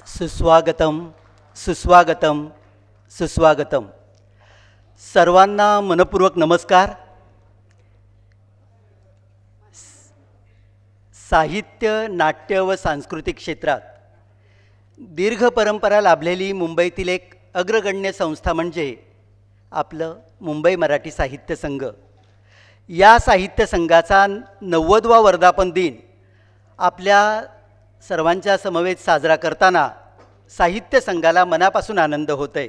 सुस्वागतम सुस्वागतम सुस्वागतम. सर्वांना मनपूर्वक नमस्कार. साहित्य, नाट्य व सांस्कृतिक क्षेत्रात दीर्घ परंपरा लाभलेली मुंबईतील एक अग्रगण्य संस्था म्हणजे आपलं मुंबई मराठी साहित्य संघ. या साहित्य संघाचा 90वा वर्धापन दिन आपल्या सर्वांच्या समवेत साजरा करताना साहित्य संघाला मनापासून आनंद होत आहे.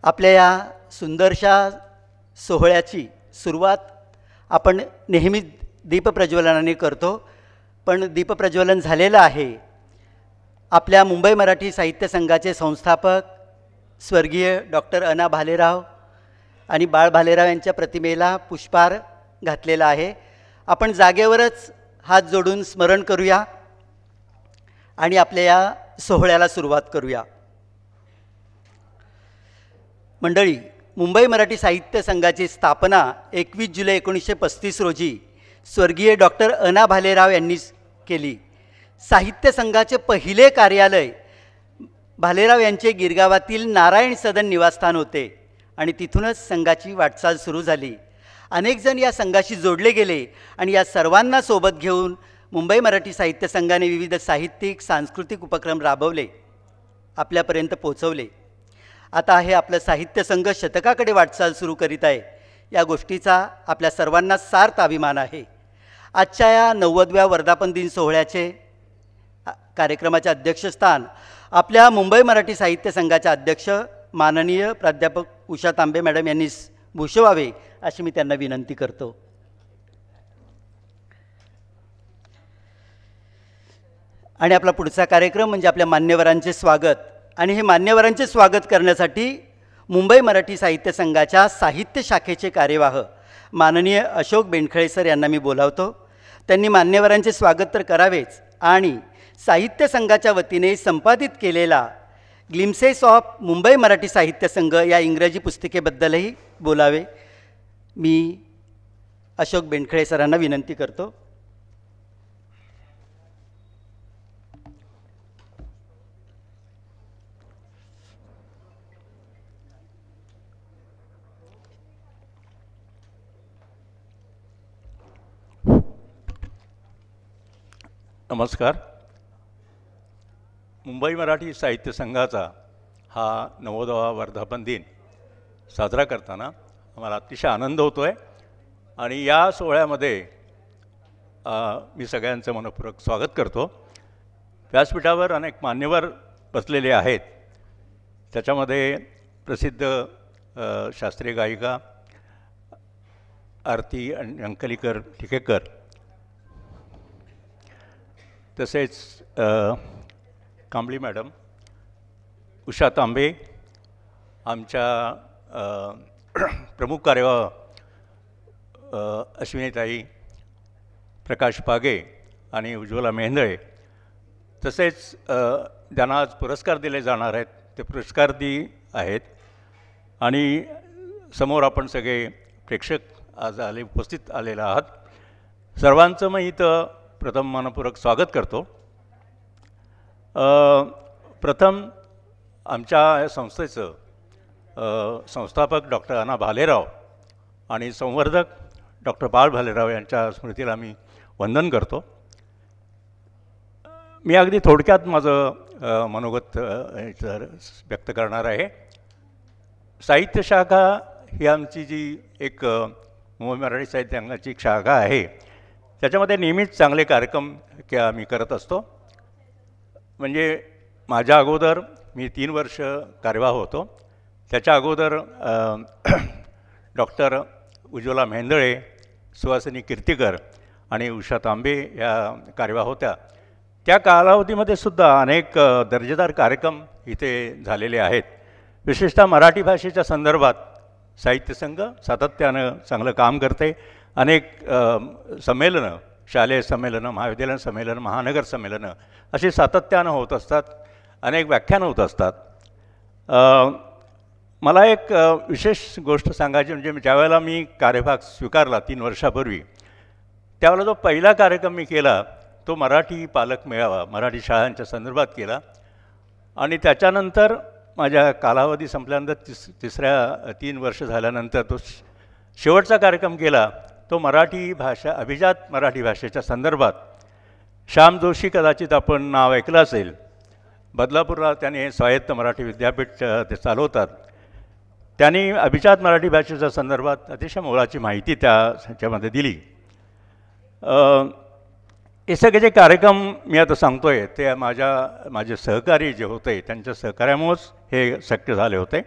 आपल्या या सुंदरशा सोहळ्याची सुरुवात आपण नेहमीच दीपप्रज्वलनाने करतो, पण दीपप्रज्वलन झालेलं आहे. आपल्या मुंबई मराठी साहित्य संघाचे संस्थापक स्वर्गीय डॉक्टर अना भालेराव आणि बाळ भालेराव यांच्या प्रतिमेला पुष्पहार घातलेला आहे. आपण जागेवरच हात जोडून स्मरण करूया आणि आपल्या या सोहळ्याला सुरुवात करूया. मंडळी, मुंबई मराठी साहित्य संघाची स्थापना 21 जुलै 1935 रोजी स्वर्गीय डॉक्टर अना भालेराव यांनी केली. साहित्य संघाचे पहिले कार्यालय भालेराव यांचे गिरगावातील नारायण सदन निवासस्थान होते आणि तिथूनच संघाची वाटचाल सुरू झाली. अनेक जण या संघाशी जोडले गेले आणि या सर्वांना सोबत घेऊन मुंबई मराठी साहित्य संघाने विविध साहित्यिक सांस्कृतिक उपक्रम राबवले, आपल्यापर्यंत पोचवले. आता हे आपलं साहित्य संघ शतकाकडे वाटचाल सुरू करीत आहे. या गोष्टीचा आपल्या सर्वांना सार्थ अभिमान आहे. आजच्या या 90व्या वर्धापन दिन सोहळ्याचे कार्यक्रमाचे अध्यक्षस्थान आपल्या मुंबई मराठी साहित्य संघाच्या अध्यक्ष माननीय प्राध्यापक उषा तांबे मॅडम यांनी भूषवावे अशी मी त्यांना विनंती करतो. आणि आपला पुढचा कार्यक्रम म्हणजे आपल्या मान्यवरांचे स्वागत. आणि हे मान्यवरांचे स्वागत करण्यासाठी मुंबई मराठी साहित्य संघाच्या साहित्य शाखेचे कार्यवाह माननीय अशोक बेंडखळे सर यांना मी बोलावतो. त्यांनी मान्यवरांचे स्वागत तर करावेच आणि साहित्य संघाच्या वतीने संपादित केलेला ग्लिम्सेस ऑफ मुंबई मराठी साहित्य संघ या इंग्रजी पुस्तिकेबद्दलही बोलावे. मी अशोक बेंडखळे सरांना विनंती करतो. नमस्कार. मुंबई मराठी साहित्य संघाचा हा 90वा वर्धापन दिन साजरा करताना आम्हाला अतिशय आनंद होतो आहे आणि या सोहळ्यामध्ये मी सगळ्यांचं मनपूर्वक स्वागत करतो. व्यासपीठावर अनेक मान्यवर बसलेले आहेत. त्याच्यामध्ये प्रसिद्ध शास्त्रीय गायिका आरती अंकलीकर टिकेकर, तसेच कांबळी मॅडम, उषा तांबे, आमच्या प्रमुख कार्यवाह अश्विनीताई, प्रकाश पागे आणि उज्ज्वला मेहेंदळे, तसेच ज्यांना आज पुरस्कार दिले जाणार आहेत ते पुरस्कारदी आहेत. आणि समोर आपण सगळे प्रेक्षक आज उपस्थित आलेले आहात. सर्वांचं मी इथं प्रथम मनपूर्वक स्वागत करतो. प्रथम आमच्या संस्थेचं संस्थापक डॉक्टर अना भालेराव आणि संवर्धक डॉक्टर बाळ भालेराव यांच्या स्मृतीला मी वंदन करतो. मी अगदी थोडक्यात माझं मनोगत व्यक्त करणार आहे. साहित्य शाखा ही आमची जी एक मुंबई मराठी साहित्य संघाची एक शाखा आहे, त्याच्यामध्ये नेहमीच चांगले कार्यक्रम मी करत असतो. म्हणजे माझ्या अगोदर मी 3 वर्ष कार्यवाह होतो. त्याच्या अगोदर डॉक्टर उज्ज्वला मेहेंदळे, सुहासिनी कीर्तिकर आणि उषा तांबे या कार्यवाह होत्या. त्या कालावधीमध्ये सुद्धा अनेक दर्जेदार कार्यक्रम इथे झालेले आहेत. विशेषतः मराठी भाषेच्या संदर्भात साहित्य संघ सातत्यानं चांगलं काम करते. अनेक संमेलनं, शालेय संमेलनं, महाविद्यालयीन संमेलनं, महानगर संमेलनं अशी सातत्यानं होत असतात. अनेक व्याख्यानं होत असतात. मला एक विशेष गोष्ट सांगायची म्हणजे ज्यावेळेला मी कार्यभाग स्वीकारला 3 वर्षापूर्वी, त्यावेळेला जो पहिला कार्यक्रम मी केला तो मराठी पालक मेळावा मराठी शाळांच्या संदर्भात केला. आणि त्याच्यानंतर माझ्या कालावधी संपल्यानंतर तिसऱ्या 3 वर्ष झाल्यानंतर तो शेवटचा कार्यक्रम केला तो मराठी भाषा अभिजात मराठी भाषेच्या संदर्भात. श्याम जोशी कदाचित आपण नाव ऐकलं असेल, बदलापूरला त्याने स्वायत्त मराठी विद्यापीठ ते चालवतात. त्यांनी अभिजात मराठी भाषेच्या संदर्भात अतिशय मोलाची माहिती त्याच्यामध्ये दिली. हे सगळे जे कार्यक्रम मी आता सांगतो आहे ते माझे सहकारी जे होते त्यांच्या सहकार्यामुळेच हे शक्य झाले होते.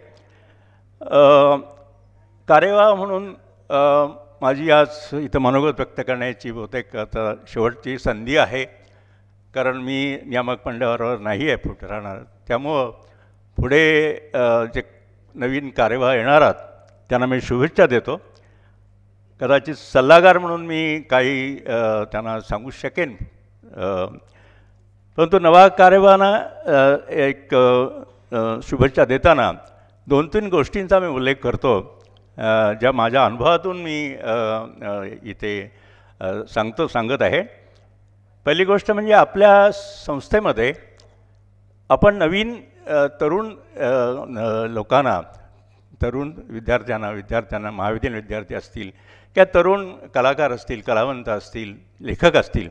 कार्यवाह म्हणून माझी आज इथं मनोगत व्यक्त करण्याची बहुतेक आता शेवटची संधी आहे, कारण मी नियामक मंडळावर नाही आहे फुट राहणार. त्यामुळं पुढे जे नवीन कार्यवाह येणारात त्यांना मी शुभेच्छा देतो. कदाचित सल्लागार म्हणून मी काही त्यांना सांगू शकेन, परंतु नवा कार्यवाहांना एक शुभेच्छा देताना 2-3 गोष्टींचा मी उल्लेख करतो ज्या माझ्या अनुभवातून मी इथे सांगत आहे. पहिली गोष्ट म्हणजे आपल्या संस्थेमध्ये आपण नवीन तरुण लोकांना, तरुण विद्यार्थ्यांना महाविद्यालयीन विद्यार्थी असतील किंवा तरुण कलाकार असतील, कलावंत असतील, लेखक असतील,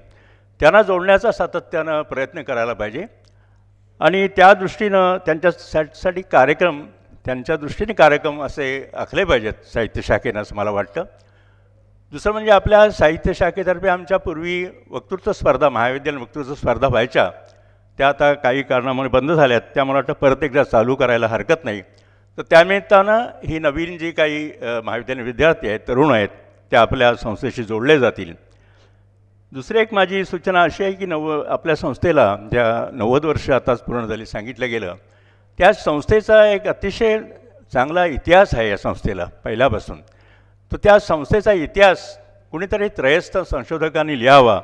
त्यांना जोडण्याचा सातत्यानं प्रयत्न करायला पाहिजे. आणि त्या दृष्टीनं त्यांच्यासाठी त्यांच्या दृष्टीने कार्यक्रम असे आखले पाहिजेत साहित्य शाखेनं, असं मला वाटतं. दुसरं म्हणजे आपल्या साहित्य शाखेतर्फे आमच्या पूर्वी वक्तृत्व स्पर्धा, महाविद्यालयीन वक्तृत्व स्पर्धा व्हायच्या, त्या आता काही कारणामुळे बंद झाल्यात. त्या मला वाटतं परत एकदा चालू करायला हरकत नाही. तर त्यानिमित्तानं ही नवीन जी काही महाविद्यालयीन विद्यार्थी आहेत, तरुण आहेत, त्या आपल्या संस्थेशी जोडले जातील. दुसरी एक माझी सूचना अशी आहे की आपल्या संस्थेला ज्या 90 वर्ष आताच पूर्ण झाली सांगितलं गेलं, त्या संस्थेचा एक अतिशय चांगला इतिहास आहे या संस्थेला पहिल्यापासून. तर त्या संस्थेचा इतिहास कुणीतरी त्रयस्थ संशोधकांनी लिहावा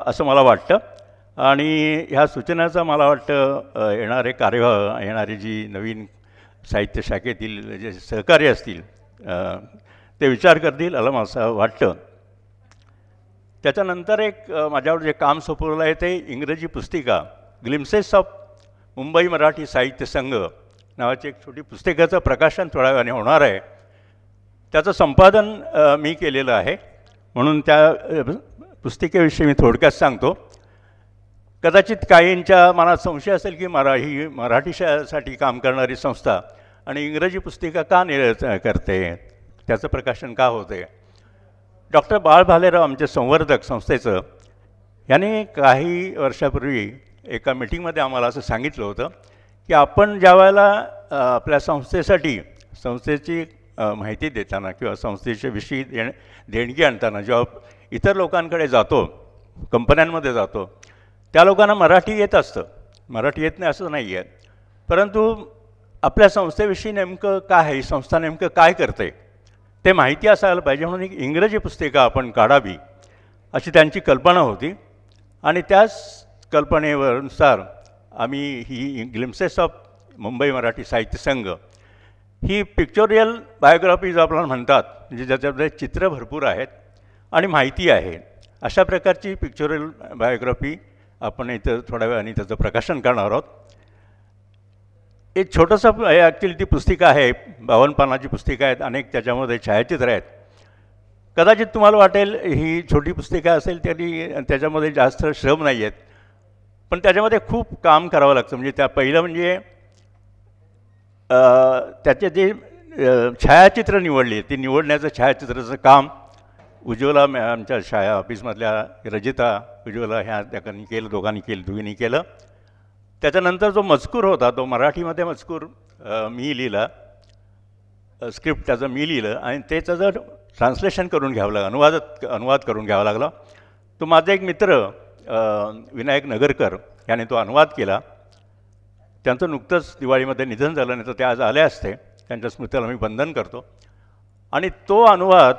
असं मला वाटतं. आणि ह्या सूचनाचा मला वाटतं येणारी जी नवीन साहित्य शाखेतील जे सहकारी असतील ते विचार करतील असं मला वाटतं. त्याच्यानंतर एक माझ्यावर जे काम सोपवलं आहे ते इंग्रजी पुस्तिका ग्लिम्सेस ऑफ मुंबई मराठी साहित्य संघ नावाची एक छोटी पुस्तिकेचं प्रकाशन थोड्या वेळाने होणार आहे. त्याचं संपादन मी केलेलं आहे, म्हणून त्या पुस्तिकेविषयी मी थोडक्यात सांगतो. कदाचित काहींच्या मनात संशय असेल की मराठीसाठी काम करणारी संस्था आणि इंग्रजी पुस्तिका का करते, त्याचं प्रकाशन का होते. डॉक्टर बाळ भालेराव आमचे संवर्धक संस्थेचं, यांनी काही वर्षापूर्वी एका मीटिंगमध्ये आम्हाला असं सांगितलं होतं की आपण ज्या वेळेला आपल्या संस्थेची माहिती देताना किंवा संस्थेच्या विषयी देणगी आणताना जेव्हा इतर लोकांकडे जातो, कंपन्यांमध्ये जातो, त्या लोकांना मराठी येत असतं, मराठी येत नाही असं नाही आहे. परंतु आपल्या संस्थेविषयी नेमकं काय आहे, ही संस्था नेमकं काय करते ते माहिती असायला पाहिजे, म्हणून एक इंग्रजी पुस्तिका आपण काढावी अशी त्यांची कल्पना होती. आणि त्याच कल्पनेनुसार आम्ही ही ग्लिम्सेस ऑफ मुंबई मराठी साहित्य संघ ही पिक्चोरियल बायोग्राफीज आपल्याला म्हणतात, म्हणजे ज्याच्यामध्ये चित्र भरपूर आहेत आणि माहिती आहे, अशा प्रकारची पिक्चोरियल बायोग्राफी आपण इथं थोड्या वेळाने त्याचं प्रकाशन करणार आहोत. एक छोटंसं ॲक्च्युली ती पुस्तिका आहे, 52 पानाची पुस्तिका आहेत, अनेक त्याच्यामध्ये छायाचित्र आहेत. कदाचित तुम्हाला वाटेल ही छोटी पुस्तिका असेल तरी त्याच्यामध्ये जास्त श्रम नाही आहेत, पण त्याच्यामध्ये खूप काम करावं लागतं. म्हणजे पहिलं म्हणजे त्याचे जे छायाचित्र निवडली, ती निवडण्याचं छायाचित्राचं काम उज्ज्वला आमच्या ऑफिसमधल्या रजिता उज्ज्वला ह्या दोघींनी केलं. त्याच्यानंतर जो मजकूर होता तो मराठीमध्ये मजकूर मी लिहिला, स्क्रिप्ट त्याचं मी लिहिलं आणि त्याचं जर ट्रान्सलेशन करून घ्यावं लागलं, अनुवाद करून घ्यावा लागला. तो माझा एक मित्र विनायक नगरकर याने तो अनुवाद केला. त्यांचं नुकतंच दिवाळीमध्ये निधन झालं, नाही तर ते आज आले असते. त्यांच्या स्मृतीला मी वंदन करतो. आणि तो अनुवाद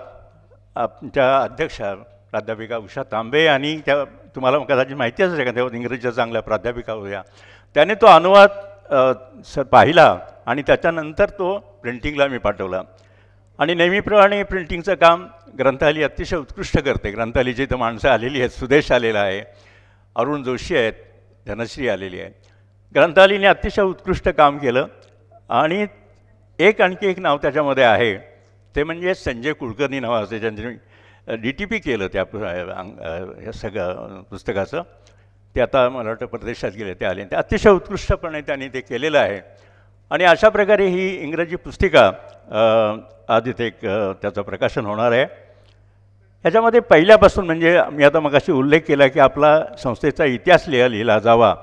आमच्या अध्यक्षा प्राध्यापिका उषा तांबे आणि त्या तुम्हाला कदाचित माहिती असेल का, तेव्हा इंग्रजीच्या चांगल्या प्राध्यापिका होत्या, त्याने तो अनुवाद पाहिला आणि त्याच्यानंतर तो प्रिंटिंगला मी पाठवला. आणि नेहमीप्रमाणे प्रिंटिंगचं काम ग्रंथालय अतिशय उत्कृष्ट करते. ग्रंथालयाची इथं माणसं आलेली आहेत, सुदेश आलेला आहे, अरुण जोशी आहेत, धनश्री आलेली आहे. ग्रंथालयाने अतिशय उत्कृष्ट काम केलं. आणि आणखी एक नाव त्याच्यामध्ये आहे, ते म्हणजे संजय कुलकर्णी नावाचे, ज्यांनी DTP केलं त्या या सगळ्या पुस्तकाचं. ते आता मला वाटतं परदेशात गेले, ते आले. ते अतिशय उत्कृष्टपणे त्यांनी ते केलेलं आहे. आणि अशा प्रकारे ही इंग्रजी पुस्तिका आज इथे एक त्याचं प्रकाशन होणार आहे. ह्याच्यामध्ये पहिल्यापासून म्हणजे मी आता मगाशी उल्लेख केला की आपला संस्थेचा इतिहास लिहिला जावा.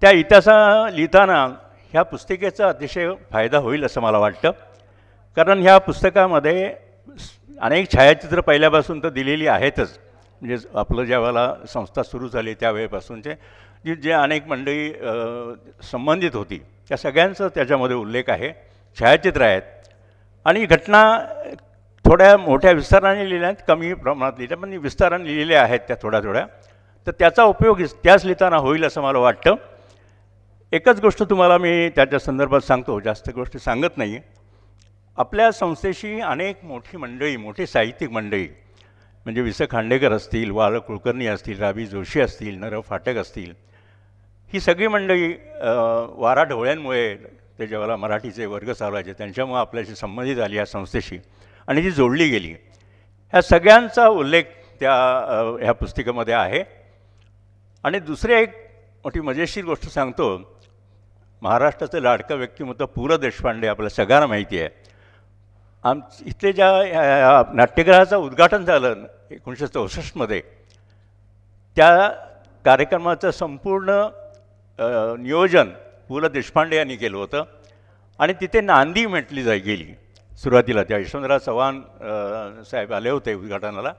त्या इतिहासा लिहिताना ह्या पुस्तिकेचा अतिशय फायदा होईल असं मला वाटतं. कारण ह्या पुस्तकामध्ये अनेक छायाचित्र पहिल्यापासून तर दिलेली आहेतच. म्हणजे आपलं ज्यावेळेला संस्था सुरू झाली त्यावेळेपासूनचे जे अनेक मंडळी संबंधित होती त्या सगळ्यांचं त्याच्यामध्ये उल्लेख आहे. छायाचित्र आहेत. आणि घटना थोड्या मोठ्या विस्ताराने लिहिल्या आहेत, कमी प्रमाणात लिहिल्या, पण विस्ताराने लिहिलेल्या आहेत त्या थोड्या थोड्या. तर त्याचा उपयोग इतिहास लिहिताना होईल असं मला वाटतं. एकच गोष्ट तुम्हाला मी त्याच्या संदर्भात सांगतो, जास्त गोष्टी सांगत नाही. आपल्या संस्थेशी अनेक मोठी मंडळी, मोठी साहित्यिक मंडळी, म्हणजे वि. स. खांडेकर असतील, वाल कुलकर्णी असतील, रावी जोशी असतील, न. र. फाटक असतील, ही सगळी मंडळी वारा ढवळ्यांमुळे ते ज्यावेळेला मराठीचे वर्ग चालवायचे त्यांच्यामुळे आपल्याशी संबंधित आली या संस्थेशी आणि ती जोडली गेली. ह्या सगळ्यांचा उल्लेख त्या ह्या पुस्तिकेमध्ये आहे. आणि दुसरी एक मोठी मजेशीर गोष्ट सांगतो. महाराष्ट्राचं लाडकं व्यक्तिमत्व पु ल देशपांडे आपल्या सगळ्यांना माहिती आहे. इथले ज्या नाट्यगृहाचं उद्घाटन झालं 1964 त्या कार्यक्रमाचं संपूर्ण नियोजन पु ल देशपांडे यांनी केलं होतं. आणि तिथे नांदी म्हटली गेली सुरुवातीला. त्या यशवंतराव चव्हाण साहेब आले होते उद्घाटनाला.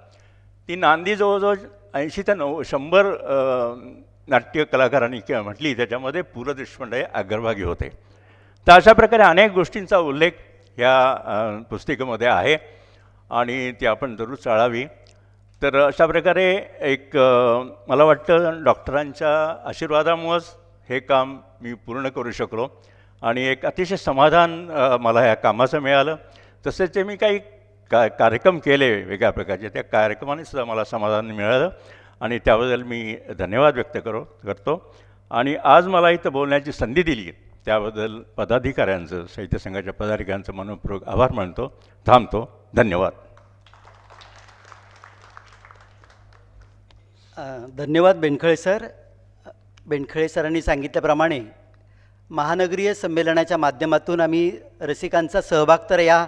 ती नांदी जवळजवळ 80 ते 100 नाट्य कलाकारांनी म्हटली. त्याच्यामध्ये पु ल देशपांडे अग्रभागी होते. तर अशा प्रकारे अनेक गोष्टींचा उल्लेख ह्या पुस्तिकेमध्ये आहे आणि ती आपण जरूर चाळावी. तर अशा प्रकारे एक मला वाटतं डॉक्टरांच्या आशीर्वादामुळंच हे काम मी पूर्ण करू शकलो आणि एक अतिशय समाधान मला ह्या कामाचं मिळालं. तसेच ते मी काही कार्यक्रम केले वेगळ्या प्रकारचे, त्या कार्यक्रमाने सुद्धा मला समाधान मिळालं आणि त्याबद्दल मी धन्यवाद व्यक्त करतो. आणि आज मला इथं बोलण्याची संधी दिली त्याबद्दल पदाधिकाऱ्यांचं, साहित्य संघाच्या पदाधिकाऱ्यांचं मनपूर्वक आभार मानतो. थांबतो. धन्यवाद. धन्यवाद बेनखळे सर. बेनखळे सरांनी सांगितल्याप्रमाणे महानगरीय संमेलनाच्या माध्यमातून आम्ही रसिकांचा सहभाग तर या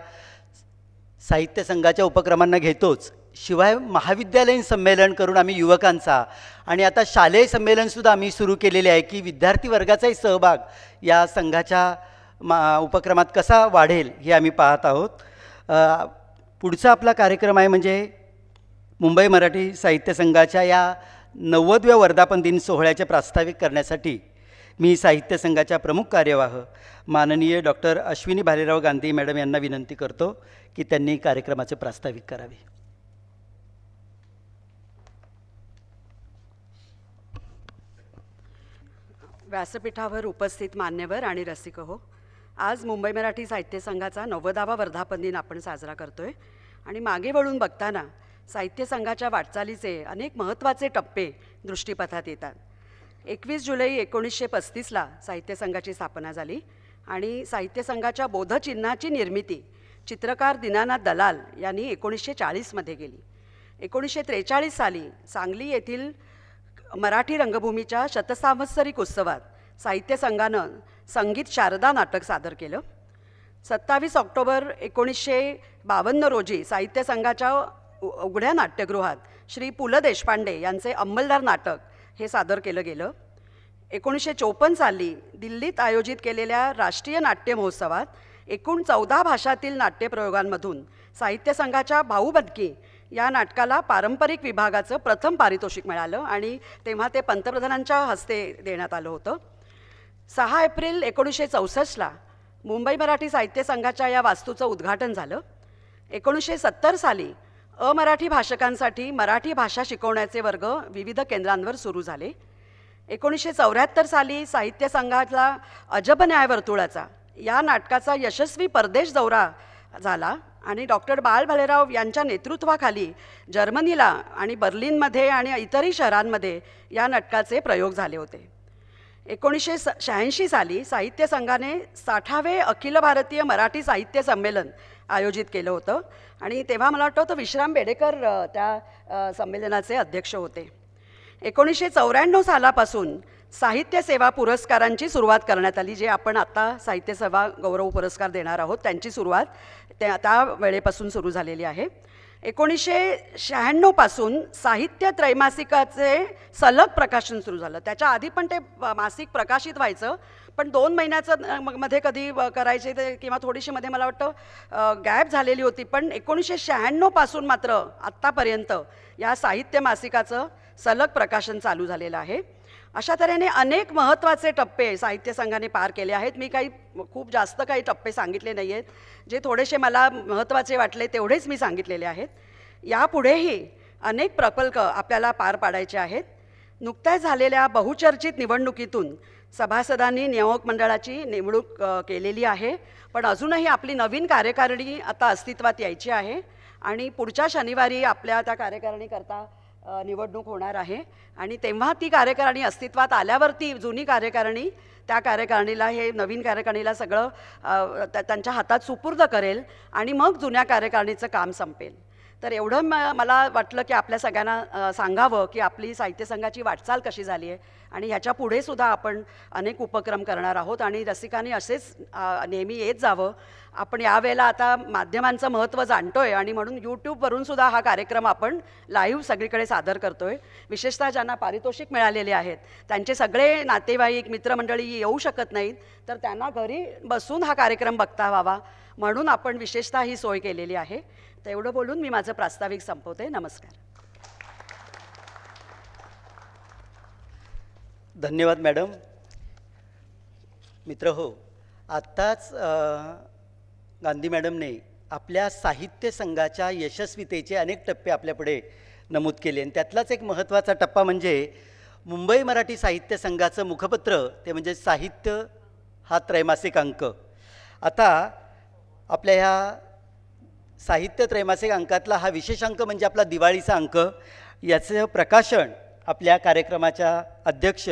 साहित्य संघाच्या उपक्रमांना घेतोच, शिवाय महाविद्यालयीन संमेलन करून आम्ही युवकांचा आणि आता शालेय संमेलनसुद्धा आम्ही सुरू केलेले आहे की विद्यार्थी वर्गाचाही सहभाग या संघाच्या उपक्रमात कसा वाढेल हे आम्ही पाहत आहोत. पुढचा आपला कार्यक्रम आहे म्हणजे मुंबई मराठी साहित्य संघाच्या या 90व्या वर्धापन दिन सोहळ्याचे प्रास्ताविक करण्यासाठी मी साहित्य संघाच्या प्रमुख कार्यवाह माननीय डॉक्टर अश्विनी भालेराव गांधी मॅडम यांना विनंती करतो की त्यांनी कार्यक्रमाचे प्रास्ताविक करावे. व्यासपीठावर उपस्थित मान्यवर आणि रसिक हो, आज मुंबई मराठी साहित्य संघाचा 90वा वर्धापन दिन आपण साजरा करतोय. आणि मागे वळून बघताना साहित्य संघाच्या वाटचालीचे अनेक महत्त्वाचे टप्पे दृष्टीपथात येतात. 21 जुलै 1935ला साहित्य संघाची स्थापना झाली आणि साहित्य संघाच्या बोधचिन्हाची निर्मिती चित्रकार दीनानाथ दलाल यांनी 1940मध्ये केली. 1943 साली सांगली येथील मराठी रंगभूमीच्या शतसांवत्सरिक उत्सवात साहित्य संघानं संगीत शारदा नाटक सादर केलं. 27 ऑक्टोबर 1952 रोजी साहित्य संघाच्या उघड्या नाट्यगृहात श्री पु ल देशपांडे यांचे अंमलदार नाटक हे सादर केलं गेलं. 1954 साली दिल्लीत आयोजित केलेल्या राष्ट्रीय नाट्य महोत्सवात एकूण 14 भाषातील नाट्यप्रयोगांमधून साहित्य संघाच्या भाऊबंदकी या नाटकाला पारंपरिक विभागाचं प्रथम पारितोषिक मिळालं आणि तेव्हा ते पंतप्रधानांच्या हस्ते देण्यात आलं होतं. 6 एप्रिल 1964ला मुंबई मराठी साहित्य संघाच्या या वास्तूचं उद्घाटन झालं. 1970 साली अमराठी भाषकांसाठी मराठी भाषा शिकवण्याचे वर्ग विविध केंद्रांवर सुरू झाले. 1974 साली साहित्य संघातला अजब न्याय वर्तुळाचा या नाटकाचा यशस्वी परदेश दौरा झाला आणि डॉक्टर बाळ भालेराव यांच्या नेतृत्वाखाली जर्मनीला आणि बर्लिनमध्ये आणि इतरही शहरांमध्ये या नाटकाचे प्रयोग झाले होते. 1986 साली साहित्य संघाने 60वे अखिल भारतीय मराठी साहित्य संमेलन आयोजित केलं होतं आणि तेव्हा मला वाटतं विश्राम बेडेकर त्या संमेलनाचे अध्यक्ष होते. 1994 सालापासून साहित्य सेवा पुरस्कारांची सुरुवात करण्यात आली. जे आपण आता साहित्य सेवा गौरव पुरस्कार देणार आहोत त्यांची सुरुवात त्या वेळेपासून सुरू झालेली आहे. 1996 पासून साहित्य त्रैमासिकाचे सलग प्रकाशन सुरू झालं. त्याच्या आधी पण ते मासिक प्रकाशित व्हायचं, पण 2 महिन्याचं मध्ये कधी करायचे ते किंवा थोडीशी मध्ये मला वाटतं गॅप झालेली होती. पण 1996 पासून मात्र आत्तापर्यंत या साहित्य मासिकाचं सलग प्रकाशन चालू झालेलं आहे. अशा तऱ्हेने अनेक महत्त्वाचे टप्पे साहित्य संघाने पार केले आहेत. मी काही खूप जास्त काही टप्पे सांगितले नाही आहेत. जे थोडेसे मला महत्त्वाचे वाटले तेवढेच मी सांगितलेले आहेत. यापुढेही अनेक प्रकल्प आपल्याला पार पाडायचे आहेत. नुकत्याच झालेल्या बहुचर्चित निवडणुकीतून सभासदांनी नियामक मंडळाची नेमणूक केलेली आहे, पण अजूनही आपली नवीन कार्यकारिणी आता अस्तित्वात यायची आहे आणि पुढच्या शनिवारी आपल्या त्या कार्यकारिणीकरता निवडणूक होणार आहे आणि तेव्हा ती कार्यकारिणी अस्तित्वात आल्यावरती जुनी कार्यकारिणी त्या कार्यकारिणीला हे नवीन कार्यकारिणीला सगळं त्यांच्या हातात सुपूर्द करेल आणि मग जुन्या कार्यकारिणीचं काम संपेल. तर एवढं मला वाटलं की आपल्या सगळ्यांना सांगावं की आपली साहित्य संघाची वाटचाल कशी झाली आहे आणि ह्याच्या पुढे सुद्धा आपण अनेक उपक्रम करणार आहोत आणि रसिकांनी असेच नेहमी येत जावं. आपण यावेळेला आता माध्यमांचं महत्त्व जाणतोय आणि म्हणून यूट्यूबवरून सुद्धा हा कार्यक्रम आपण लाईव्ह सगळीकडे सादर करतोय. विशेषतः ज्यांना पारितोषिक मिळालेले आहेत त्यांचे सगळे नातेवाईक मित्रमंडळी येऊ शकत नाहीत, तर त्यांना घरी बसून हा कार्यक्रम बघता व्हावा म्हणून आपण विशेषतः ही सोय केलेली आहे. तर एवढं बोलून मी माझं प्रास्ताविक संपवते. नमस्कार. धन्यवाद मॅडम. मित्र हो, आत्ताच गांधी मॅडमने आपल्या साहित्य संघाच्या यशस्वीतेचे अनेक टप्पे आपल्यापुढे नमूद केले आणि त्यातलाच एक महत्त्वाचा टप्पा म्हणजे मुंबई मराठी साहित्य संघाचं मुखपत्र, ते म्हणजे साहित्य हा त्रैमासिक अंक. आता आपल्या ह्या साहित्य त्रैमासिक अंकातला हा विशेष अंक म्हणजे आपला दिवाळीचा अंक. याचं प्रकाशन आपल्या कार्यक्रमाच्या अध्यक्ष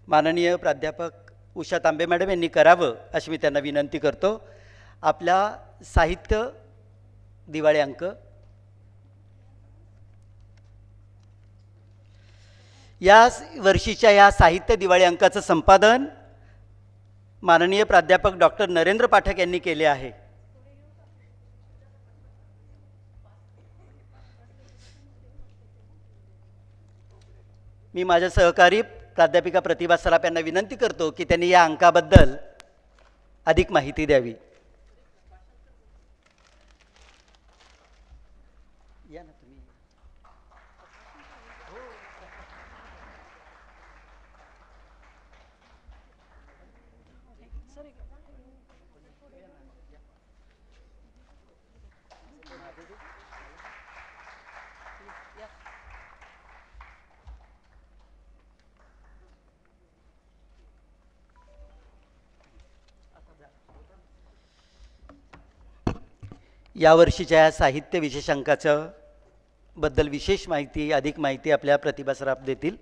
माननीय प्राध्यापक उषा तांबे मॅडम यांनी करावं अशी मी त्यांना विनंती करतो. आपला साहित्य दिवाळी अंक या वर्षीच्या या साहित्य दिवाळी अंकाचं संपादन माननीय प्राध्यापक डॉक्टर नरेंद्र पाठक यांनी केले आहे. मी माझ्या सहकारी प्राध्यापिका प्रतिभा सराफ यांना विनंती करतो की त्यांनी या अंकाबद्दल अधिक माहिती द्यावी. या ना तुम्ही. यावर्षीच्या या साहित्य विशेषांकाचं बद्दल विशेष माहिती, अधिक माहिती आपल्या प्रतिभा सराफ देतील.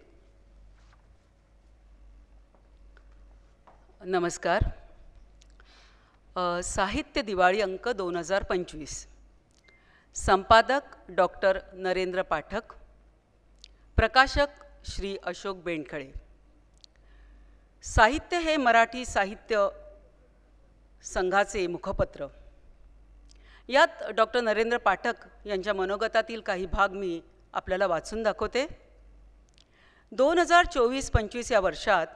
नमस्कार. साहित्य दिवाळी अंक 2025, संपादक डॉक्टर नरेंद्र पाठक, प्रकाशक श्री अशोक बेंडखळे. साहित्य हे मराठी साहित्य संघाचे मुखपत्र. यात डॉक्टर नरेंद्र पाठक यांच्या मनोगतातील काही भाग मी आपल्याला वाचून दाखवते. 2024-25 या वर्षात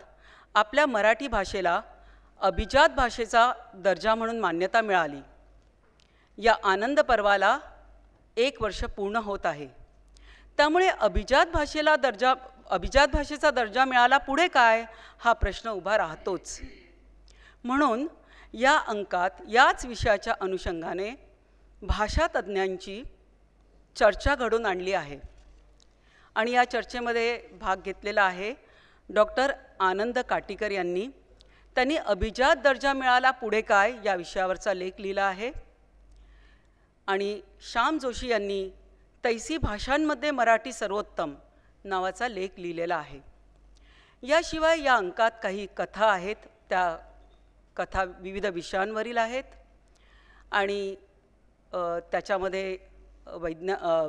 आपल्या मराठी भाषेला अभिजात भाषेचा दर्जा म्हणून मान्यता मिळाली. या आनंद पर्वाला 1 वर्ष पूर्ण होत आहे. त्यामुळे अभिजात भाषेचा दर्जा मिळाला, पुढे काय हा प्रश्न उभा राहतोच. म्हणून या अंकात याच विषयाच्या अनुषंगाने भाषातज्ञांची चर्चा घडून आणली आहे आणि या चर्चेमध्ये भाग घेतलेला आहे डॉक्टर आनंद काटीकर यांनी. त्यांनी अभिजात दर्जा मिळाला पुढे काय या विषयावरचा लेख लिहिला आहे. आणि श्याम जोशी यांनी तैसी भाषांमध्ये मराठी सर्वोत्तम नावाचा लेख लिहिलेला आहे. याशिवाय या अंकात काही कथा आहेत. त्या कथा विविध विषयांवरील आहेत आणि त्याच्यामध्ये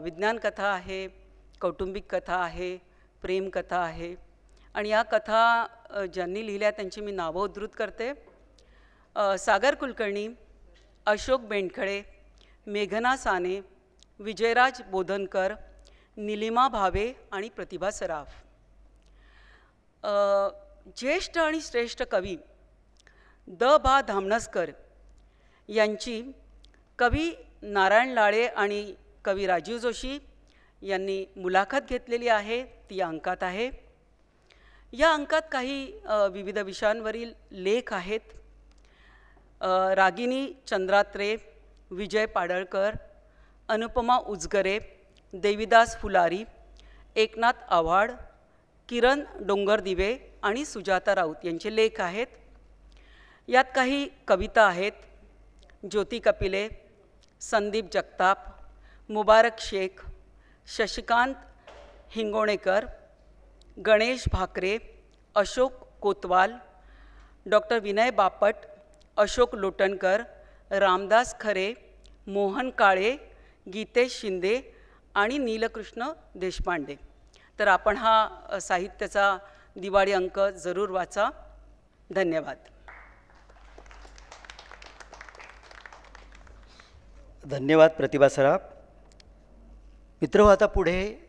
विज्ञान कथा आहे, कौटुंबिक कथा आहे, प्रेमकथा आहे. आणि या कथा ज्यांनी लिहिल्या त्यांची मी नावं उद्धृत करते. सागर कुलकर्णी, अशोक बेंडखळे, मेघना साने, विजयराज बोधनकर, निलिमा भावे आणि प्रतिभा सराफ. ज्येष्ठ आणि श्रेष्ठ कवी द.भा. धामणसकर यांची कवी नारायण लाळे आणि कवी राजीव जोशी यांनी मुलाखत घेतलेली आहे. ती या अंकात आहे. या अंकात काही विविध विषयांवरील लेख आहेत. रागिनी चंद्रात्रे, विजय पाडळकर, अनुपमा उजगरे, देविदास फुलारी, एकनाथ आव्हाड, किरण डोंगरदिवे आणि सुजाता राऊत यांचे लेख आहेत. यात काही कविता आहेत. ज्योती कपिले, संदीप जगताप, मुबारक शेख, शशिकांत हिंगोणेकर, गणेश भाकरे, अशोक कोतवाल, डॉक्टर विनय बापट, अशोक लोटणकर, रामदास खरे, मोहन काळे, गीतेश शिंदे आणि नीलकृष्ण देशपांडे. तर आपण हा साहित्याचा दिवाळी अंक जरूर वाचा. धन्यवाद. धन्यवाद प्रतिभा सराफ. मित्र, आता पुढे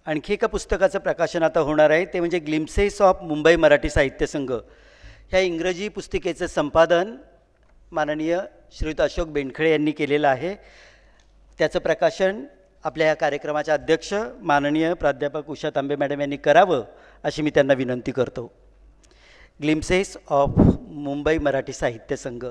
आणखी एका पुस्तकाचं प्रकाशन आता होणार आहे. ते म्हणजे ग्लिम्सेस ऑफ मुंबई मराठी साहित्य संघ. ह्या इंग्रजी पुस्तिकेचं संपादन माननीय श्रीयुत अशोक बेंडखळे यांनी केलेलं आहे. त्याचं प्रकाशन आपल्या या कार्यक्रमाच्या अध्यक्ष माननीय प्राध्यापक उषा तांबे मॅडम यांनी करावं अशी मी त्यांना विनंती करतो. ग्लिम्सेस ऑफ मुंबई मराठी साहित्य संघ.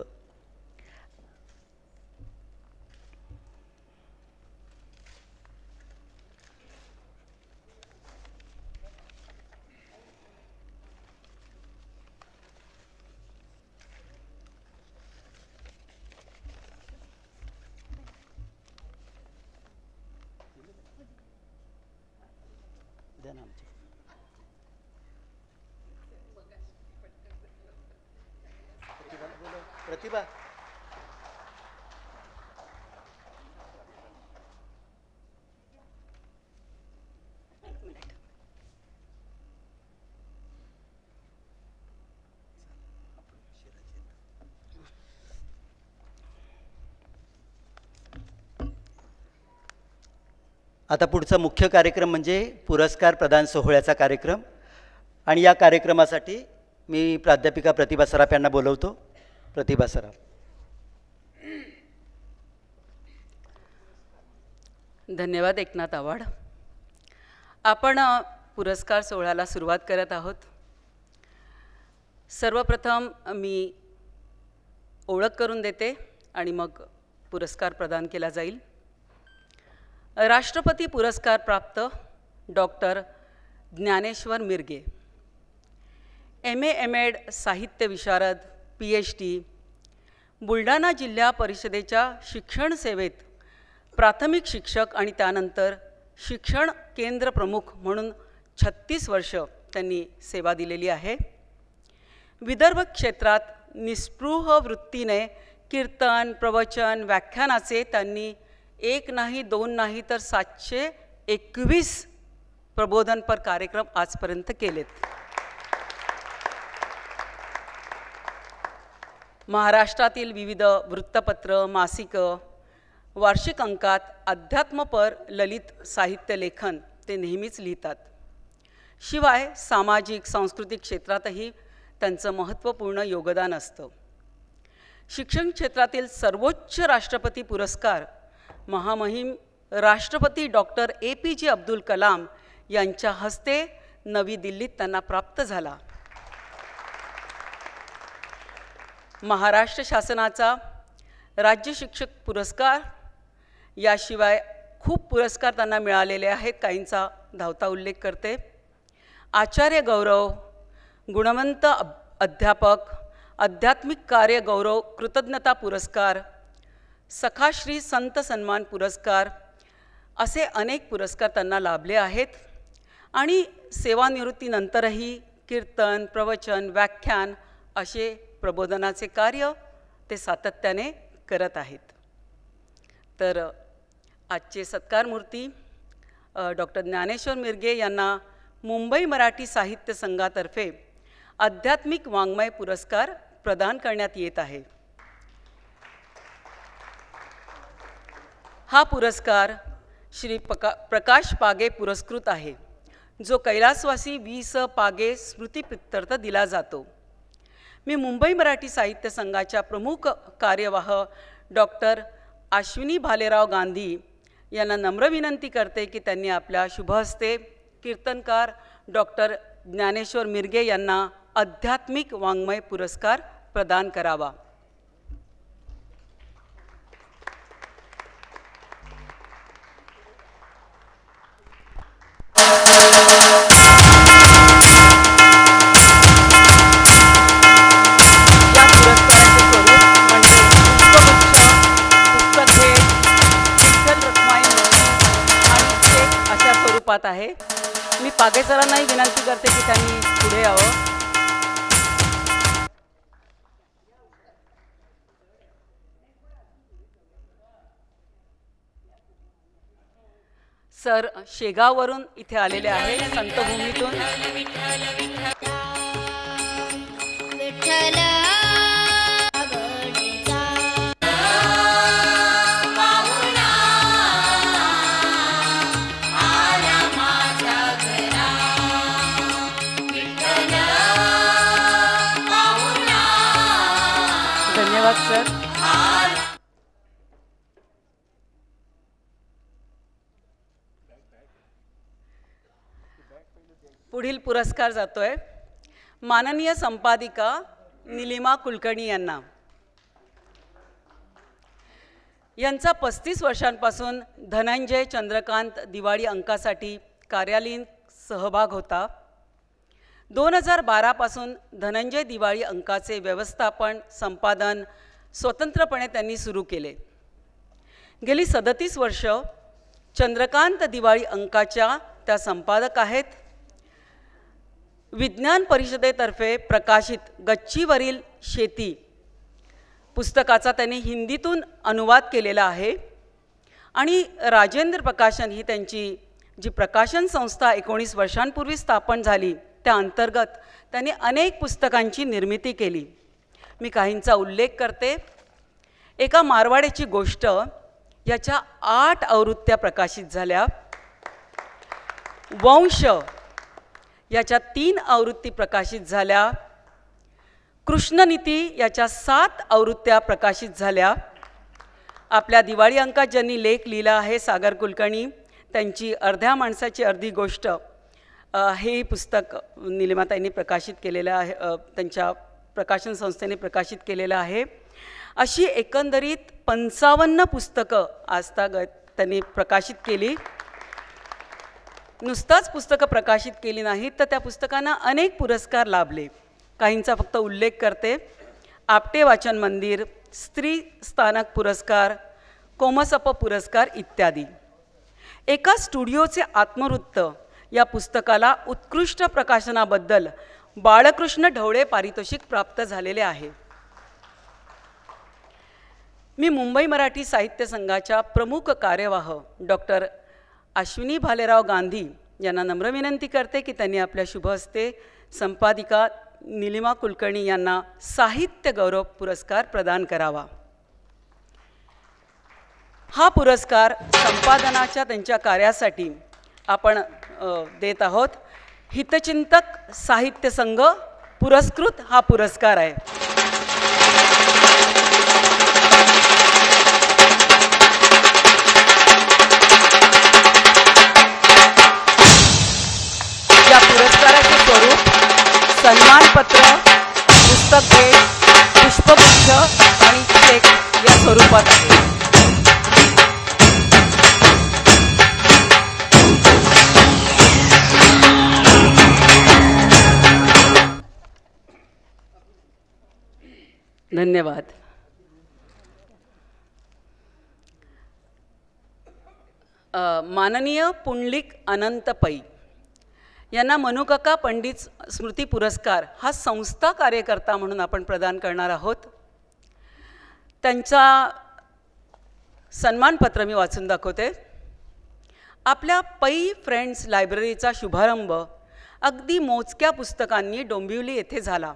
प्रतिभा, आता पुढचा मुख्य कार्यक्रम म्हणजे पुरस्कार प्रदान सोहळ्याचा कार्यक्रम. आणि या कार्यक्रमासाठी मी प्राध्यापिका प्रतिभा सराफ यांना बोलवतो. प्रतिभा सराफ. धन्यवाद एकनाथ आव्हाड. आपण पुरस्कार सोहळ्याला सुरुवात करत आहोत. सर्वप्रथम मी ओळख करून देते आणि मग पुरस्कार प्रदान केला जाईल. राष्ट्रपती पुरस्कार प्राप्त डॉक्टर ज्ञानेश्वर मिरगे, MA MAd साहित्य विशारद, PhD, बुलढाणा जिल्हा परिषदेच्या शिक्षण सेवेत प्राथमिक शिक्षक आणि त्यानंतर शिक्षण केंद्र प्रमुख म्हणून 36 वर्ष त्यांनी सेवा दिलेली आहे. विदर्भ क्षेत्रात निस्पृह वृत्तीने कीर्तन, प्रवचन, व्याख्यानाचे त्यांनी 1 नाही 2 नाही तर 721 प्रबोधनपर कार्यक्रम आजपर्यंत केलेत. महाराष्ट्रातील विविध वृत्तपत्र, मासिक, वार्षिक अंकात अध्यात्मपर ललित साहित्य लेखन ते नेहमीच लिहितात. शिवाय सामाजिक सांस्कृतिक क्षेत्रातही त्यांचं महत्त्वपूर्ण योगदान असतं. शिक्षण क्षेत्रातील सर्वोच्च राष्ट्रपती पुरस्कार महामहिम राष्ट्रपती डॉक्टर APJ अब्दुल कलाम यांच्या हस्ते नवी दिल्लीत त्यांना प्राप्त झाला. महाराष्ट्र शासनाचा राज्य शिक्षक पुरस्कार, याशिवाय खूप पुरस्कार त्यांना मिळालेले आहेत. काहींचा धावता उल्लेख करते. आचार्य गौरव, गुणवंत अध्यापक, आध्यात्मिक कार्य गौरव कृतज्ञता पुरस्कार, सखाश्री संत सन्मान पुरस्कार असे अनेक पुरस्कार त्यांना लाभले आहेत आणि सेवानिवृत्तीनंतरही कीर्तन, प्रवचन, व्याख्यान असे प्रबोधनाचे कार्य ते सातत्याने करत आहेत. तर आजचे सत्कारमूर्ती डॉक्टर ज्ञानेश्वर मिरगे यांना मुंबई मराठी साहित्य संघातर्फे आध्यात्मिक वाङ्मय पुरस्कार प्रदान करण्यात येत आहे. हा पुरस्कार श्री प्रकाश पागे पुरस्कृत आहे, जो कैलासवासी वी.स. पागे स्मृतिप्रित्यर्थ दिला जातो. मी मुंबई मराठी साहित्य संघाच्या प्रमुख कार्यवाह डॉक्टर अश्विनी भालेराव गांधी यांना नम्र विनंती करते की त्यांनी आपल्या शुभहस्ते कीर्तनकार डॉक्टर ज्ञानेश्वर मिरगे यांना आध्यात्मिक वाङ्मय पुरस्कार प्रदान करावा. आहे. मी पागे सरांनाही विनंती करते की त्यांनी पुढे यावं. सर शेगाववरून इथे आलेले आहे, संतभूमीतून. धन्यवाद सर. पुढील पुरस्कार जातोय माननीय संपादिका निलिमा कुलकर्णी यांना. यांचा 35 वर्षांपासून धनंजय चंद्रकांत दिवाळी अंकासाठी कार्यालयीन सहभाग होता. 2012 पासून धनंजय दिवाळी अंकाचे व्यवस्थापन संपादन स्वतंत्रपणे त्यांनी सुरू केले. गेली 37 वर्ष चंद्रकांत दिवाळी अंकाच्या त्या संपादक आहेत. विज्ञान परिषदेतर्फे प्रकाशित गच्चीवरील शेती पुस्तकाचा त्यांनी हिंदीतून अनुवाद केलेला आहे आणि राजेंद्र प्रकाशन ही त्यांची जी प्रकाशन संस्था 19 वर्षांपूर्वी स्थापन झाली त्या अंतर्गत त्यांनी अनेक पुस्तकांची निर्मिती केली. मी काहींचा उल्लेख करते. एका मारवाड्याची गोष्ट याच्या 8 आवृत्त्या प्रकाशित झाल्या. वंश याच्या 3 आवृत्ती प्रकाशित झाल्या. कृष्णनीती याच्या 7 आवृत्त्या प्रकाशित झाल्या. आपल्या दिवाळी अंकात ज्यांनी लेख लिहिला आहे सागर कुलकर्णी, त्यांची अर्ध्या माणसाची अर्धी गोष्ट हे पुस्तक निलिमाताईंनी प्रकाशित केलेलं आहे, त्यांच्या प्रकाशन संस्थेने प्रकाशित केलेलं आहे. अशी एकंदरीत 55 पुस्तकं आजतागत त्यांनी प्रकाशित केली. नुसताच पुस्तकं प्रकाशित केली नाहीत तर त्या पुस्तकांना अनेक पुरस्कार लाभले. काहींचा फक्त उल्लेख करते. आपटे वाचन मंदिर, स्त्री स्थानक पुरस्कार, कोमसप पुरस्कार इत्यादी. एका स्टुडिओचे आत्मवृत्त या पुस्तकाला उत्कृष्ट प्रकाशनाबद्दल बाळकृष्ण ढवळे पारितोषिक प्राप्त झालेले आहे. मी मुंबई मराठी साहित्य संघाच्या प्रमुख कार्यवाह डॉक्टर अश्विनी भालेराव गांधी यांना नम्र विनंती करते की त्यांनी आपल्या शुभहस्ते संपादिका निलिमा कुलकर्णी यांना साहित्य गौरव पुरस्कार प्रदान करावा. हा पुरस्कार संपादनाच्या त्यांच्या कार्यासाठी आपण देत आहोत. हितचिंतक साहित्य संघ पुरस्कृत हा पुरस्कार आहे. या पुरस्काराचे स्वरूप सन्मानपत्र, पुस्तक भेट, पुष्पगुच्छ आणि चेक या स्वरूपात आहे. धन्यवाद. माननीय पुंडलिक अनंत पै यांना मनुकाका पंडित स्मृती पुरस्कार हा संस्था कार्यकर्ता म्हणून आपण प्रदान करणार आहोत. त्यांचा सन्मानपत्र मी वाचून दाखवते. आपल्या पै फ्रेंड्स लायब्ररीचा शुभारंभ अगदी मोजक्या पुस्तकांनी डोंबिवली येथे झाला.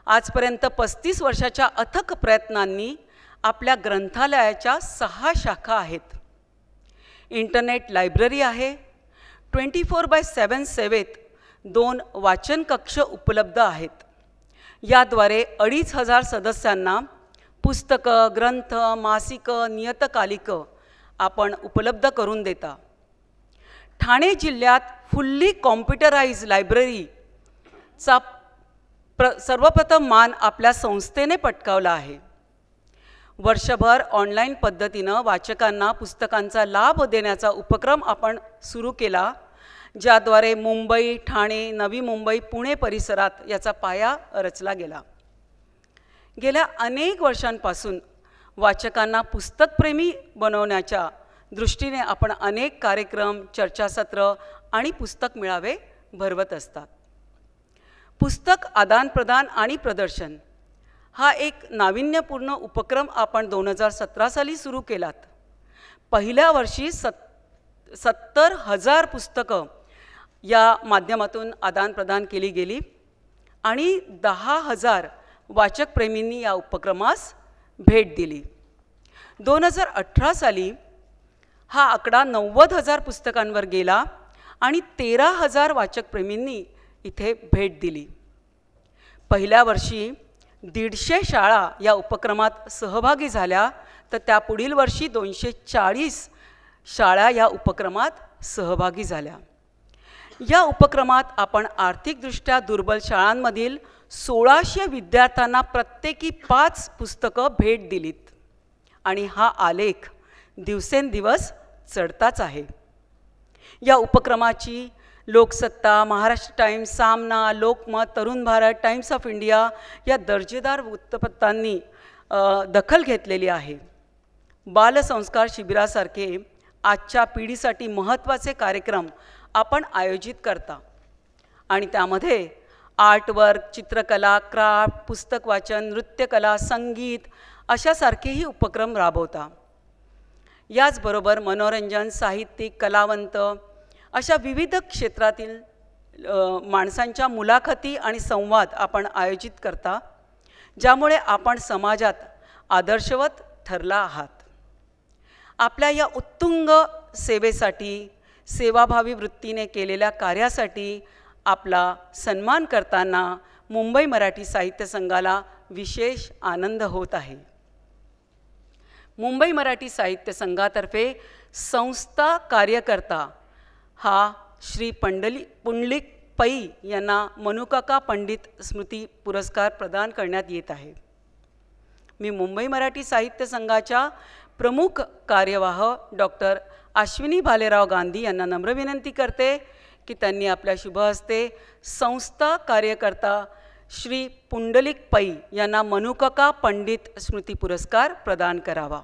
आजपर्यंत 35 वर्षाच्या अथक प्रयत्नांनी आपल्या ग्रंथालयाच्या 6 शाखा आहेत. इंटरनेट लायब्ररी आहे. 24/7 सेवेत 2 वाचन कक्ष उपलब्ध आहेत. याद्वारे 2500 सदस्यांना पुस्तकं, ग्रंथ, मासिकं, नियतकालिकं आपण उपलब्ध करून देता. ठाणे जिल्ह्यात फुल्ली कॉम्प्युटराइज लायब्ररीचा सर्वप्रथम मान आपल्या संस्थेने पटकावला आहे. वर्षभर ऑनलाईन पद्धतीनं वाचकांना पुस्तकांचा लाभ देण्याचा उपक्रम आपण सुरू केला, ज्याद्वारे मुंबई, ठाणे, नवी मुंबई, पुणे परिसरात याचा पाया रचला गेला. गेल्या अनेक वर्षांपासून वाचकांना पुस्तकप्रेमी बनवण्याच्या दृष्टीने आपण अनेक कार्यक्रम, चर्चासत्र आणि पुस्तक मेळावे भरवत असतात. पुस्तक आदानप्रदान आणि प्रदर्शन हा एक नाविन्यपूर्ण उपक्रम आपण 2017 साली सुरू केलात. पहिल्या वर्षी 70,000 पुस्तकं या माध्यमातून आदानप्रदान केली गेली आणि 10,000 वाचकप्रेमींनी या उपक्रमास भेट दिली. 2018 साली हा आकडा 90,000 पुस्तकांवर गेला आणि 13,000 वाचकप्रेमींनी इथे भेट दिली. पहिल्या वर्षी 150 शाळा या उपक्रमात सहभागी झाल्या, तर त्यापुढील वर्षी 240 शाळा या उपक्रमात सहभागी झाल्या. या उपक्रमात आपण आर्थिकदृष्ट्या दुर्बल शाळांमधील 1600 विद्यार्थ्यांना प्रत्येकी 5 पुस्तकं भेट दिलीत आणि हा आलेख दिवसेंदिवस चढताच आहे. या उपक्रमाची लोकसत्ता, महाराष्ट्र टाइम्स, सामना, Lokmat, Tarun Bharat, times of India या दर्जेदार वृत्तपत्रांनी दखल घेतलेली आहे. बालसंस्कार शिबिरासारखे आजच्या पिढीसाठी महत्त्वाचे कार्यक्रम आपण आयोजित करता आणि त्यामध्ये आर्टवर्क, चित्रकला, क्राफ्ट, पुस्तक वाचन, नृत्यकला, संगीत अशासारखेही उपक्रम राबवता. याचबरोबर मनोरंजन, साहित्यिक, कलावंत अशा विविध क्षेत्रातील माणसांच्या मुलाखती आणि संवाद आपण आयोजित करता, ज्यामुळे आपण समाजात आदर्शवत ठरला आहात. आपल्या या उत्तुंग सेवेसाठी, सेवाभावी वृत्तीने केलेल्या कार्यासाठी आपला सन्मान करताना मुंबई मराठी साहित्य संघाला विशेष आनंद होत आहे. मुंबई मराठी साहित्य संघातर्फे संस्था कार्यकर्ता हा श्री पुंडलिक पै यांना मनुकाका पंडित स्मृती पुरस्कार प्रदान करण्यात येत आहे. मी मुंबई मराठी साहित्य संघाच्या प्रमुख कार्यवाह डॉक्टर अश्विनी भालेराव गांधी यांना नम्र विनंती करते की त्यांनी आपल्या शुभ हस्ते संस्था कार्यकर्ता श्री पुंडलिक पै यांना मनुकाका पंडित स्मृती पुरस्कार प्रदान करावा.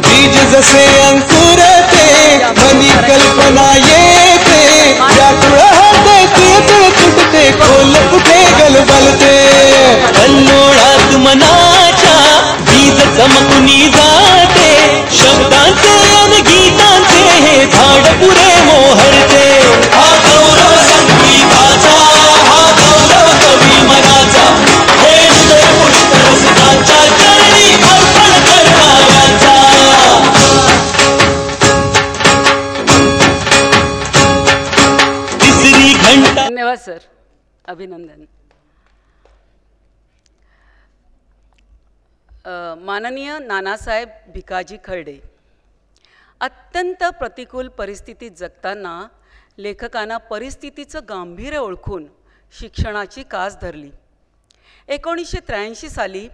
बीज जसे अंकुरते मनी कल्पना येते, व्याकुळाते तुळतुळ तुटते, खोल कुठे गलबलते. कल्लोळात मनाच्या बीज चमकुनी जाते, शब्दांचे आणि गीतांचे हे झाड पुरे मोहरते. हा गौरव संगीताचा, हा गौरव कवी मनाचा, हे हृदय पुष्ट रसिकांच्या चरणी अर्पण करणाऱ्यांचा. तिसरी घंटा. धन्यवाद सर, अभिनंदन. माननीय नानासाहेब भिकाजी खर्डे. अत्यंत प्रतिकूल परिस्थितीत जगताना लेखकांना परिस्थितीचं गांभीर्य ओळखून शिक्षणाची कास धरली. 1983 साली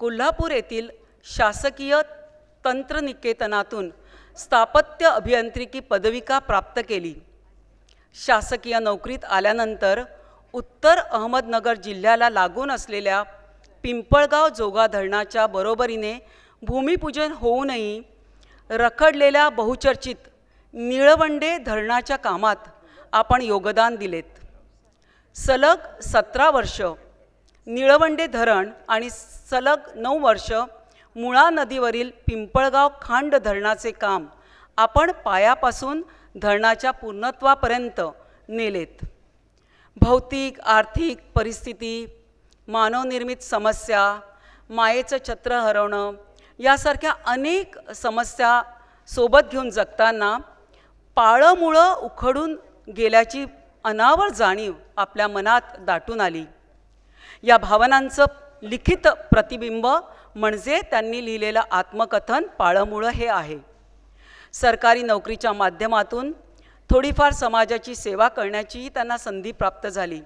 कोल्हापूर येथील शासकीय तंत्रनिकेतनातून स्थापत्य अभियांत्रिकी पदविका प्राप्त केली. शासकीय नोकरीत आल्यानंतर उत्तर अहमदनगर जिल्ह्याला लागून असलेल्या पिंपळगाव जोगा धरणाच्या बरोबरीने भूमिपूजन होऊनही रखडलेल्या बहुचर्चित निळवंडे धरणाच्या कामात आपण योगदान दिलेत. सलग 17 वर्ष निळवंडे धरण आणि सलग 9 वर्ष मुळा नदीवरील पिंपळगाव खांड धरणाचे काम आपण पायापासून धरणाच्या पूर्णत्वापर्यंत नेलेत. भौतिक आर्थिक परिस्थिती, मानवनिर्मित समस्या, मायेचं छत्र हरवणं यासारख्या अनेक समस्या सोबत घेऊन जगताना पाळंमुळं उखडून गेल्याची अनावर जाणीव आपल्या मनात दाटून आली. या भावनांचं लिखित प्रतिबिंब म्हणजे त्यांनी लिहिलेलं आत्मकथन पाळंमुळं हे आहे. सरकारी नोकरीच्या माध्यमातून थोडीफार समाजाची सेवा करण्याचीही त्यांना संधी प्राप्त झाली.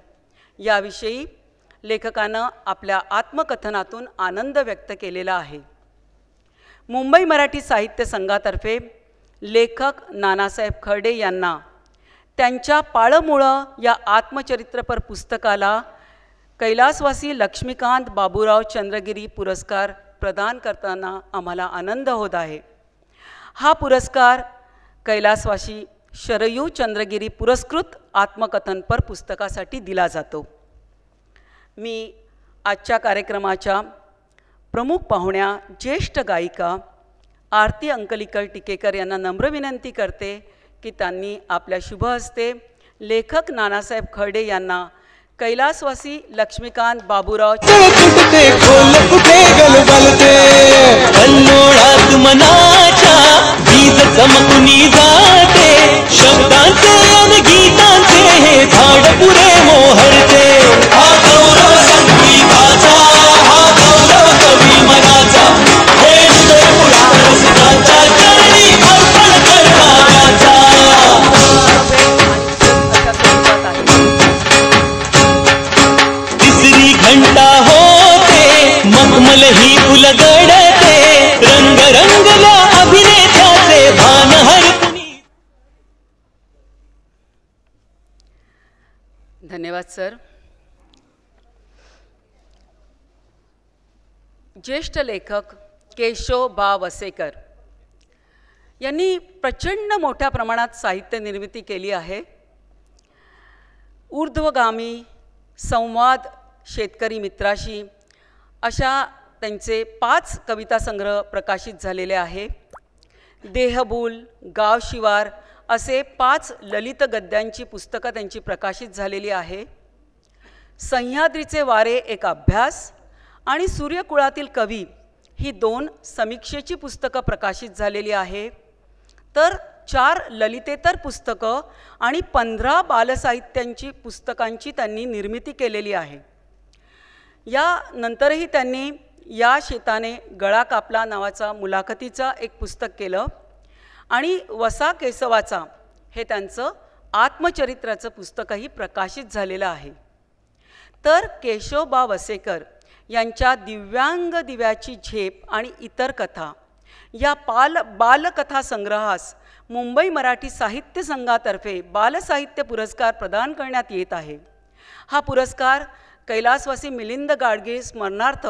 याविषयी लेखकानं आपल्या आत्मकथनातून आनंद व्यक्त केलेला आहे. मुंबई मराठी साहित्य संघातर्फे लेखक नानासाहेब खर्डे यांना त्यांच्या पाळंमुळं या आत्मचरित्रपर पुस्तकाला कैलासवासी लक्ष्मीकांत बाबूराव चंद्रगिरी पुरस्कार प्रदान करताना आम्हाला आनंद होत आहे. हा पुरस्कार कैलासवासी शरयू चंद्रगिरी पुरस्कृत आत्मकथनपर पुस्तकासाठी दिला जातो. मी आजच्या कार्यक्रमाच्या प्रमुख पाहुण्या ज्येष्ठ गायिका आरती अंकलीकर टिकेकर यांना नम्र विनंती करते की त्यांनी आपल्या शुभ हस्ते लेखक नानासाहेब खर्डे यांना कैलासवासी लक्ष्मीकांत बाबूराव तुटते खोल कुठे गलबलते कल्लोळात मनाच्या वीज चमकुनी जाते शब्दांचे आणि गीतांचे हे झाड पुरे मोहरते. हा गौरव संगीताचा, हा गौरव कवी मनाचा, हे हृदय पुराणाचा चरणी अर्पण करणाऱ्याचा. तिसरी घंटा होते मखमल ही उलगडते रंग रंगला अभिनेत्याचे भान हरपुनी. धन्यवाद सर. ज्येष्ठ लेखक केशव बा वसेकर यांनी प्रचंड मोठ्या प्रमाणात साहित्य निर्मिती केली आहे. ऊर्ध्वगामी, संवाद शेतकरी मित्राशी अशा त्यांचे 5 कविता संग्रह प्रकाशित झालेले आहे. देहबूल, गाव शिवार असे 5 ललित गद्यांची पुस्तकं त्यांची प्रकाशित झालेली आहे. सह्याद्रीचे वारे एक अभ्यास आणि सूर्यकुळातील कवी ही 2 समीक्षेची पुस्तकं प्रकाशित झालेली आहे. तर 4 ललितेतर पुस्तकं आणि 15 बालसाहित्यांची पुस्तकांची त्यांनी निर्मिती केलेली आहे. यानंतरही त्यांनी या शेताने गळा कापला नावाचा मुलाखतीचा एक पुस्तक केलं आणि वसा केसवाचा हे त्यांचं आत्मचरित्राचं पुस्तकही प्रकाशित झालेलं आहे. तर केशवबा वसेकर यांच्या दिव्यांग दिव्याची झेप आणि इतर कथा या बालकथा संग्रहास मुंबई मराठी साहित्य संघातर्फे बालसाहित्य पुरस्कार प्रदान करण्यात येत आहे. हा पुरस्कार कैलासवासी मिलिंद गाडगीळ स्मरणार्थ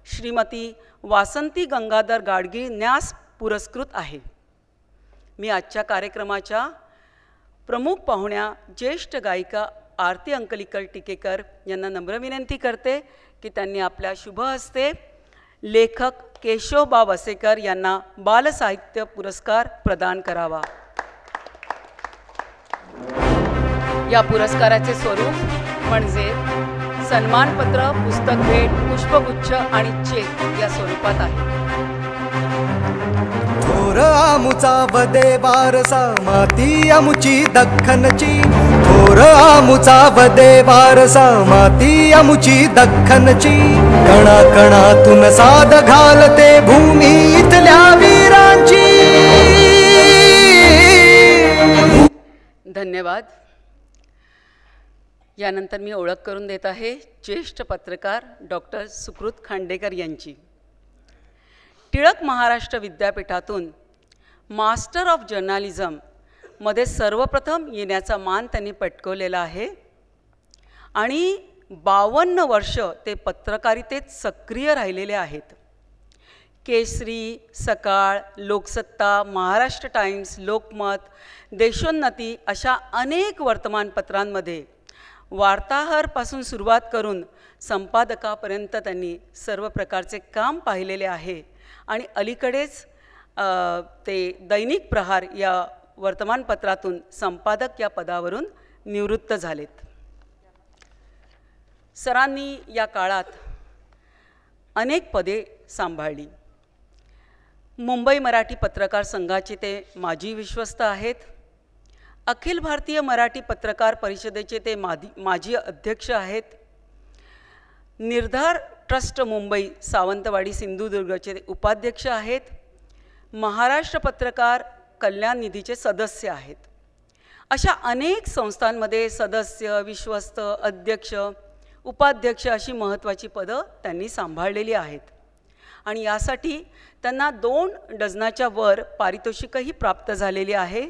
श्रीमती वासंती गंगाधर गाडगीळ न्यास पुरस्कृत आहे. मी आजच्या कार्यक्रमाच्या प्रमुख पाहुण्या ज्येष्ठ गायिका आरती अंकलीकर टिकेकर यांना नम्र विनंती करते की त्यांनी आपल्या शुभ हस्ते लेखक केशवबा वसेकर यांना बालसाहित्य पुरस्कार प्रदान करावा. या पुरस्काराचे स्वरूप म्हणजे सन्मानपत्र, पुस्तक भेट, पुष्पगुच्छ आणि चेक या स्वरूपात आहे. थोर आमुचा वदे वारसा माती आमुची दख्खनची, थोर आमुचा वदे वारसा माती आमुची दख्खनची, कणा कणातून साद घालते भूमी इथल्या वीरांची. धन्यवाद. यानंतर मी ओळख करून देत आहे ज्येष्ठ पत्रकार डॉक्टर सुकृत खांडेकर यांची. टिळक महाराष्ट्र विद्यापीठातून मास्टर ऑफ जर्नालिझम मध्ये सर्वप्रथम येण्याचा मान त्यांनी पटकवलेला आहे आणि 52 वर्ष ते पत्रकारितेत सक्रिय राहिलेले आहेत. केसरी, सकाळ, लोकसत्ता, महाराष्ट्र टाइम्स, लोकमत, देशोन्नती अशा अनेक वर्तमानपत्रांमध्ये वार्ताहरपासून सुरुवात करून संपादकापर्यंत त्यांनी सर्व प्रकारचे काम पाहिलेले आहे आणि अलीकडेच ते दैनिक प्रहार या वर्तमानपत्रातून संपादक या पदावरून निवृत्त झालेत. सरांनी या काळात अनेक पदे सांभाळली. मुंबई मराठी पत्रकार संघाचे ते माजी विश्वस्त आहेत. अखिल भारतीय मराठी पत्रकार परिषदेचे ते माजी अध्यक्ष आहेत. निर्धार ट्रस्ट मुंबई सावंतवाडी सिंधुदुर्गचे ते उपाध्यक्ष आहेत. महाराष्ट्र पत्रकार कल्याण निधीचे सदस्य आहेत. अशा अनेक संस्थांमध्ये सदस्य, विश्वस्त, अध्यक्ष, उपाध्यक्ष अशी महत्त्वाची पदं त्यांनी सांभाळलेली आहेत आणि यासाठी त्यांना 2 डझनाच्या वर पारितोषिकही प्राप्त झालेली आहे.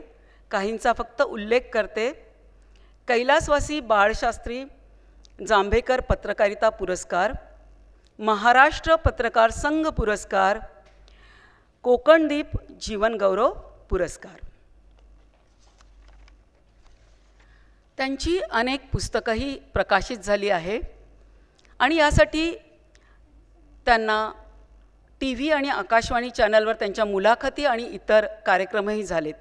काहींचा फक्त उल्लेख करते. कैलासवासी बाळशास्त्री जांभेकर पत्रकारिता पुरस्कार, महाराष्ट्र पत्रकार संघ पुरस्कार, कोकणदीप जीवनगौरव पुरस्कार. त्यांची अनेक पुस्तकंही प्रकाशित झाली आहे आणि यासाठी त्यांना TV आणि आकाशवाणी चॅनलवर त्यांच्या मुलाखती आणि इतर कार्यक्रमही झालेत.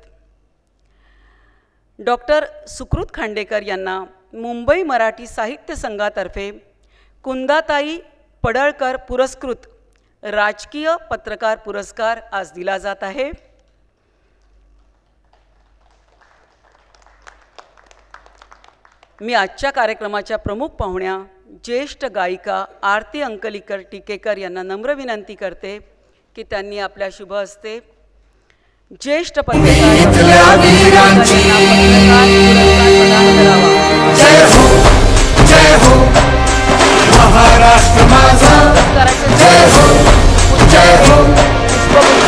डॉक्टर सुकृत खांडेकर यांना मुंबई मराठी साहित्य संघातर्फे कुंदाताई पडळकर पुरस्कृत राजकीय पत्रकार पुरस्कार आज दिला जात आहे. मी आजच्या कार्यक्रमाच्या प्रमुख पाहुण्या ज्येष्ठ गायिका आरती अंकलीकर टिकेकर यांना नम्र विनंती करते की त्यांनी आपल्या शुभ हस्ते ज्येष्ठ पत्रकार महाराष्ट्र माझा जय हो, जय हो,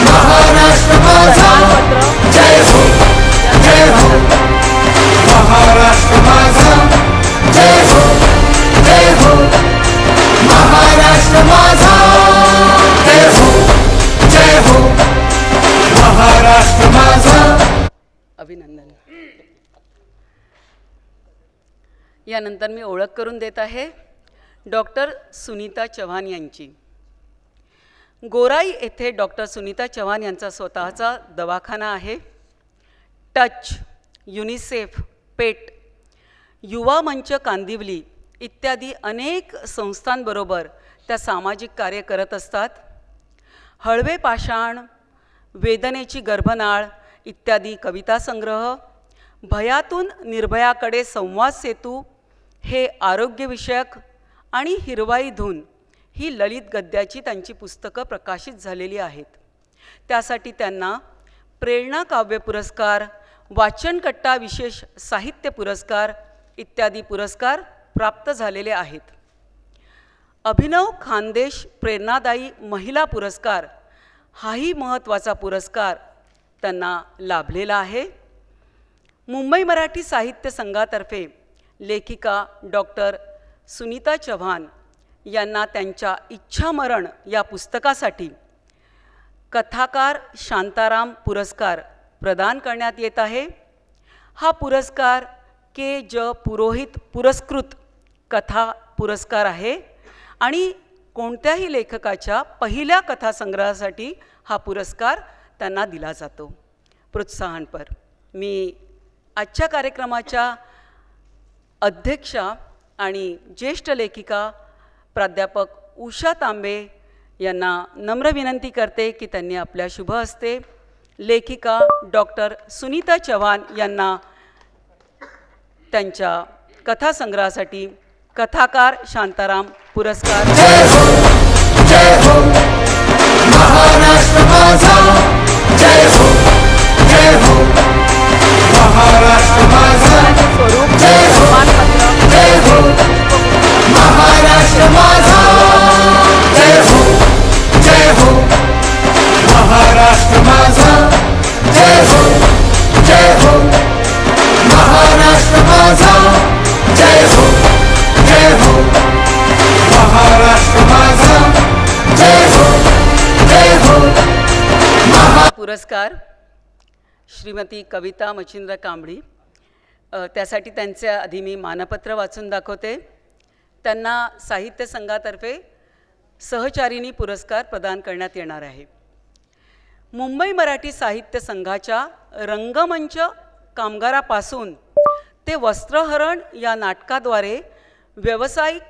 महाराष्ट्र माझा जय हो, जय हो, महाराष्ट्र माझा जय हो, जय हो, महाराष्ट्र माझा जय हो, जय हो, महाराष्ट्र माझा. अभिनंदन. यानंतर मी ओळख करून देत आहे डॉक्टर सुनीता चव्हाण यांची. गोराई येथे डॉक्टर सुनीता चव्हाण यांचा स्वतःचा दवाखाना आहे. टच, युनिसेफ, पेट, युवा मंच कांदिवली इत्यादी अनेक संस्थांबरोबर त्या सामाजिक कार्य करत असतात. हळवे पाषाण, वेदनेची गर्भनाळ इत्यादी कविता संग्रह, भयातून निर्भयाकडे संवाद सेतू हे आरोग्यविषयक आणि हिरवाई धून ही ललित गद्याची त्यांची पुस्तकं प्रकाशित झालेली आहेत. त्यासाठी त्यांना प्रेरणा काव्य पुरस्कार, वाचनकट्टा विशेष साहित्य पुरस्कार इत्यादी पुरस्कार प्राप्त झालेले आहेत. अभिनव खानदेश प्रेरणादायी महिला पुरस्कार हाही महत्त्वाचा पुरस्कार त्यांना लाभलेला आहे. मुंबई मराठी साहित्य संघातर्फे लेखिका डॉक्टर सुनीता चव्हाण यांना त्यांच्या इच्छामरण या पुस्तकासाठी कथाकार शांताराम पुरस्कार प्रदान करण्यात येत आहे. हा पुरस्कार K.J. पुरोहित पुरस्कृत कथा पुरस्कार आहे आणि कोणत्याही लेखकाच्या पहिल्या कथासंग्रहासाठी हा पुरस्कार त्यांना दिला जातो. प्रोत्साहनपर. मी आजच्या कार्यक्रमाच्या अध्यक्षा आणि ज्येष्ठ लेखिका प्राध्यापक उषा तांबे यांना नम्र विनंती करते की त्यांनी आपल्या शुभ हस्ते लेखिका डॉक्टर सुनीता चव्हाण यांना त्यांच्या कथासंग्रहासाठी कथाकार शांताराम पुरस्कार. जय हो, महाराष्ट्र माझा जय हो, जय हो, महाराष्ट्र माझा स्वरूप जय हो, मानपत्र जय हो, महाराष्ट्र माझा जय हो, जय हो, महाराष्ट्र माझा जय हो, जय हो, पुरस्कार श्रीमती कविता मच्छिंद्र कांबळी. त्यासाठी त्यांचे आधी मी मानपत्र वाचून दाखवते. त्यांना साहित्य संघातर्फे सहचारिणी पुरस्कार प्रदान करण्यात येणार आहे. मुंबई मराठी साहित्य संघाच्या रंगमंच कामगारापासून ते वस्त्रहरण या नाटकाद्वारे व्यावसायिक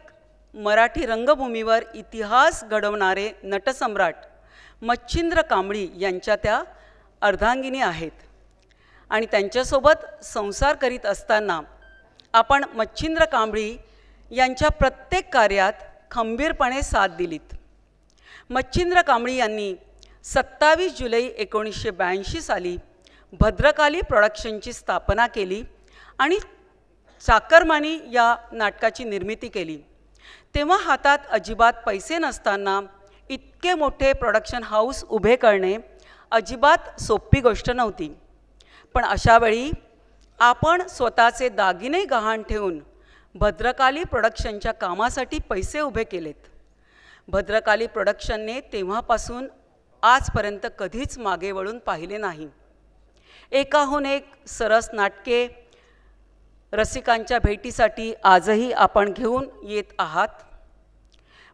मराठी रंगभूमीवर इतिहास घडवणारे नटसम्राट मच्छिंद्र कांबळी यांच्या त्या अर्धांगिनी आहेत. आणि त्यांच्यासोबत संसार करीत असताना आपण मच्छिंद्र कांबळी यांच्या प्रत्येक कार्यात खंबीरपणे साथ दिलीत. मच्छिंद्र कांबळी यांनी 27 जुलै 1982 साली भद्रकाली प्रोडक्शनची स्थापना केली आणि चाकरमानी या नाटकाची निर्मिती केली. तेव्हा हातात अजिबात पैसे नसताना इतके मोठे प्रोडक्शन हाऊस उभे करणे अजिबात सोपी गोष्ट नव्हती. पण अशावेळी आपण स्वतःचे दागिने गहाण ठेवून भद्रकाली प्रोडक्शनच्या कामासाठी पैसे उभे केलेत. भद्रकाली प्रोडक्शनने तेव्हापासून आजपर्यंत कधीच मागे वळून पाहिले नाही. एकाहून एक सरस नाटके रसिकांच्या भेटीसाठी आजही आपण घेऊन येत आहात.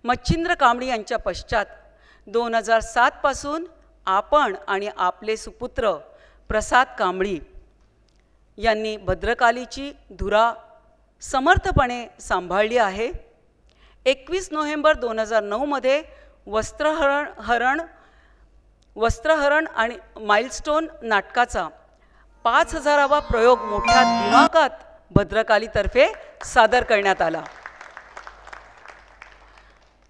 मच्छिंद्र कांबळी यांच्या पश्चात 2007 पासून आपण आणि आपले सुपुत्र प्रसाद कांबळी यांनी भद्रकालीची धुरा समर्थपणे सांभाळली आहे. 21 नोव्हेंबर 2009 मध्ये वस्त्रहरण आणि माइलस्टोन नाटकाचा 5000वा प्रयोग मोठ्या दिमागात भद्रकालीतर्फे सादर करण्यात आला.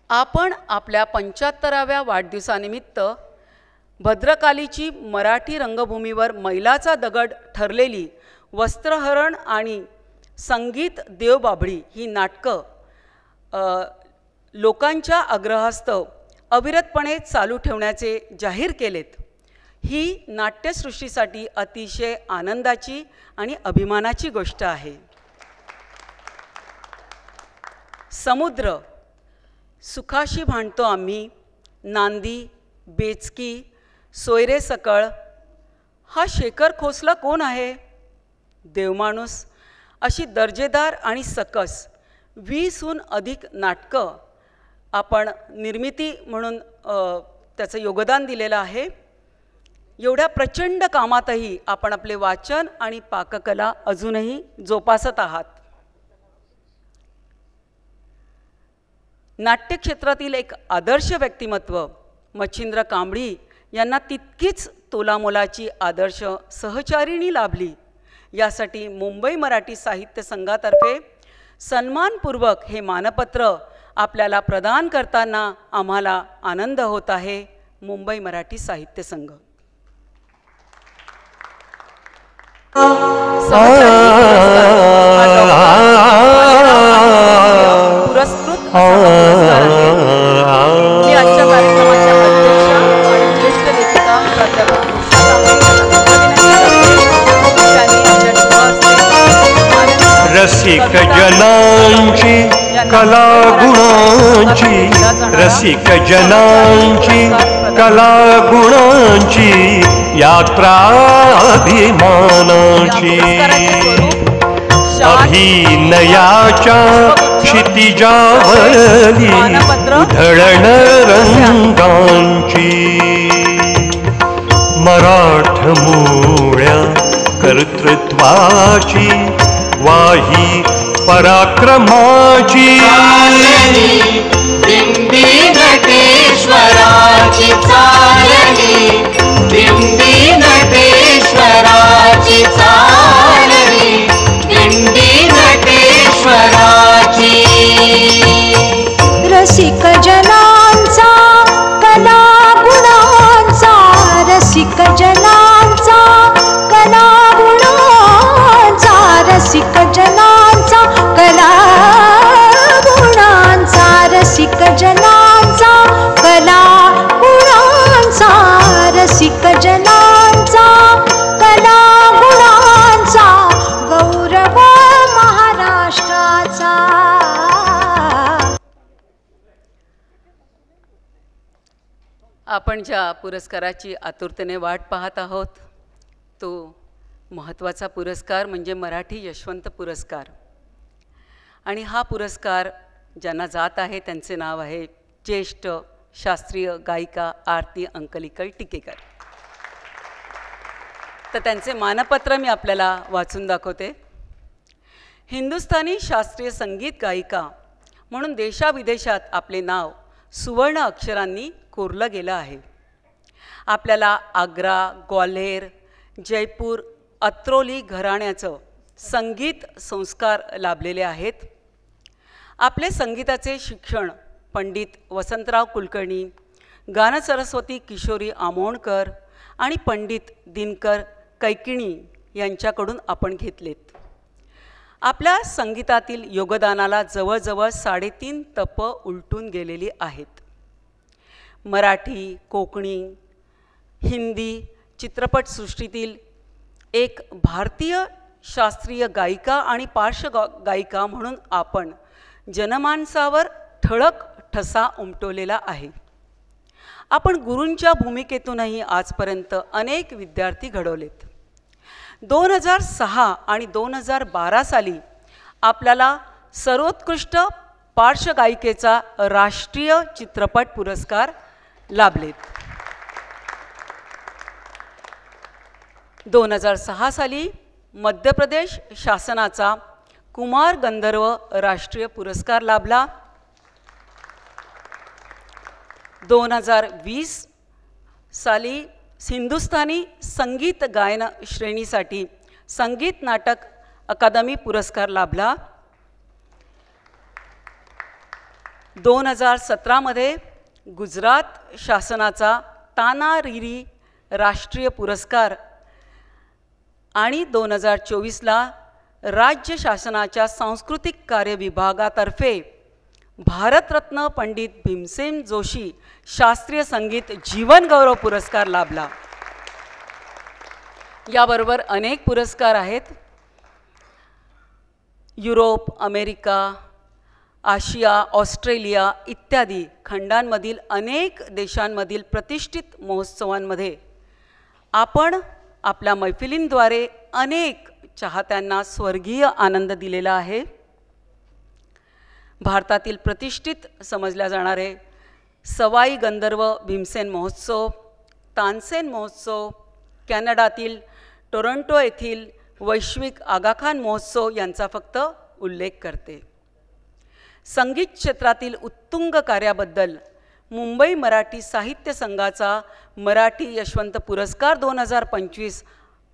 आपण आपल्या 75व्या वाढदिवसानिमित्त भद्रकालीची मराठी रंगभूमीवर मैलाचा दगड ठरलेली वस्त्रहरण आणि संगीत देवबाभळी ही नाटकं लोकांच्या आग्रहास्तव अविरतपणे चालू ठेवण्याचे जाहीर केलेत. ही नाट्यसृष्टीसाठी अतिशय आनंदाची आणि अभिमानाची गोष्ट आहे. समुद्र सुखाशी भांडतो आम्ही, नांदी, बेचकी, सोयरे सकळ, हा शेखर खोसला कोण आहे? देवमाणूस अशी दर्जेदार आणि सकस 20हून अधिक नाटकं आपण निर्मिती म्हणून त्याचं योगदान दिलेलं आहे. एवढ्या प्रचंड कामातही आपण आपले वाचन आणि पाककला अजूनही जोपासत आहात. नाट्यक्षेत्रातील एक आदर्श व्यक्तिमत्व मच्छिंद्र कांबळी यांना तितकीच तोलामोलाची आदर्श सहचारिणी लाभली. यासाठी मुंबई मराठी साहित्य संघातर्फे सन्मानपूर्वक हे मानपत्र आपल्याला प्रदान करताना आम्हाला आनंद होत आहे. मुंबई मराठी साहित्य संघ. पुरस्कृत मी आजच्या कार्यक्रमाच्या अध्यक्षा आणि ज्येष्ठ लेखिका प्राध्यापक रसिक जनांची कला गुणांची, रसिक जनांची कला गुणांची यात्रा अभिमानाची, अभिनयाच्या क्षितिजावरली उधळण रंगांची, मराठमोळ्या कर्तृत्वाची वाही पराक्रमाची, दिंडी नटेश्वराची चालली, दिंडी नटेश्वराची चालली, दिंडी नटेश्वराची. रसिक जनांचा कला गुणांचा, रसिक जनांचा कला गुणांचा, रसिक जनांचा कला गुणांचा, रसिक जनांचा कला आपण ज्या पुरस्काराची आतुरतेने वाट पाहत आहोत तो महत्त्वाचा पुरस्कार म्हणजे मराठी यशवंत पुरस्कार. आणि हा पुरस्कार ज्यांना जात आहे त्यांचे नाव आहे ज्येष्ठ शास्त्रीय गायिका आरती अंकलिकल टिकेकर. तर त्यांचे मानपत्र मी आपल्याला वाचून दाखवते. हिंदुस्थानी शास्त्रीय संगीत गायिका म्हणून देशाविदेशात आपले नाव सुवर्ण अक्षरांनी कोरलं गेलं आहे. आपल्याला आग्रा, ग्वाल्हेर, जयपूर, अत्रोली घराण्याचं संगीत संस्कार लाभलेले आहेत. आपले संगीताचे शिक्षण पंडित वसंतराव कुलकर्णी, गानसरस्वती किशोरी आमोणकर आणि पंडित दिनकर कैकिणी यांच्याकडून आपण घेतलेत. आपल्या संगीतातील योगदानाला जवळजवळ 3.5 तप उलटून गेलेली आहेत. मराठी, कोकणी, हिंदी चित्रपटसृष्टीतील एक भारतीय शास्त्रीय गायिका आणि पार्श्वगायिका म्हणून आपण जनमानसावर ठळक ठसा उमटवलेला आहे. आपण गुरूंच्या भूमिकेतूनही आजपर्यंत अनेक विद्यार्थी घडवलेत. 2006 आणि 2012 साली आपल्याला सर्वोत्कृष्ट पार्श्वगायिकेचा राष्ट्रीय चित्रपट पुरस्कार लाभलेत. 2006 साली मध्य प्रदेश शासनाचा कुमार गंधर्व राष्ट्रीय पुरस्कार लाभला. 2020 साली हिंदुस्थानी संगीत गायन श्रेणीसाठी संगीत नाटक अकादमी पुरस्कार लाभला. 2017 मध्ये गुजरात शासनाचा ताना रिरी राष्ट्रीय पुरस्कार आणि 2024ला राज्य शासनाच्या सांस्कृतिक कार्य विभागातर्फे भारतरत्न पंडित भीमसेन जोशी शास्त्रीय संगीत जीवन गौरव पुरस्कार लाभला. याबरोबर अनेक पुरस्कार आहेत. युरोप, अमेरिका, आशिया, ऑस्ट्रेलिया इत्यादी खंडांमधील अनेक देशांमधील प्रतिष्ठित महोत्सवांमध्ये आपण आपल्या मैफिलींद्वारे अनेक चाहत्यांना स्वर्गीय आनंद दिलेला आहे. भारतातील प्रतिष्ठित समजल्या जाणारे सवाई गंधर्व भीमसेन महोत्सव, तानसेन महोत्सव, कॅनडातील टोरंटो येथील वैश्विक आगाखान महोत्सव यांचा फक्त उल्लेख करते. संगीत क्षेत्रातील उत्तुंग कार्याबद्दल मुंबई मराठी साहित्य संघाचा मराठी यशवंत पुरस्कार 2025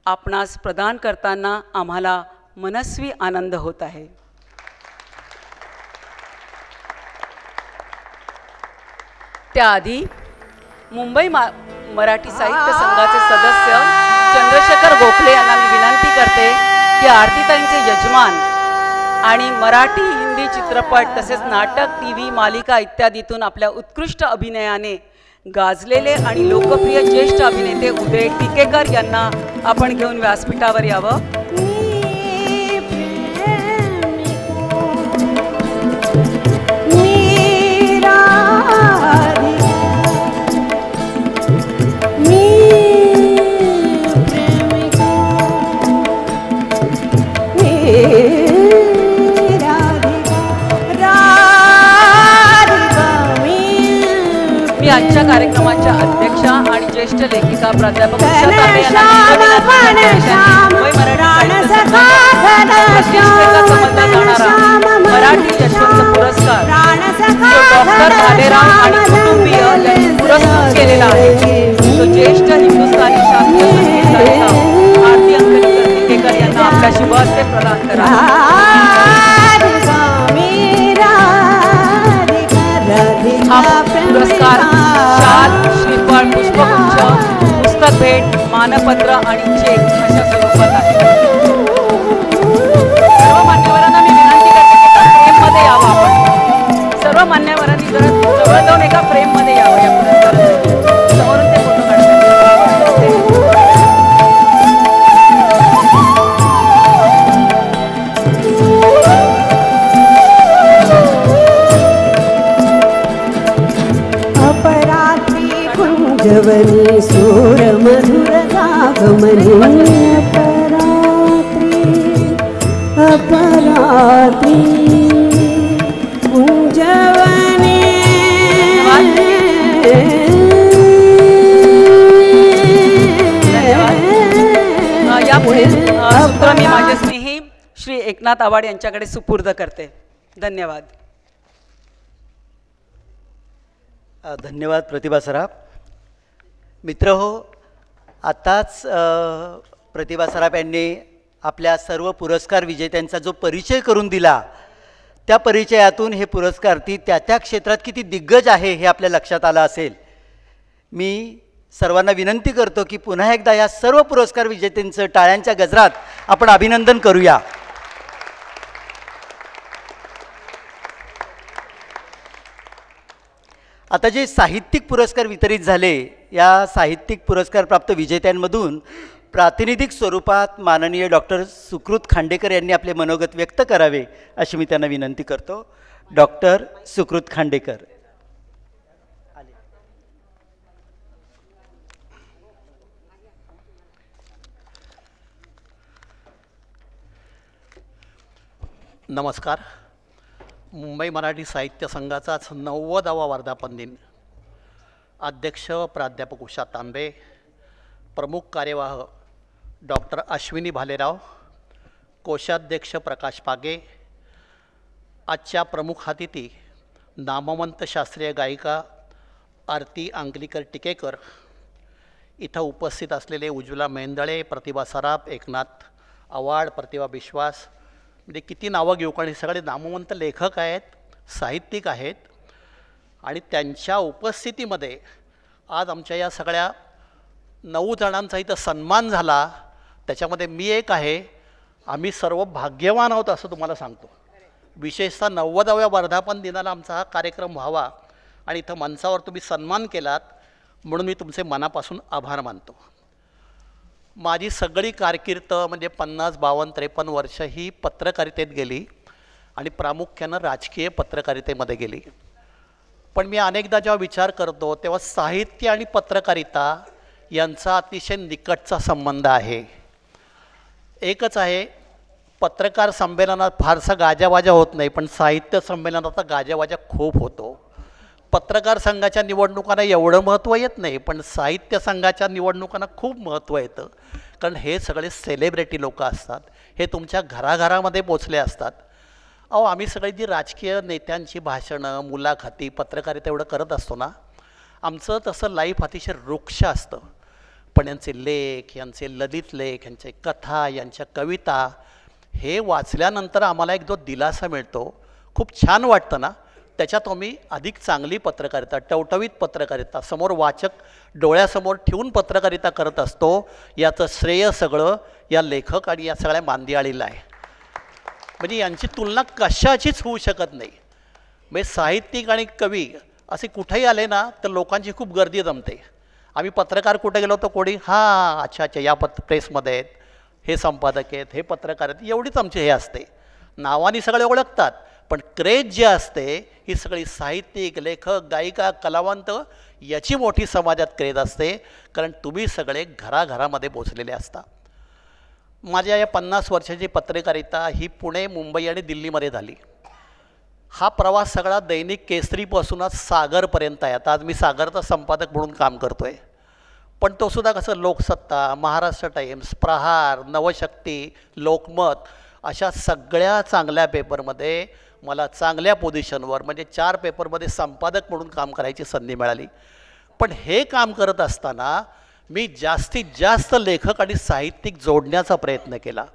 आपणास प्रदान करताना आम्हाला मनस्वी आनंद होत आहे. त्याआधी मुंबई मराठी साहित्य संघाचे सदस्य चंद्रशेखर गोखले यांना मी विनंती करते की आरतीताईंचे यजमान आणि मराठी, हिंदी चित्रपट तसेच नाटक, TV मालिका इत्यादीतून आपल्या उत्कृष्ट अभिनयाने गाजलेले आणि लोकप्रिय ज्येष्ठ अभिनेते उदय टिकेकर यांना आपण घेऊन व्यासपीठावर यावं. मी आजच्या कार्यक्रमाच्या अध्यक्षा आणि ज्येष्ठ लेखिका प्राध्यापक उषा तांबे यांना मुंबई मराठी साहित्य संघाचा प्रतिष्ठेचा समजला जाणारा मराठी यशवंत पुरस्कार डॉक्टर भालेराव आणि कुटुंबीय यांनी पुरस्कृत केलेला आहे. तो ज्येष्ठ हिंदुस्थानी शास्त्रीय संगीत गायिका आरती अंकलिकल टिकेकर यांना आपल्या शुभ हस्ते प्रदान करा. हा पुरस्कार शाल, श्रीफळ, पुष्पगुच्छ, पुस्तक भेट, मानपत्र आणि चेक अशा स्वरूपात आहे. सर्व मान्यवरांना मी विनंती करते की फ्रेममध्ये यावं. आपण सर्व मान्यवरांनी जरा जवळ जाऊन एका फ्रेममध्ये यावं. या पुरस्कारासाठी समोरून ते फोटो काढतात. अपरात्री कुंजवनी सूर मधुर रागमनी अपरात्री कुंजवनी यापुढे सूत्र मी माझे स्नेही श्री एकनाथ आवाड यांच्याकडे सुपूर्द करते. धन्यवाद. धन्यवाद प्रतिभा सराफ. मित्र हो, आताच प्रतिभा सराफ यांनी आपल्या सर्व पुरस्कार विजेत्यांचा जो परिचय करून दिला, त्या परिचयातून हे पुरस्कार्थी त्या त्या क्षेत्रात किती दिग्गज आहे हे आपल्या लक्षात आलं असेल. मी सर्वांना विनंती करतो की पुन्हा एकदा या सर्व पुरस्कार विजेत्यांचं टाळ्यांच्या गजरात आपण अभिनंदन करूया. आता जे साहित्यिक पुरस्कार वितरित झाले, या साहित्यिक पुरस्कार प्राप्त विजेत्यांमधून प्रातिनिधिक स्वरूपात माननीय डॉक्टर सुकृत खांडेकर यांनी आपले मनोगत व्यक्त करावे अशी मी त्यांना विनंती करतो. डॉक्टर सुकृत खांडेकर. नमस्कार. मुंबई मराठी साहित्य संघाचाच 90वा वर्धापन दिन. अध्यक्ष प्राध्यापक उषा तांबे, प्रमुख कार्यवाह डॉक्टर अश्विनी भालेराव, कोषाध्यक्ष प्रकाश पागे, आजच्या प्रमुख अतिथी नामवंत शास्त्रीय गायिका आरती अंकलीकर टिकेकर, इथं उपस्थित असलेले उज्ज्वला मेंदळे, प्रतिभा सराफ, एकनाथ आवाड, प्रतिभा विश्वास, म्हणजे किती नावं घेऊ, कारण हे सगळे नामवंत लेखक आहेत, साहित्यिक आहेत. आणि त्यांच्या उपस्थितीमध्ये आज आमच्या या सगळ्या 9 जणांचा इथं सन्मान झाला. त्याच्यामध्ये मी एक आहे. आम्ही सर्व भाग्यवान आहोत असं तुम्हाला सांगतो. विशेषतः 90व्या वर्धापन दिनाला आमचा हा कार्यक्रम व्हावा आणि इथं मंचावर तुम्ही सन्मान केलात म्हणून मी तुमचे मनापासून आभार मानतो. माझी सगळी कारकीर्द म्हणजे 50, 52, 53 वर्ष ही पत्रकारितेत गेली आणि प्रामुख्यानं राजकीय पत्रकारितेमध्ये गेली. पण मी अनेकदा जेव्हा विचार करतो तेव्हा साहित्य आणि पत्रकारिता यांचा अतिशय निकटचा संबंध आहे. एकच आहे, पत्रकार संमेलनात फारसा गाजावाजा होत नाही, पण साहित्य संमेलनाचा गाजावाजा खूप होतो. पत्रकार संघाच्या निवडणुकांना एवढं महत्त्व येत नाही, पण साहित्य संघाच्या निवडणुकांना खूप महत्त्व येतं. कारण हे सगळे सेलिब्रिटी लोक असतात, हे तुमच्या घराघरामध्ये पोचले असतात. अहो, आम्ही सगळी जी राजकीय नेत्यांची भाषणं, मुलाखती, पत्रकारिता एवढं करत असतो ना, आमचं तसं लाईफ अतिशय वृक्ष असतं. पण यांचे लेख, यांचे ललित लेख, यांचे कथा, यांच्या कविता हे वाचल्यानंतर आम्हाला एक जो दिलासा मिळतो, खूप छान वाटतं ना, त्याच्यात आम्ही अधिक चांगली पत्रकारिता, टवटवीत पत्रकारिता, समोर वाचक डोळ्यासमोर ठेवून पत्रकारिता करत असतो. याचं श्रेय सगळं या लेखक आणि या सगळ्या मांदियाळीला आहे. म्हणजे यांची तुलना कशाचीच होऊ शकत नाही. म्हणजे साहित्यिक आणि कवी असे कुठेही आले ना तर लोकांची खूप गर्दी जमते. आम्ही पत्रकार कुठे गेलो तर कोणी हां अच्छा अच्छा या प्रेसमध्ये आहेत, हे संपादक आहेत, हे पत्रकार आहेत, एवढीच आमची हे असते. नावानी सगळे ओळखतात, पण क्रेज जे असते ही सगळी साहित्यिक, लेखक, गायिका, कलावंत याची मोठी समाजात क्रेज असते. कारण तुम्ही सगळे घराघरामध्ये पोचलेले असता. माझ्या या 50 वर्षाची पत्रकारिता ही पुणे, मुंबई आणि दिल्लीमध्ये झाली. हा प्रवास सगळा दैनिक केसरीपासूनच सागरपर्यंत आहे. आता आज मी सागरचा संपादक म्हणून काम करतो आहे. पण तो सुद्धा कसं लोकसत्ता, महाराष्ट्र टाइम्स, प्रहार, नवशक्ती, लोकमत अशा सगळ्या चांगल्या पेपरमध्ये मला चांगल्या पोझिशनवर म्हणजे 4 पेपरमध्ये संपादक म्हणून काम करायची संधी मिळाली. पण हे काम करत असताना मी जास्तीत जास्त लेखक आणि साहित्यिक जोडण्याचा प्रयत्न केला.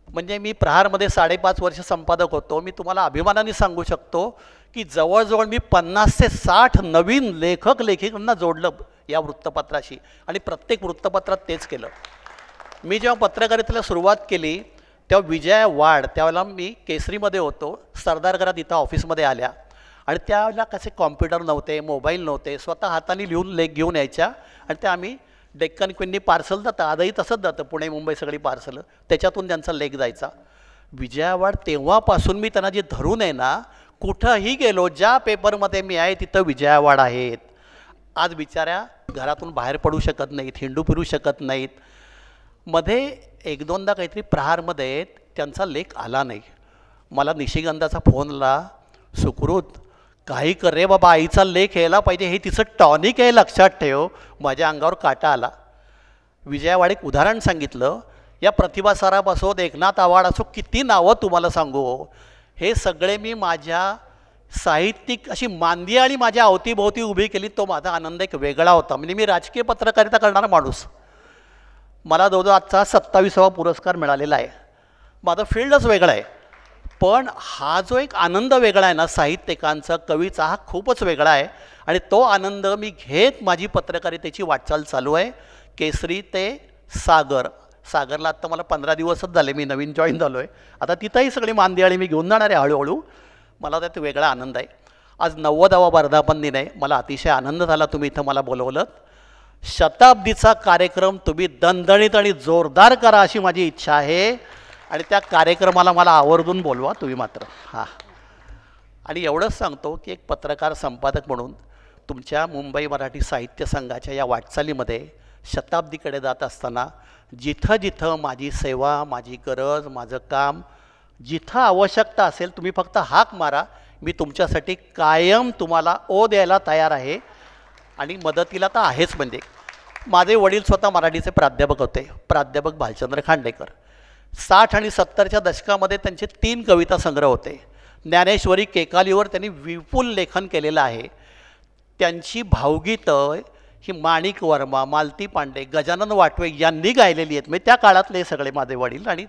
म्हणजे मी प्रहारमध्ये 5.5 वर्ष संपादक होतो. मी तुम्हाला अभिमानाने सांगू शकतो की जवळजवळ मी 50 ते 60 नवीन लेखक लेखिकांना जोडलं या वृत्तपत्राशी आणि प्रत्येक वृत्तपत्रात तेच केलं. मी जेव्हा पत्रकारितेला सुरुवात केली तेव्हा विजया वाड, त्यावेळेला मी केसरीमध्ये होतो, सरदारगडात इथं ऑफिसमध्ये आल्या आणि त्यावेळेला कसे कॉम्प्युटर नव्हते, मोबाईल नव्हते, स्वतः हाताने लिहून लेख घेऊन यायच्या आणि त्या आम्ही डेक्कन क्वीननी पार्सल जातं, आजही तसंच जातं, पुणे मुंबई सगळी पार्सल, त्याच्यातून त्यांचा लेख जायचा. विजया वाड तेव्हापासून मी त्यांना जे धरून आहे ना, कुठंही गेलो ज्या पेपरमध्ये मी आहे तिथं विजया वाड आहेत. आज बिचाऱ्या घरातून बाहेर पडू शकत नाहीत, हिंडू फिरू शकत नाहीत. मध्ये एक दोनदा काहीतरी प्रहारमध्ये त्यांचा लेख आला नाही. मला निशिगंधाचा फोनला, सुकृत काही कर रे बाबा, आईचा लेख यायला पाहिजे, हे तिचं टॉनिक आहे, लक्षात ठेव. माझ्या अंगावर काटा आला. विजयावाड एक उदाहरण सांगितलं. या प्रतिभा सराफ असो, एकनाथ आवाड असो, किती नावं तुम्हाला सांगू, हे सगळे मी माझ्या साहित्यिक अशी मांदियाळी माझ्या अवतीभोवती उभी केली. तो माझा आनंद एक वेगळा होता. म्हणजे मी राजकीय पत्रकारिता करणारा माणूस, मला जवळजवळ आजचा 27वा पुरस्कार मिळालेला आहे. माझं फील्डच वेगळं आहे. पण हा जो एक आनंद वेगळा आहे ना साहित्यिकांचा, कवीचा, हा खूपच वेगळा आहे. आणि तो आनंद मी घेत माझी पत्रकारितेची वाटचाल चालू आहे. केसरी ते सागर. सागरला आत्ता मला 15 दिवसच झाले, मी नवीन जॉईन झालो आहे. आता तिथंही सगळी मांदियाळी मी घेऊन जाणार आहे हळूहळू. मला त्यात वेगळा आनंद आहे. आज 90वा वर्धापन दिन आहे. मला अतिशय आनंद झाला तुम्ही इथं मला बोलवलं. शताब्दीचा कार्यक्रम तुम्ही दणदणीत आणि जोरदार करा अशी माझी इच्छा आहे. आणि त्या कार्यक्रमाला मला आवर्जून बोलवा तुम्ही मात्र. हां, आणि एवढंच सांगतो की एक पत्रकार संपादक म्हणून तुमच्या मुंबई मराठी साहित्य संघाच्या या वाटचालीमध्ये शताब्दीकडे जात असताना जिथं जिथं माझी सेवा, माझी गरज, माझं काम, जिथं आवश्यकता असेल तुम्ही फक्त हाक मारा. मी तुमच्यासाठी कायम तुम्हाला द्यायला तयार आहे. आणि मदतीला तर आहेच. म्हणजे माझे वडील स्वतः मराठीचे प्राध्यापक होते, प्राध्यापक भालचंद्र खांडेकर. 60 आणि 70च्या दशकामध्ये त्यांचे 3 कविता संग्रह होते. ज्ञानेश्वरी, केकालीवर त्यांनी विपुल लेखन केलेलं आहे. त्यांची भावगीतं ही माणिक वर्मा, मालती पांडे, गजानन वाटवे यांनी गायलेली आहेत. म्हणजे त्या काळातले सगळे माझे वडील. आणि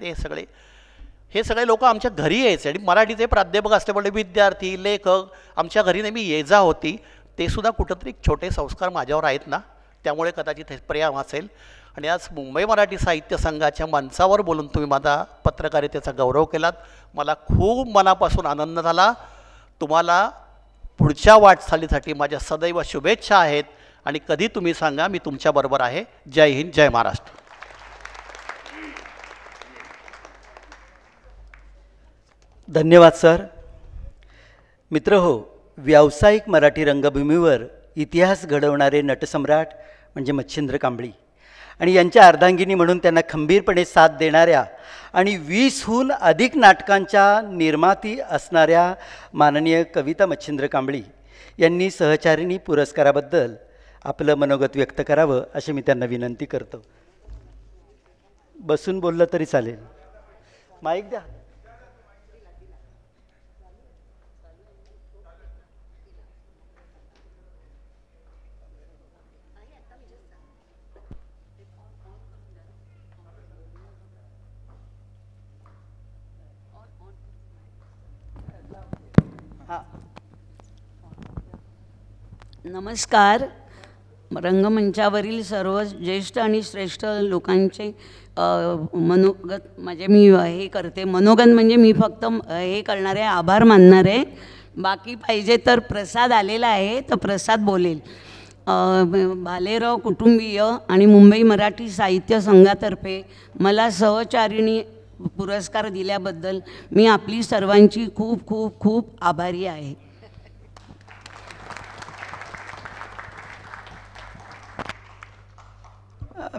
हे सगळे लोक आमच्या घरी यायचे. आणि मराठीचे प्राध्यापक असल्यामुळे विद्यार्थी, लेखक आमच्या घरी नेहमी ये जा होती. ते सुद्धा कुठंतरी छोटे संस्कार माझ्यावर आहेत ना, त्यामुळे कदाचित हे प्रेम असेल. आणि आज मुंबई मराठी साहित्य संघाच्या मंचावर बोलून तुम्ही माझा पत्रकारितेचा गौरव केलात. मला खूप मनापासून आनंद झाला. तुम्हाला पुढच्या वाटचालीसाठी माझ्या सदैव शुभेच्छा आहेत. आणि कधी तुम्ही सांगा, मी तुमच्याबरोबर आहे. जय हिंद, जय महाराष्ट्र. धन्यवाद सर. मित्रहो, व्यावसायिक मराठी रंगभूमीवर इतिहास घडवणारे नटसम्राट म्हणजे मच्छिंद्र कांबळी आणि यांच्या अर्धांगिनी म्हणून त्यांना खंबीरपणे साथ देणाऱ्या आणि 20हून अधिक नाटकांच्या निर्माती असणाऱ्या माननीय कविता मच्छिंद्र कांबळी यांनी सहचारिणी पुरस्काराबद्दल आपलं मनोगत व्यक्त करावं अशी मी त्यांना विनंती करतो. बसून बोललं तरी चालेल. माईक द्या. नमस्कार. रंगमंचावरील सर्व ज्येष्ठ आणि श्रेष्ठ लोकांचे मनोगत म्हणजे मी हे करते. मनोगत म्हणजे मी फक्त हे करणार आहे, आभार मानणार आहे. बाकी पाहिजे तर प्रसाद आलेला आहे तर प्रसाद बोलेल. भालेराव कुटुंबीय आणि मुंबई मराठी साहित्य संघातर्फे मला सहचारिणी पुरस्कार दिल्याबद्दल मी आपली सर्वांची खूप खूप खूप आभारी आहे.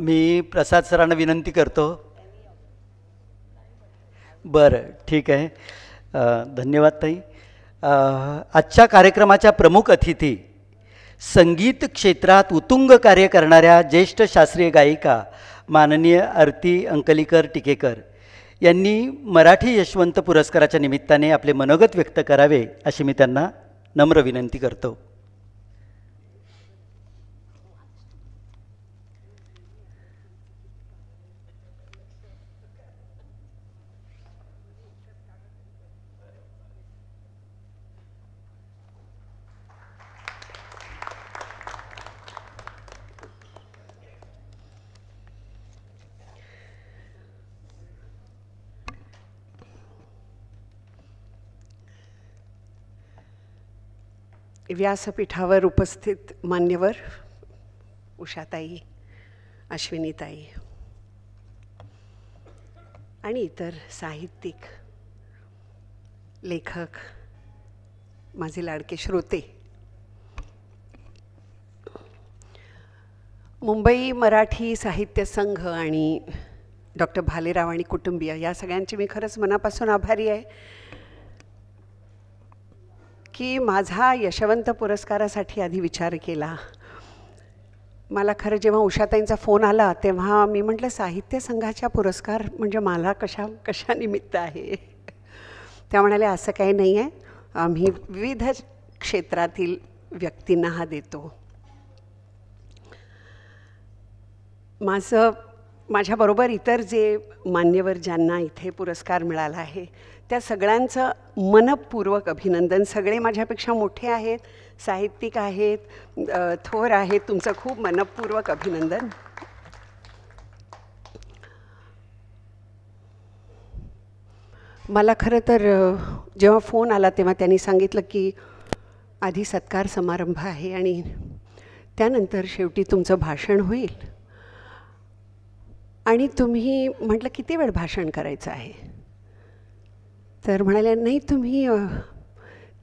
मी प्रसाद सरांना विनंती करतो. बरं, ठीक आहे. धन्यवाद ताई. आजच्या कार्यक्रमाच्या प्रमुख अतिथी, संगीत क्षेत्रात उत्तुंग कार्य करणाऱ्या ज्येष्ठ शास्त्रीय गायिका माननीय आरती अंकलीकर टिकेकर यांनी मराठी यशवंत पुरस्काराच्या निमित्ताने आपले मनोगत व्यक्त करावे अशी मी त्यांना नम्र विनंती करतो. व्यासपीठावर उपस्थित मान्यवर, उषाताई, अश्विनीताई आणि इतर साहित्यिक, लेखक, माझे लाडके श्रोते, मुंबई मराठी साहित्य संघ आणि डॉक्टर भालेराव आणि कुटुंबीय या सगळ्यांची मी खरंच मनापासून आभारी आहे की माझा यशवंत पुरस्कारासाठी आधी विचार केला. मला खरं जेव्हा उषाताईंचा फोन आला तेव्हा मी म्हटलं साहित्य संघाच्या पुरस्कार म्हणजे मला कशा निमित्त आहे. त्या म्हणाल्या असं काही नाही आहे, आम्ही विविध क्षेत्रातील व्यक्तींना हा देतो. माझ्याबरोबर इतर जे मान्यवर ज्यांना इथे पुरस्कार मिळाला आहे त्या सगळ्यांचं मनपूर्वक अभिनंदन. सगळे माझ्यापेक्षा मोठे आहेत, साहित्यिक आहेत, थोर आहेत. तुमचं खूप मनपूर्वक अभिनंदन. मला खरं तर जेव्हा फोन आला तेव्हा त्यांनी सांगितलं की आधी सत्कार समारंभ आहे आणि त्यानंतर शेवटी तुमचं भाषण होईल. आणि तुम्ही म्हटलं किती वेळ भाषण करायचं आहे. तर म्हणाले नाही तुम्ही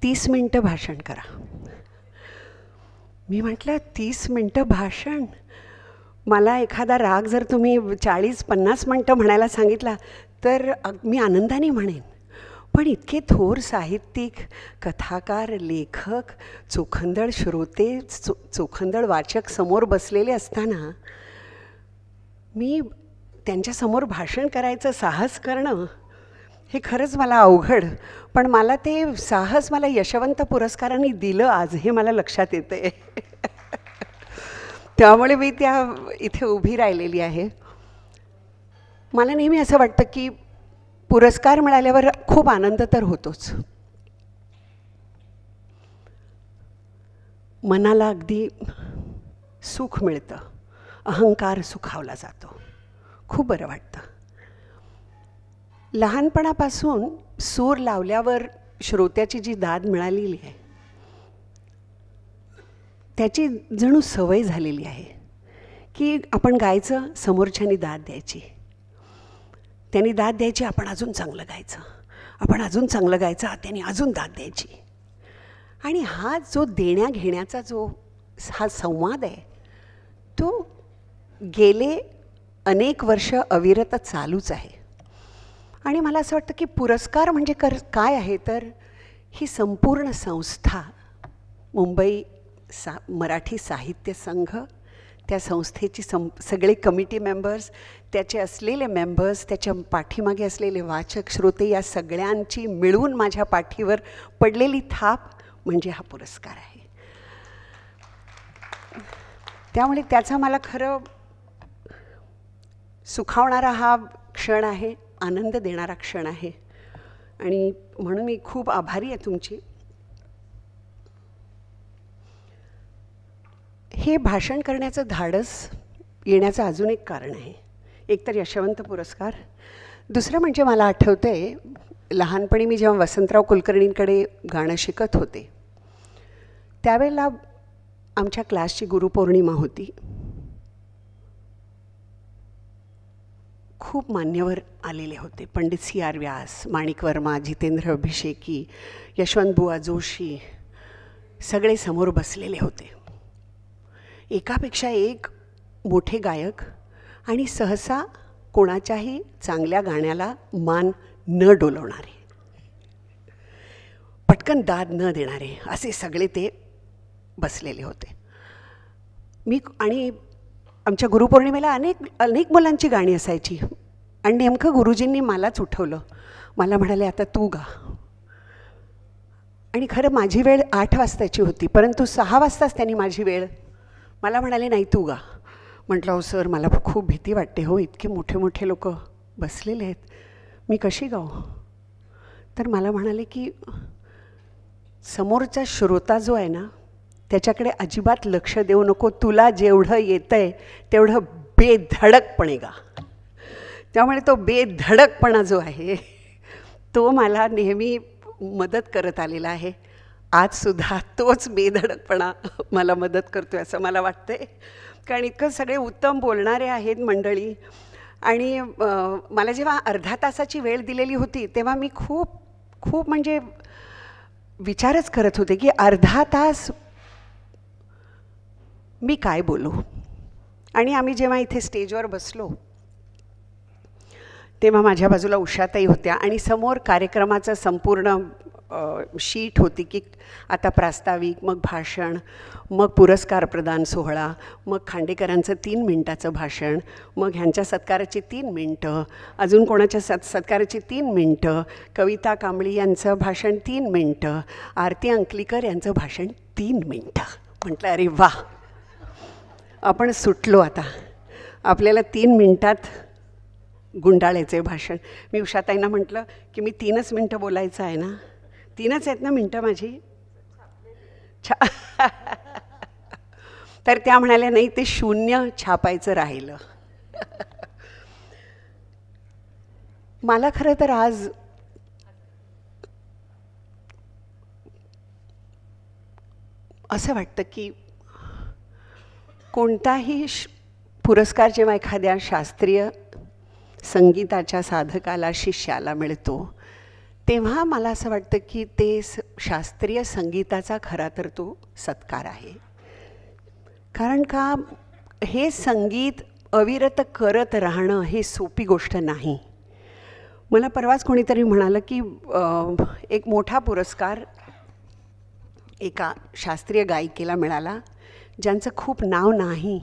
30 मिनटं भाषण करा. मी म्हटलं 30 मिनटं भाषण. मला एखादा राग जर तुम्ही 40-50 मिनटं म्हणायला सांगितला तर मी आनंदाने म्हणेन. पण इतके थोर साहित्यिक, कथाकार, लेखक, चोखंदळ श्रोते, चोखंदळ वाचक समोर बसलेले असताना मी त्यांच्यासमोर भाषण करायचं साहस करणं हे खरंच मला अवघड. पण मला ते साहस मला यशवंत पुरस्काराने दिलं आज हे मला लक्षात येते. त्यामुळे मी त्या इथे उभी राहिलेली आहे. मला नेहमी असं वाटतं की पुरस्कार मिळाल्यावर खूप आनंद तर होतोच, मनाला अगदी सुख मिळतं, अहंकार सुखावला जातो, खूप बरं वाटतं. लहानपणापासून सूर लावल्यावर श्रोत्याची जी दाद मिळालेली आहे त्याची जणू सवय झालेली आहे की आपण गायचं, समोरच्यानी दाद द्यायची, त्यांनी दाद द्यायची, आपण अजून चांगलं गायचं, आपण अजून चांगलं गायचं, त्यांनी अजून दाद द्यायची. आणि हा जो देण्या घेण्याचा जो हा संवाद आहे तो गेले अनेक वर्ष अविरत चालूच आहे. आणि मला असं वाटतं की पुरस्कार म्हणजे काय आहे तर ही संपूर्ण संस्था मुंबई मराठी साहित्य संघ, त्या संस्थेची सगळे कमिटी मेंबर्स, त्याचे असलेले मेंबर्स, त्याच्या पाठीमागे असलेले वाचक श्रोते या सगळ्यांची मिळून माझ्या पाठीवर पडलेली थाप म्हणजे हा पुरस्कार आहे. त्यामुळे त्याचा मला खरं सुखावणारा हा क्षण आहे, आनंद देणारा क्षण आहे. आणि म्हणून मी खूप आभारी आहे तुमची. हे भाषण करण्याचं धाडस येण्याचं अजून एक कारण आहे. एक तर यशवंत पुरस्कार, दुसरं म्हणजे मला आठवतं आहे लहानपणी मी जेव्हा वसंतराव कुलकर्णींकडे गाणं शिकत होते त्यावेळेला आमच्या क्लासची गुरुपौर्णिमा होती. खूप मान्यवर आलेले होते, पंडित C.R. व्यास, माणिक वर्मा, जितेंद्र अभिषेकी, यशवंतबुवा जोशी, सगळे समोर बसलेले होते. एकापेक्षा एक मोठे गायक आणि सहसा कोणाच्याही चांगल्या गाण्याला मान न डोलवणारे, पटकन दाद न देणारे असे सगळे ते बसलेले होते. मी आणि आमच्या गुरुपौर्णिमेला अनेक मुलांची गाणी असायची आणि नेमकं गुरुजींनी मलाच उठवलं. मला म्हणाले आता तू गा. आणि खरं माझी वेळ 8 वाजताची होती, परंतु 6 वाजताच त्यांनी माझी वेळ मला म्हणाले नाही तू गा. म्हटलं हो सर मला खूप भीती वाटते हो, इतके मोठे मोठे लोक बसलेले आहेत, मी कशी गाऊ. तर मला म्हणाले की समोरचा श्रोता जो आहे ना त्याच्याकडे अजिबात लक्ष देऊ नको, तुला जेवढं येतं आहे तेवढं बेधडकपणे गा. त्यामुळे तो बेधडकपणा जो आहे तो मला नेहमी मदत करत आलेला आहे. आजसुद्धा तोच बेधडकपणा मला मदत करतो आहे असं मला वाटतं आहे. कारण इतकं सगळे उत्तम बोलणारे आहेत मंडळी. आणि मला जेव्हा अर्धा तासाची वेळ दिलेली होती तेव्हा मी खूप म्हणजे विचारच करत होते की अर्धा तास मी काय बोलू. आणि आम्ही जेव्हा इथे स्टेजवर बसलो तेव्हा माझ्या बाजूला उषाताई होत्या आणि समोर कार्यक्रमाचं संपूर्ण शीट होती की आता प्रास्ताविक, मग भाषण, मग पुरस्कार प्रदान सोहळा, मग खांडेकरांचं 3 मिनिटाचं भाषण, मग ह्यांच्या सत्काराची 3 मिनटं, अजून कोणाच्या सत्काराची 3 मिनटं, कविता कांबळी यांचं भाषण 3 मिनटं, आरती अंकलीकर यांचं भाषण 3 मिनटं. म्हटलं अरे वा, आपण सुटलो आता, आपल्याला 3 मिनटात गुंडाळायचे भाषण. मी उषाताईंना म्हटलं की मी 3च मिनटं बोलायचं आहे ना, 3च आहेत ना मिनटं माझी. तर त्या म्हणाल्या नाही, ते 0 छापायचं राहिलं. मला खरं तर आज असं वाटतं की कोणताही पुरस्कार जेव्हा एखाद्या शास्त्रीय संगीताच्या साधकाला, शिष्याला मिळतो, तेव्हा मला असं वाटतं की ते शास्त्रीय संगीताचा खरा तर तो सत्कार आहे. कारण का हे संगीत अविरत करत राहणं हे सोपी गोष्ट नाही. मला परवाच कोणीतरी म्हणालं की एक मोठा पुरस्कार एका शास्त्रीय गायिकेला मिळाला ज्यांचं खूप नाव नाही.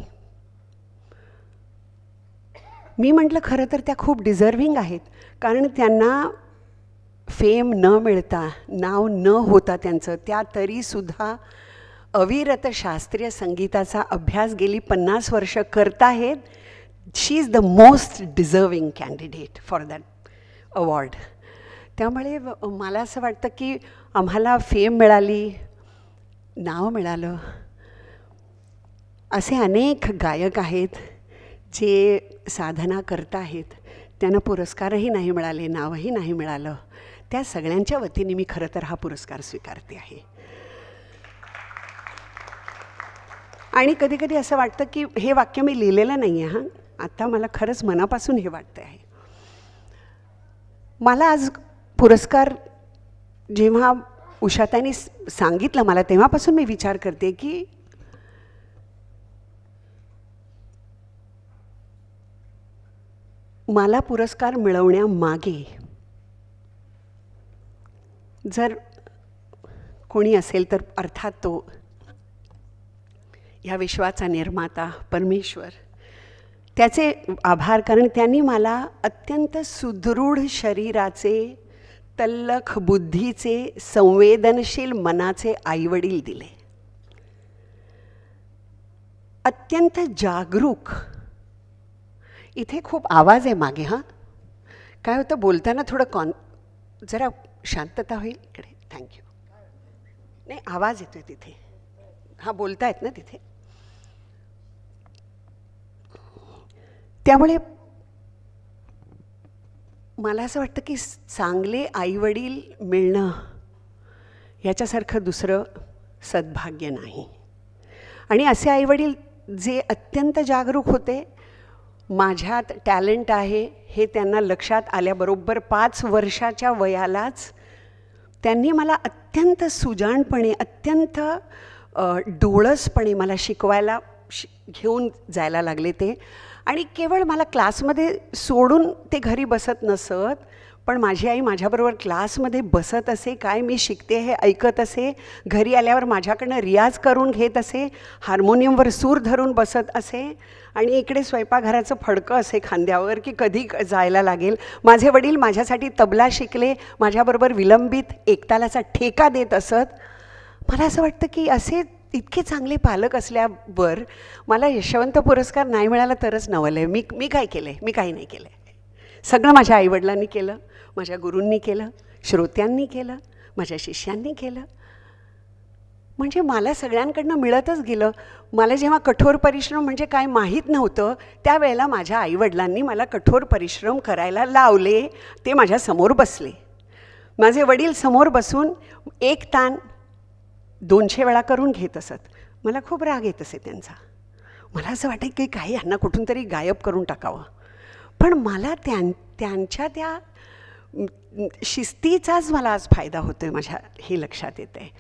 मी म्हटलं खरं तर त्या खूप डिझर्विंग आहेत, कारण त्यांना फेम न मिळता, नाव न होता त्यांचं, त्या तरीसुद्धा अविरत शास्त्रीय संगीताचा अभ्यास गेली 50 वर्ष करताहेत. She is the most deserving candidate for that award. त्यामुळे मला असं वाटतं की आम्हाला फेम मिळाली, नाव मिळालं. असे अनेक गायक आहेत जे साधना करत आहेत, त्यांना पुरस्कारही नाही मिळाले, नावही नाही मिळालं. त्या सगळ्यांच्या वतीने मी खरं तर हा पुरस्कार स्वीकारते आहे. आणि कधी कधी असं वाटतं की हे वाक्य मी लिहिलेलं नाही आहे, हां, आता मला खरंच मनापासून हे वाटतं आहे. मला आज पुरस्कार जेव्हा उषाताईंनी सांगितलं मला, तेव्हापासून मी विचार करते की मला पुरस्कार मिळवण्यामागे जर कोणी असेल तर अर्थात तो ह्या विश्वाचा निर्माता परमेश्वर, त्याचे आभार. कारण त्यांनी मला अत्यंत सुदृढ शरीराचे, तल्लख बुद्धीचे, संवेदनशील मनाचे आईवडील दिले. अत्यंत जागरूक. इथे खूप आवाज आहे मागे, हां, काय होतं बोलताना थोडं जरा शांतता होईल इकडे. थँक्यू. नाही, आवाज येतोय तिथे. हां, बोलतायत ना तिथे. त्यामुळे मला असं वाटतं की चांगले आईवडील मिळणं याच्यासारखं दुसरं सद्भाग्य नाही. आणि असे आईवडील जे अत्यंत जागरूक होते, माझ्यात टॅलेंट आहे हे त्यांना लक्षात आल्याबरोबर 5 वर्षाच्या वयालाच त्यांनी मला अत्यंत सुजाणपणे, अत्यंत डोळसपणे मला शिकवायला घेऊन जायला लागले ते. आणि केवळ मला क्लासमध्ये सोडून ते घरी बसत नसत, पण माझी आई माझ्याबरोबर क्लासमध्ये बसत असे, काय मी शिकते हे ऐकत असे, घरी आल्यावर माझ्याकडनं रियाज करून घेत असे, हार्मोनियमवर सूर धरून बसत असे, आणि इकडे स्वयंपाकघराचं फडकं असे खांद्यावर की कधी जायला लागेल. माझे वडील माझ्यासाठी तबला शिकले, माझ्याबरोबर विलंबित एकतालाचा ठेका देत असत. मला असं वाटतं की असे इतके चांगले पालक असल्यावर मला यशवंत पुरस्कार नाही मिळाला तरच नवल आहे. मी काय केलं आहे? मी काही नाही केलं आहे. सगळं माझ्या आईवडिलांनी केलं, माझ्या गुरूंनी केलं, श्रोत्यांनी केलं, माझ्या शिष्यांनी केलं. म्हणजे मला सगळ्यांकडनं मिळतच गेलं. मला जेव्हा कठोर परिश्रम म्हणजे काय माहीत नव्हतं, त्यावेळेला माझ्या आईवडिलांनी मला कठोर परिश्रम करायला लावले. ते माझ्यासमोर बसले. माझे वडील समोर बसून एक तान 200 वेळा करून घेत असत. मला खूप राग येत असे त्यांचा. मला असं वाटतं की काही ह्यांना कुठून तरी गायब करून टाकावं. पण मला त्यांच्या त्या शिस्तीचाच मला आज फायदा होतो आहे, माझ्या हे लक्षात येतं आहे.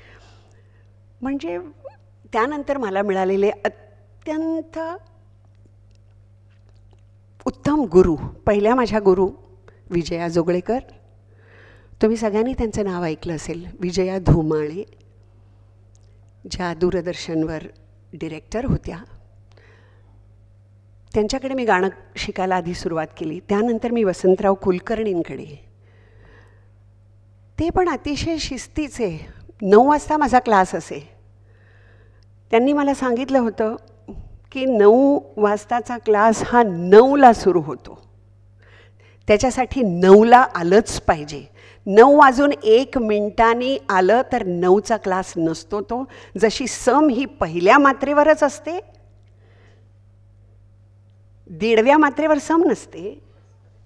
म्हणजे त्यानंतर मला मिळालेले अत्यंत उत्तम गुरु, पहिल्या माझ्या गुरु विजया जोगळेकर. तुम्ही सगळ्यांनी त्यांचं नाव ऐकलं असेल. विजया धुमाळे ज्या दूरदर्शनवर डिरेक्टर होत्या, त्यांच्याकडे मी गाणं शिकायला आधी सुरुवात केली. त्यानंतर मी वसंतराव कुलकर्णींकडे. ते पण अतिशय शिस्तीचे. 9 वाजता माझा क्लास असे. त्यांनी मला सांगितलं होतं की 9 वाजताचा क्लास हा 9ला सुरू होतो, त्याच्यासाठी 9ला आलंच पाहिजे. 9:01 आलं तर 9चा क्लास नसतो तो. जशी सम ही पहिल्या मात्रेवरच असते, 1.5व्या मात्रेवर सम नसते,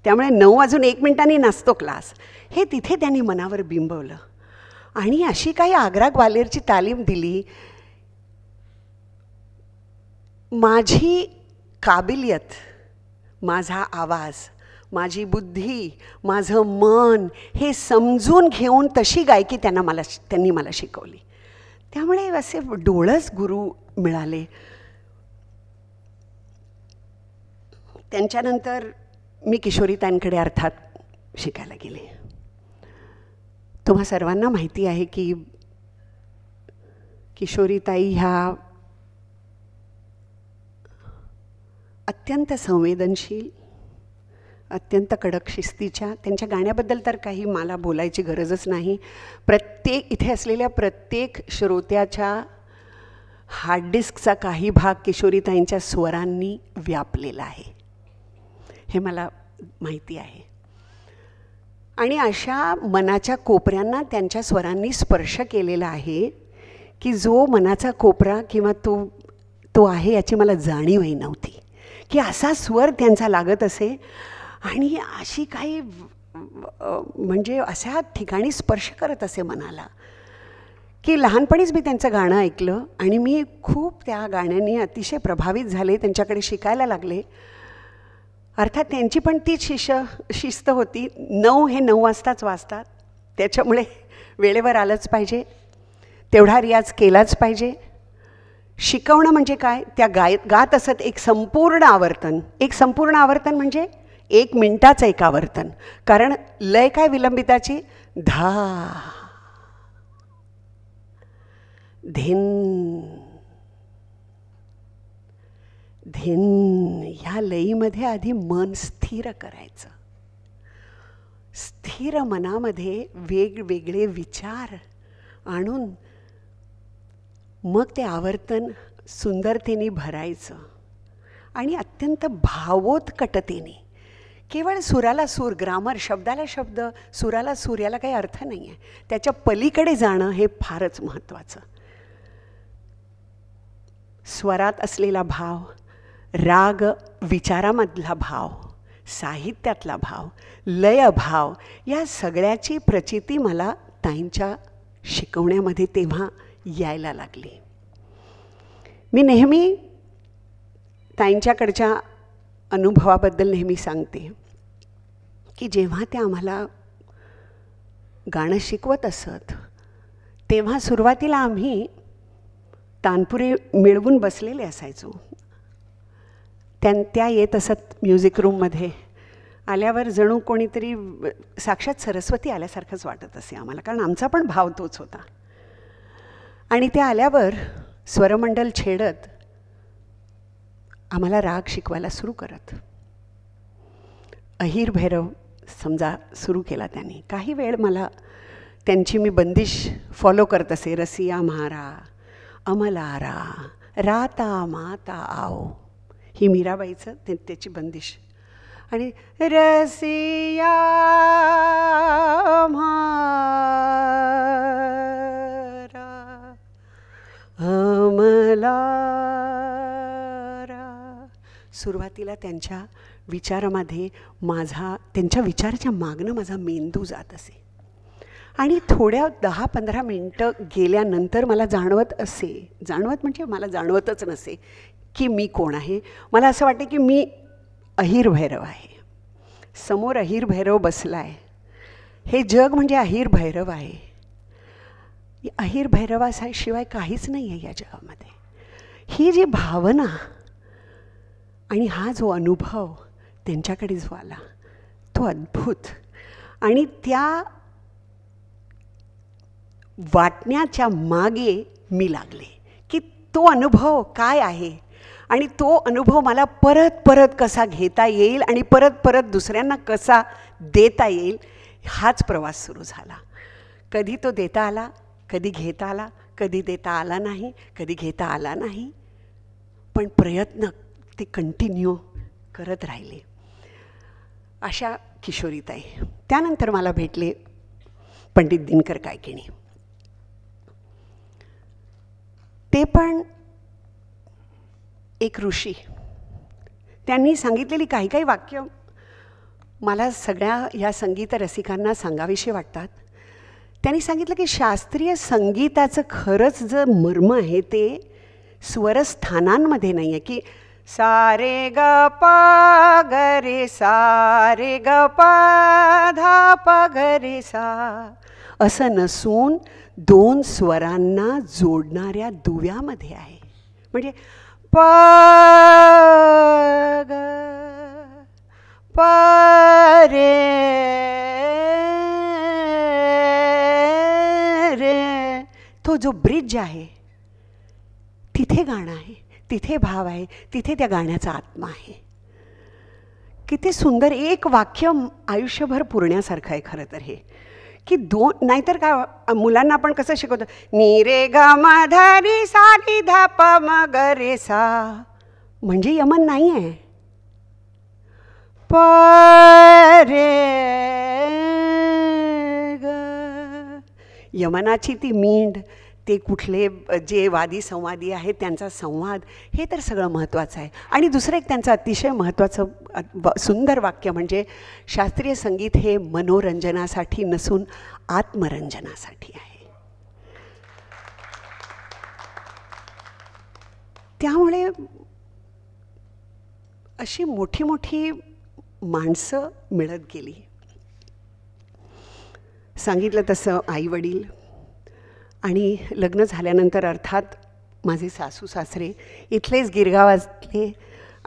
त्यामुळे 9:01 नसतो क्लास. हे तिथे त्यांनी मनावर बिंबवलं आणि अशी काही आग्रा ग्वाल्हेरची तालीम दिली. माझी काबिलियत, माझा आवाज, माझी बुद्धी, माझं मन हे समजून घेऊन तशी गायकी त्यांनी मला शिकवली. त्यामुळे असे डोळस गुरु मिळाले. त्यांच्यानंतर मी किशोरीताईंकडे अर्थात शिकायला गेले. तुम्हा सर्वांना माहिती आहे की किशोरीताई ह्या अत्यंत संवेदनशील, अत्यंत कडक शिस्तीच्या. त्यांच्या गाण्याबद्दल तर काही मला बोलायची गरजच नाही. इथे असलेल्या प्रत्येक श्रोत्याच्या हार्डडिस्कचा काही भाग किशोरीताईंच्या स्वरांनी व्यापलेला आहे, हे मला माहिती आहे. आणि अशा मनाच्या कोपऱ्यांना त्यांच्या स्वरांनी स्पर्श केलेला आहे की जो मनाचा कोपरा किंवा तो आहे याची मला जाणीवही नव्हती की असा स्वर त्यांचा लागत असे आणि अशी काही म्हणजे अशा ठिकाणी स्पर्श करत असे मनाला की लहानपणीच मी त्यांचं गाणं ऐकलं आणि मी खूप त्या गाण्याने अतिशय प्रभावित झाले, त्यांच्याकडे शिकायला लागले. अर्थात त्यांची पण तीच शिस्त होती. 9 हे 9 वाजताच वाजतात, त्याच्यामुळे वेळेवर आलंच पाहिजे, तेवढा रियाज केलाच पाहिजे. शिकवणं म्हणजे काय, त्या गात असत एक संपूर्ण आवर्तन. एक संपूर्ण आवर्तन म्हणजे 1 मिनिटाचं एक आवर्तन. कारण लय काय विलंबिताची, धा धिन धिन, ह्या लयीमध्ये आधी मन स्थिर करायचं. स्थिर मनामध्ये वेगवेगळे विचार आणून मग ते आवर्तन सुंदरतेने भरायचं आणि अत्यंत भावोत्कटतेने. केवळ सुराला सूर, ग्रामर, शब्दाला शब्द, सुराला सूर याला काही अर्थ नाही आहे. त्याच्या पलीकडे जाणं हे फारच महत्त्वाचं. स्वरात असलेला भाव, राग विचारामधला भाव, साहित्यातला भाव, लय भाव, या सगळ्याची प्रचिती मला ताईंच्या शिकवण्यामध्ये तेव्हा यायला लागली. मी नेहमी ताईंच्याकडच्या अनुभवाबद्दल नेहमी सांगते की जेव्हा ते आम्हाला गाणं शिकवत असत तेव्हा सुरुवातीला आम्ही तानपुरे मिळवून बसलेले असायचो. त्या येत असत म्युझिक रूममध्ये. आल्यावर जणू कोणीतरी साक्षात सरस्वती आल्यासारखंच वाटत असे आम्हाला, कारण आमचा पण भाव तोच होता. आणि त्या आल्यावर स्वरमंडल छेडत आम्हाला राग शिकवायला सुरू करत. अहिर भैरव समजा सुरू केला त्यांनी. काही वेळ मला त्यांची मी बंदिश फॉलो करत असे. रसिया म्हारा अमलारा राता माता आओ, ही मीराबाईचं त्याची बंदिश. आणि रसिया म्हारा अमलारा. सुरुवातीला त्यांच्या विचारामध्ये त्यांच्या विचाराच्या मागणं माझा मेंदू जात असे आणि थोड्या 10-15 मिनटं गेल्यानंतर मला जाणवत म्हणजे मला जाणवतच नसे की मी कोण आहे. मला असं वाटते की मी अहिर भैरव आहे, समोर अहिर भैरव बसला आहे, हे जग म्हणजे अहिर भैरव आहे. अहिर भैरवाशिवाय काहीच नाही आहे या जगामध्ये. ही जी भावना आणि हा जो अनुभव त्यांच्याकडे जो आला तो अद्भुत. आणि त्या वाटण्याच्या मागे मी लागले की तो अनुभव काय आहे आणि तो अनुभव मला परत परत कसा घेता येईल आणि परत परत दुसऱ्यांना कसा देता येईल, हाच प्रवास सुरू झाला. कधी तो देता आला, कधी घेता आला, कधी देता आला नाही, कधी घेता आला नाही, पण प्रयत्न ते कंटिन्यू करत राहिले. अशा किशोरीताई. त्यानंतर मला भेटले पंडित दिनकर कायकिणी. ते पण एक ऋषी. त्यांनी सांगितलेली काही काही वाक्य मला सगळ्या ह्या संगीत रसिकांना सांगावीशी वाटतात. त्यांनी सांगितलं की शास्त्रीय संगीताचं खरंच जे मर्म आहे ते स्वरस्थानांमध्ये नाही आहे, की सा रे ग पा ग रे सा रे ग पा धा पा ग रे सा असं नसून दोन स्वरांना जोडणाऱ्या दुव्यामध्ये आहे. म्हणजे प ग प रे रे, तो जो ब्रिज आहे तिथे गाणं आहे, तिथे भाव आहे, तिथे त्या गाण्याचा आत्मा आहे. किती सुंदर एक वाक्य आयुष्यभर पुरण्यासारखं आहे खरं तर हे, की दोन. नाहीतर काय मुलांना आपण कसं शिकवतो, नी रे ग म ध री सा री ध प म ग रे सा, म्हणजे यमन नाही आहे. प रे ग, यमनाची ती मींड, ते कुठले जे वादी संवादी आहेत त्यांचा संवाद, हे तर सगळं महत्त्वाचं आहे. आणि दुसरं एक त्यांचं अतिशय महत्त्वाचं सुंदर वाक्य म्हणजे शास्त्रीय संगीत हे मनोरंजनासाठी नसून आत्मरंजनासाठी आहे. त्यामुळे अशी मोठी मोठी माणसं मिळत गेली. सांगितलं तसं आईवडील आणि लग्न झाल्यानंतर अर्थात माझे सासू सासरे इथलेच गिरगावातले.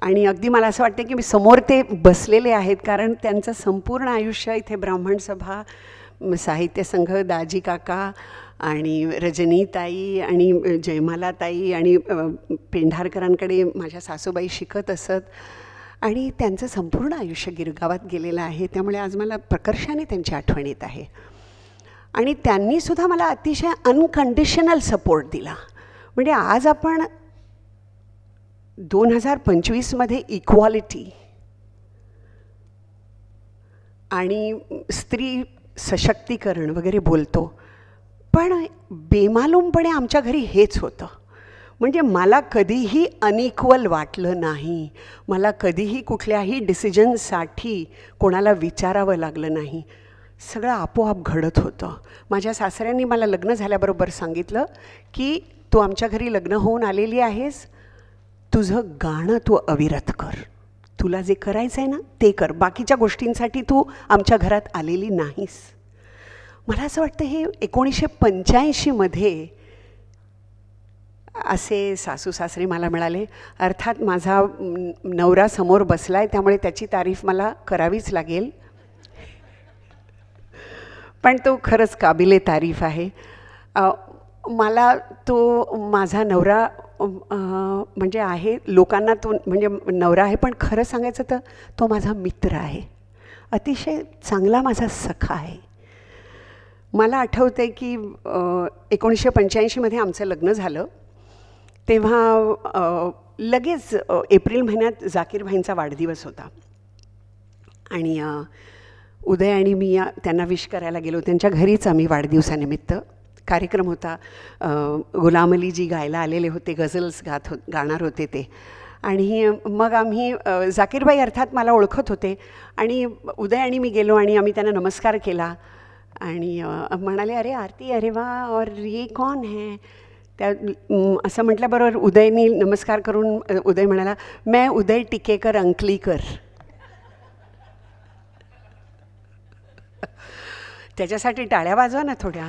आणि अगदी मला असं वाटतं की मी समोर ते बसलेले आहेत, कारण त्यांचं संपूर्ण आयुष्य इथे ब्राह्मण सभा, साहित्य संघ, दाजी काका आणि रजनीताई आणि जयमालाताई आणि पेंढारकरांकडे माझ्या सासूबाई शिकत असत. आणि त्यांचं संपूर्ण आयुष्य गिरगावात गेलेलं आहे. त्यामुळे आज मला प्रकर्षाने त्यांची आठवण येत आहे. आणि त्यांनीसुद्धा मला अतिशय अनकंडिशनल सपोर्ट दिला. म्हणजे आज आपण 2025मध्ये इक्वॉलिटी आणि स्त्री सशक्तीकरण वगैरे बोलतो, पण बेमालूमपणे आमच्या घरी हेच होतं. म्हणजे मला कधीही अनइक्वल वाटलं नाही, मला कधीही कुठल्याही डिसिजनसाठी कोणाला विचारावं लागलं नाही, सगळं आपोआप घडत होतं. माझ्या सासऱ्यांनी मला लग्न झाल्याबरोबर सांगितलं की तू आमच्या घरी लग्न होऊन आलेली आहेस, तुझं गाणं तू अविरत कर, तुला जे करायचं आहे ना ते कर, बाकीच्या गोष्टींसाठी तू आमच्या घरात आलेली नाहीस. मला असं वाटतं हे 1985मध्ये असे सासू सासरे मला मिळाले. अर्थात माझा नवरा समोर बसला आहे त्यामुळे त्याची तारीफ मला करावीच लागेल, पण तो खरंच काबिले तारीफ आहे. मला तो माझा नवरा म्हणजे आहे, लोकांना तो म्हणजे नवरा आहे, पण खरं सांगायचं तर तो माझा मित्र आहे, अतिशय चांगला माझा सखा आहे. मला आठवतं आहे की 1985मध्ये आमचं लग्न झालं तेव्हा लगेच एप्रिल महिन्यात जाकीर भाईंचा वाढदिवस होता. आणि उदय आणि मी त्यांना विश करायला गेलो. त्यांच्या घरीच आम्ही वाढदिवसानिमित्त कार्यक्रम होता. गुलाम अली जी गायला आलेले होते, गझल्स गाणार होते ते. आणि मग आम्ही जाकीरबाई अर्थात मला ओळखत होते आणि उदय आणि मी गेलो आणि आम्ही त्यांना नमस्कार केला आणि म्हणाले, अरे आरती, अरे वा, और ये कौन है? त्या असं म्हटल्याबरोबर उदयनी नमस्कार करून उदय म्हणाला, मैं उदय टिकेकर अंकलीकर. त्याच्यासाठी टाळ्या वाजवा ना थोड्या.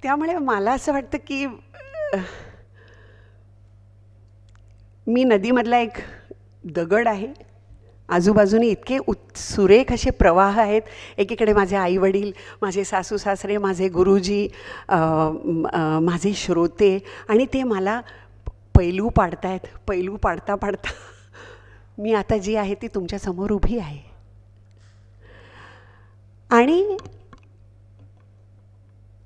त्यामुळे मला असं वाटतं की मी नदीमधला एक दगड आहे. आजूबाजूने इतके सुरेख असे प्रवाह आहेत. एकीकडे माझे आईवडील, माझे सासू सासरे, माझे गुरुजी, माझे श्रोते, आणि ते मला पैलू पाडतायत. पैलू पाडता पाडता मी आता जी आहे ती तुमच्यासमोर उभी आहे. आणि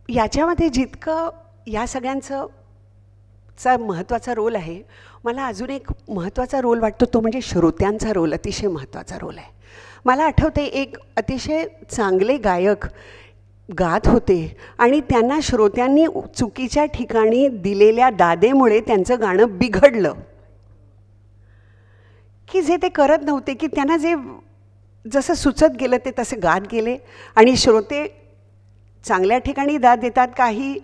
याच्यामध्ये जितकं या सगळ्यांचा महत्त्वाचा रोल आहे, मला अजून एक महत्त्वाचा रोल वाटतो, तो म्हणजे श्रोत्यांचा रोल. अतिशय महत्त्वाचा रोल आहे. मला आठवते एक अतिशय चांगले गायक गात होते आणि त्यांना श्रोत्यांनी चुकीच्या ठिकाणी दिलेल्या दादेमुळे त्यांचं गाणं बिघडलं, की जे ते करत नव्हते, की त्यांना जे जसं सुचत गेलं ते तसे गात गेले. आणि श्रोते चांगल्या ठिकाणी दाद देतात, काही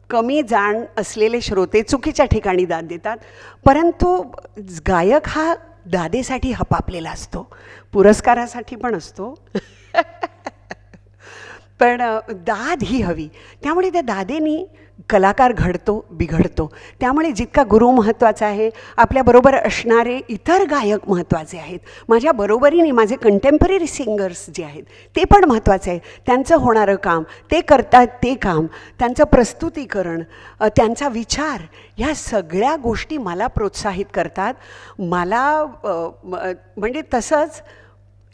कमी जाण असलेले श्रोते चुकीच्या ठिकाणी दाद देतात. परंतु गायक हा दादेसाठी हपापलेला असतो, पुरस्कारासाठी पण असतो. पण दाद ही हवी. त्यामुळे त्या दादेनी कलाकार घडतो, बिघडतो. त्यामुळे जितका गुरु महत्त्वाचा आहे, आपल्याबरोबर असणारे इतर गायक महत्त्वाचे आहेत. माझ्या बरोबरीने माझे कंटेम्पररी सिंगर्स जे आहेत ते पण महत्त्वाचे आहे. त्यांचं होणारं काम, ते करतात ते काम, त्यांचं प्रस्तुतीकरण, त्यांचा विचार, ह्या सगळ्या गोष्टी मला प्रोत्साहित करतात. मला म्हणजे तसंच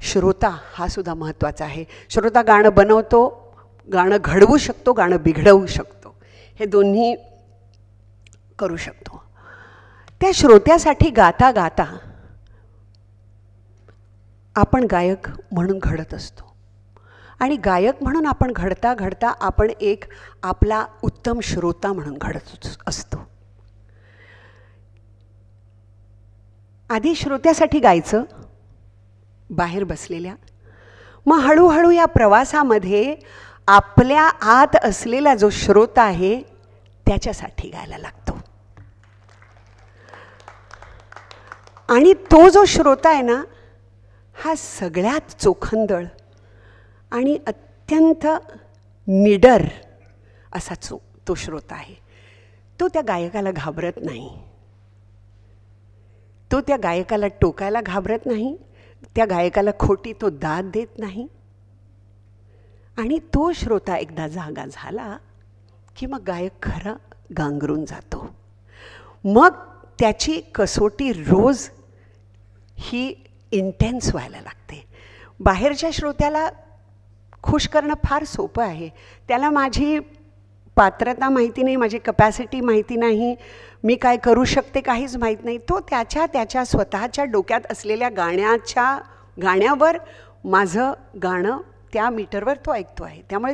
श्रोता हा सुद्धा महत्त्वाचा आहे. श्रोता गाणं बनवतो, गाणं घडवू शकतो, गाणं बिघडवू शकतो, हे दोन्ही करू शकतो. त्या श्रोत्यासाठी गाता गाता आपण गायक म्हणून घडत असतो. आणि गायक म्हणून आपण घडता घडता आपण एक आपला उत्तम श्रोता म्हणून घडत असतो. आधी श्रोत्यासाठी गायचं बाहेर बसलेल्या, मग हळूहळू या प्रवासामध्ये आपल्या आत असलेला जो श्रोता आहे त्याच्यासाठी गायला लागतो. आणि तो जो श्रोता आहे ना, हा सगळ्यात चोखंदळ आणि अत्यंत निडर असा तो श्रोता आहे. तो त्या गायकाला घाबरत नाही, तो त्या गायकाला टोकायला घाबरत नाही, त्या गायकाला खोटी तो दाद देत नाही. आणि तो श्रोता एकदा जागा झाला की मग गायक खरा गांगरून जातो. मग त्याची कसोटी रोज ही इंटेन्स व्हायला लागते. बाहेरच्या श्रोत्याला खुश करणं फार सोपं आहे. त्याला माझी पात्रता माहिती नाही, माझी कपॅसिटी माहिती नाही, मी काय करू शकते काहीच माहीत नाही. तो त्याच्या स्वतःच्या डोक्यात असलेल्या गाण्यावर माझं गाणं त्या मीटरवर तो ऐकतो आहे. त्यामुळे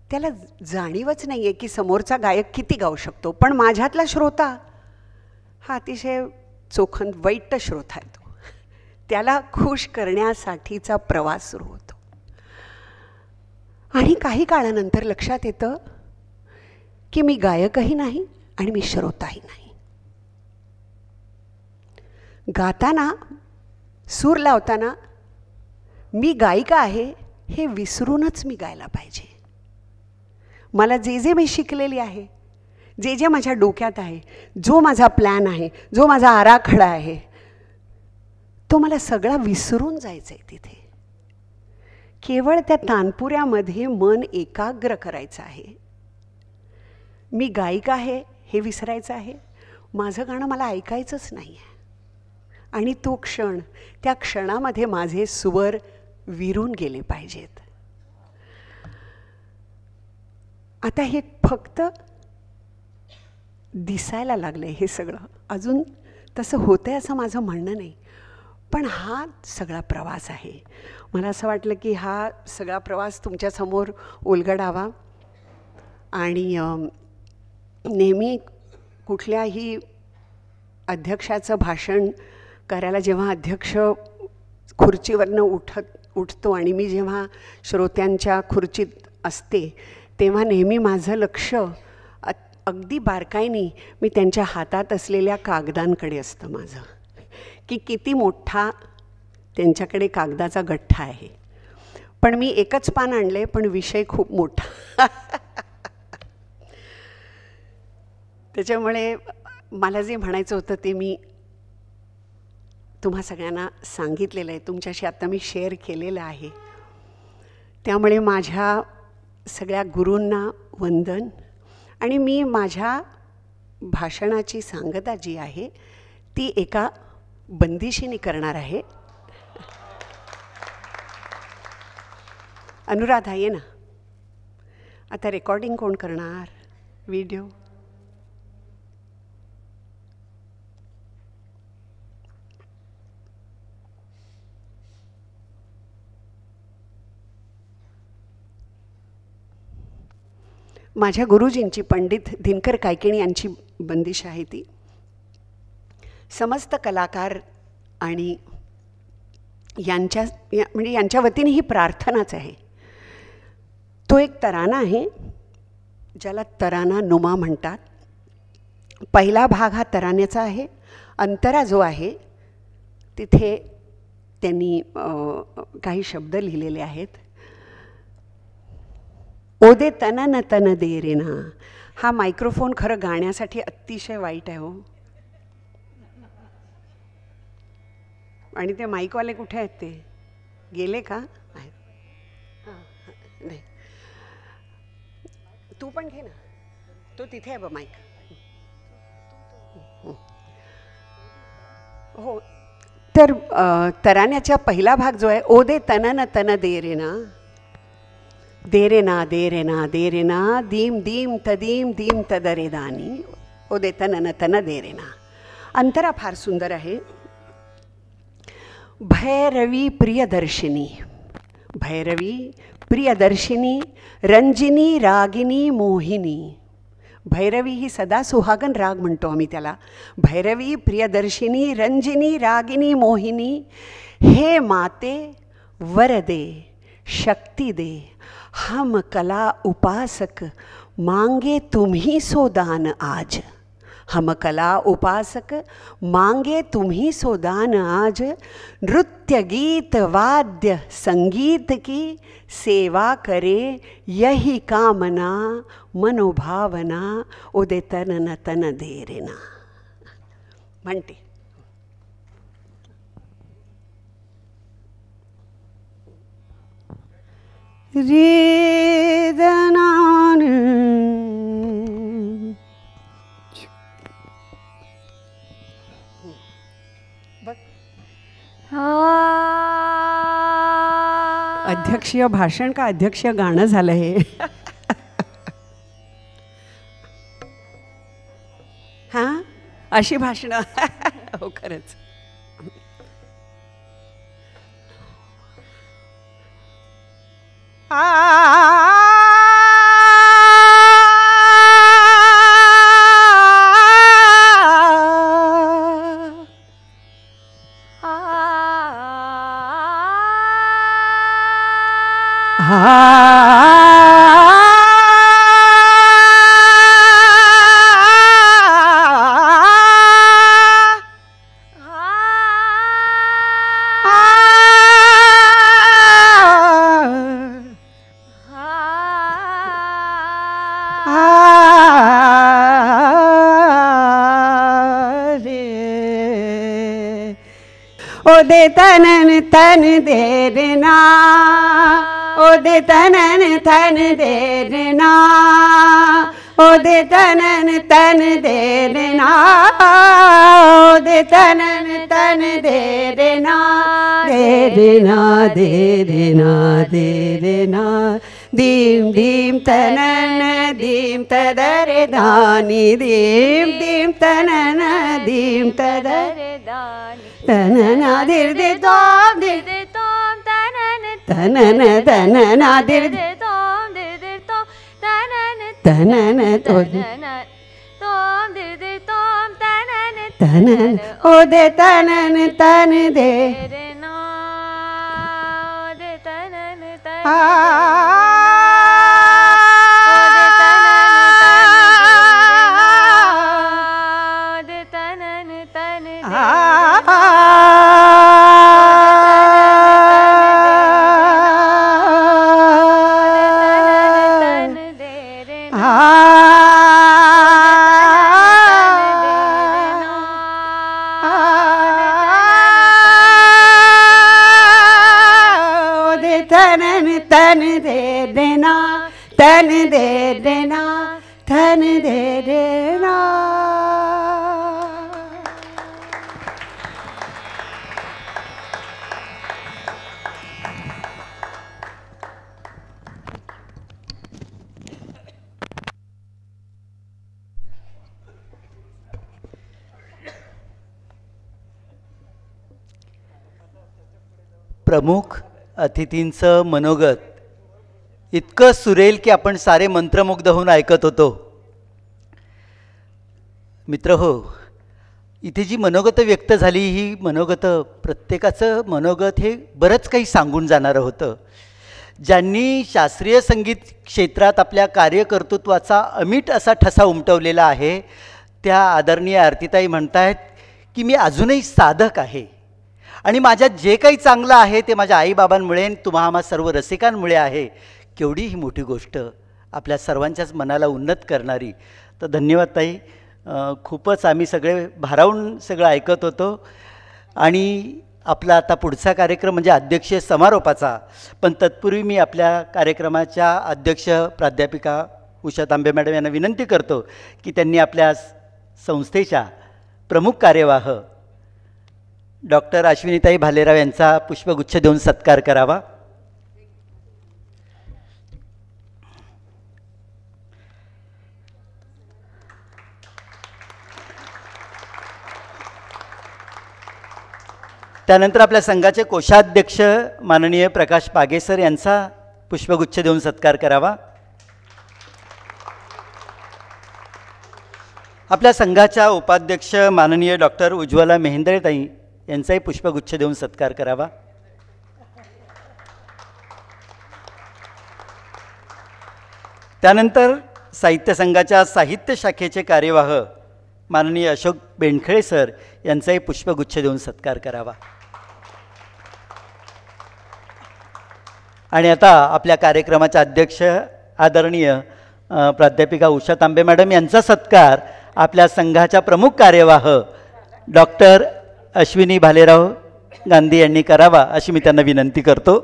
त्याला जाणीवच नाही आहे की समोरचा गायक किती गाऊ शकतो. पण माझ्यातला श्रोता हा अतिशय चोखंद वैट्ट श्रोता आहे. तो त्याला खुश करण्यासाठीचा प्रवास सुरू होतो. आणि काही काळानंतर लक्षात येतं की मी गायकही नाही आणि मी श्रोताही नाही. गाताना, सूर लावताना मी गायिका आहे हे विसरूनच मी गायला पाहिजे. मला जे मी शिकलेली आहे, जे माझ्या डोक्यात आहे, जो माझा प्लॅन आहे, जो माझा आराखडा आहे, तो मला सगळा विसरून जायचं आहे. तिथे केवळ त्या तानपुऱ्यामध्ये मन एकाग्र करायचं आहे. मी गायिका आहे हे विसरायचं आहे. माझं गाणं मला ऐकायचंच नाही आहे. आणि तो क्षण, त्या क्षणामध्ये माझे स्वर विरून गेले पाहिजेत. आता हे फक्त दिसायला लागलं आहे हे सगळं, अजून तसं होतं आहे असं माझं म्हणणं नाही. पण हा सगळा प्रवास आहे. मला असं वाटलं की हा सगळा प्रवास तुमच्यासमोर उलगडावा. आणि नेहमी कुठल्याही अध्यक्षाचं भाषण करायला जेव्हा अध्यक्ष खुर्चीवरनं उठतो आणि मी जेव्हा श्रोत्यांच्या खुर्चीत असते तेव्हा नेहमी माझं लक्ष अगदी बारकाईने मी त्यांच्या हातात असलेल्या कागदांकडे असतं माझं, की किती मोठा त्यांच्याकडे कागदाचा गठ्ठा आहे. पण मी एकच पान आणले, पण विषय खूप मोठा. त्याच्यामुळे मला जे म्हणायचं होतं ते मी तुम्हा सगळ्यांना सांगितलेलं आहे, तुमच्याशी आता मी शेअर केलेलं आहे. त्यामुळे माझ्या सगळ्या गुरूंना वंदन. आणि मी माझ्या भाषणाची सांगता जी आहे ती एका बंदिशीने करणार आहे. अनुराधा ये ना. आता रेकॉर्डिंग कोण करणार? व्हिडिओ माझ्या गुरुजींची पंडित दिनकर कायकिणी यांची बंदिश आहे ती. समस्त कलाकार आणि म्हणजे यांच्या वतीने ही प्रार्थनाच आहे. तो एक तराना आहे ज्याला तराना नुमा म्हणतात. पहिला भाग हा तरान्याचा आहे. अंतरा जो आहे तिथे त्यांनी काही शब्द लिहिलेले आहेत. ओ दे तन तन दे रे ना. हा मायक्रोफोन खरं गाण्यासाठी अतिशय वाईट आहे हो. आणि ते माईकवाले कुठे आहेत? ते गेले का? नाही, तू पण घे ना. तो तिथे आहे बघ माईक. हो, तर तरान्याचा पहिला भाग जो आहे, ओ दे तन तन दे रे ना, दे रे ना दे रे ना दे रे ना, दीम दीम तदीम दीम तदरे दानी, ओ दे तन तन दे रे ना. अंतरा फार सुंदर आहे. भैरवी प्रियदर्शिनी, भैरवी प्रियदर्शिनी, रंजिनी रागिनी मोहिनी. भैरवी ही सदा सुहागन राग म्हणतो आम्ही त्याला. भैरवी प्रियदर्शिनी, रंजिनी रागिनी मोहिनी. हे माते वर दे, शक्ति दे, हम कला उपासक मांगे तुम्ही सो दान आज. हम कला उपासक मांगे तुम्ही सो दान आज. नृत्य गीत वाद्य संगीत की सेवा करे यही कामना मनोभावना. उदे तन तन दे रे ना म्हणते. रे दनान अध्यक्षीय भाषण का अध्यक्षीय गाणं झालं हे. हां, अशी भाषणं. हो खरंच. ओ दे तनन तन दे रे ना, ओ दे तनन तन दे रे ना, ओ दे तनन तन दे रे ना, ओ दे तनन तन दे रे ना, दे रे ना दे रे ना दे रे ना. दीम दीम तनन दीम तदरे दानी, दीम दीम तनन दीम तदरे दानी. तनना दिर दे तोम दिर दे तोम तनन तनन तनना दिर दे तोम दिर दे तोम तनन तनन तोम दिर दे तोम तनन तनन. ओ दे तनन तन दे रे ना, ओ दे तनन तन धन दे देना, धन दे देना। प्रमुख अतिथींचं मनोगत इतकं सुरेल की आपण सारे मंत्रमुग्ध होऊन ऐकत होतो. मित्र हो, इथे जी मनोगतं व्यक्त झाली ही मनोगतं, प्रत्येकाचं मनोगत हे बरंच काही सांगून जाणारं होतं. ज्यांनी शास्त्रीय संगीत क्षेत्रात आपल्या कार्यकर्तृत्वाचा अमीट असा ठसा उमटवलेला आहे त्या आदरणीय आरतीताई म्हणतायत की मी अजूनही साधक आहे आणि माझ्यात जे काही चांगलं आहे ते माझ्या आईबाबांमुळे तुम्हा आम्हा सर्व रसिकांमुळे आहे. केवढी ही मोठी गोष्ट आपल्या सर्वांच्याच मनाला उन्नत करणारी. तर धन्यवाद ताई. खूपच आम्ही सगळे भारावून सगळं ऐकत होतो. आणि आपला आता पुढचा कार्यक्रम म्हणजे अध्यक्षीय समारोपाचा. पण तत्पूर्वी मी आपल्या कार्यक्रमाच्या अध्यक्ष प्राध्यापिका उषा तांबे मॅडम यांना विनंती करतो की त्यांनी आपल्या संस्थेच्या प्रमुख कार्यवाह डॉक्टर अश्विनीताई भालेराव यांचा पुष्पगुच्छ देऊन सत्कार करावा. त्यानंतर आपल्या संघाचे कोषाध्यक्ष माननीय प्रकाश पागेसर यांचा पुष्पगुच्छ देऊन सत्कार करावा. आपल्या संघाच्या उपाध्यक्ष माननीय डॉक्टर उज्ज्वला मेहेंदळेताई यांचाही पुष्पगुच्छ देऊन सत्कार करावा. त्यानंतर साहित्य संघाच्या साहित्य शाखेचे कार्यवाह माननीय अशोक बेंडखळे सर यांचाही पुष्पगुच्छ देऊन सत्कार करावा. आणि आता आपल्या कार्यक्रमाच्या अध्यक्ष आदरणीय प्राध्यापिका उषा तांबे मॅडम यांचा सत्कार आपल्या संघाच्या प्रमुख कार्यवाह डॉक्टर अश्विनी भालेराव गांधी यांनी करावा अशी मी त्यांना विनंती करतो.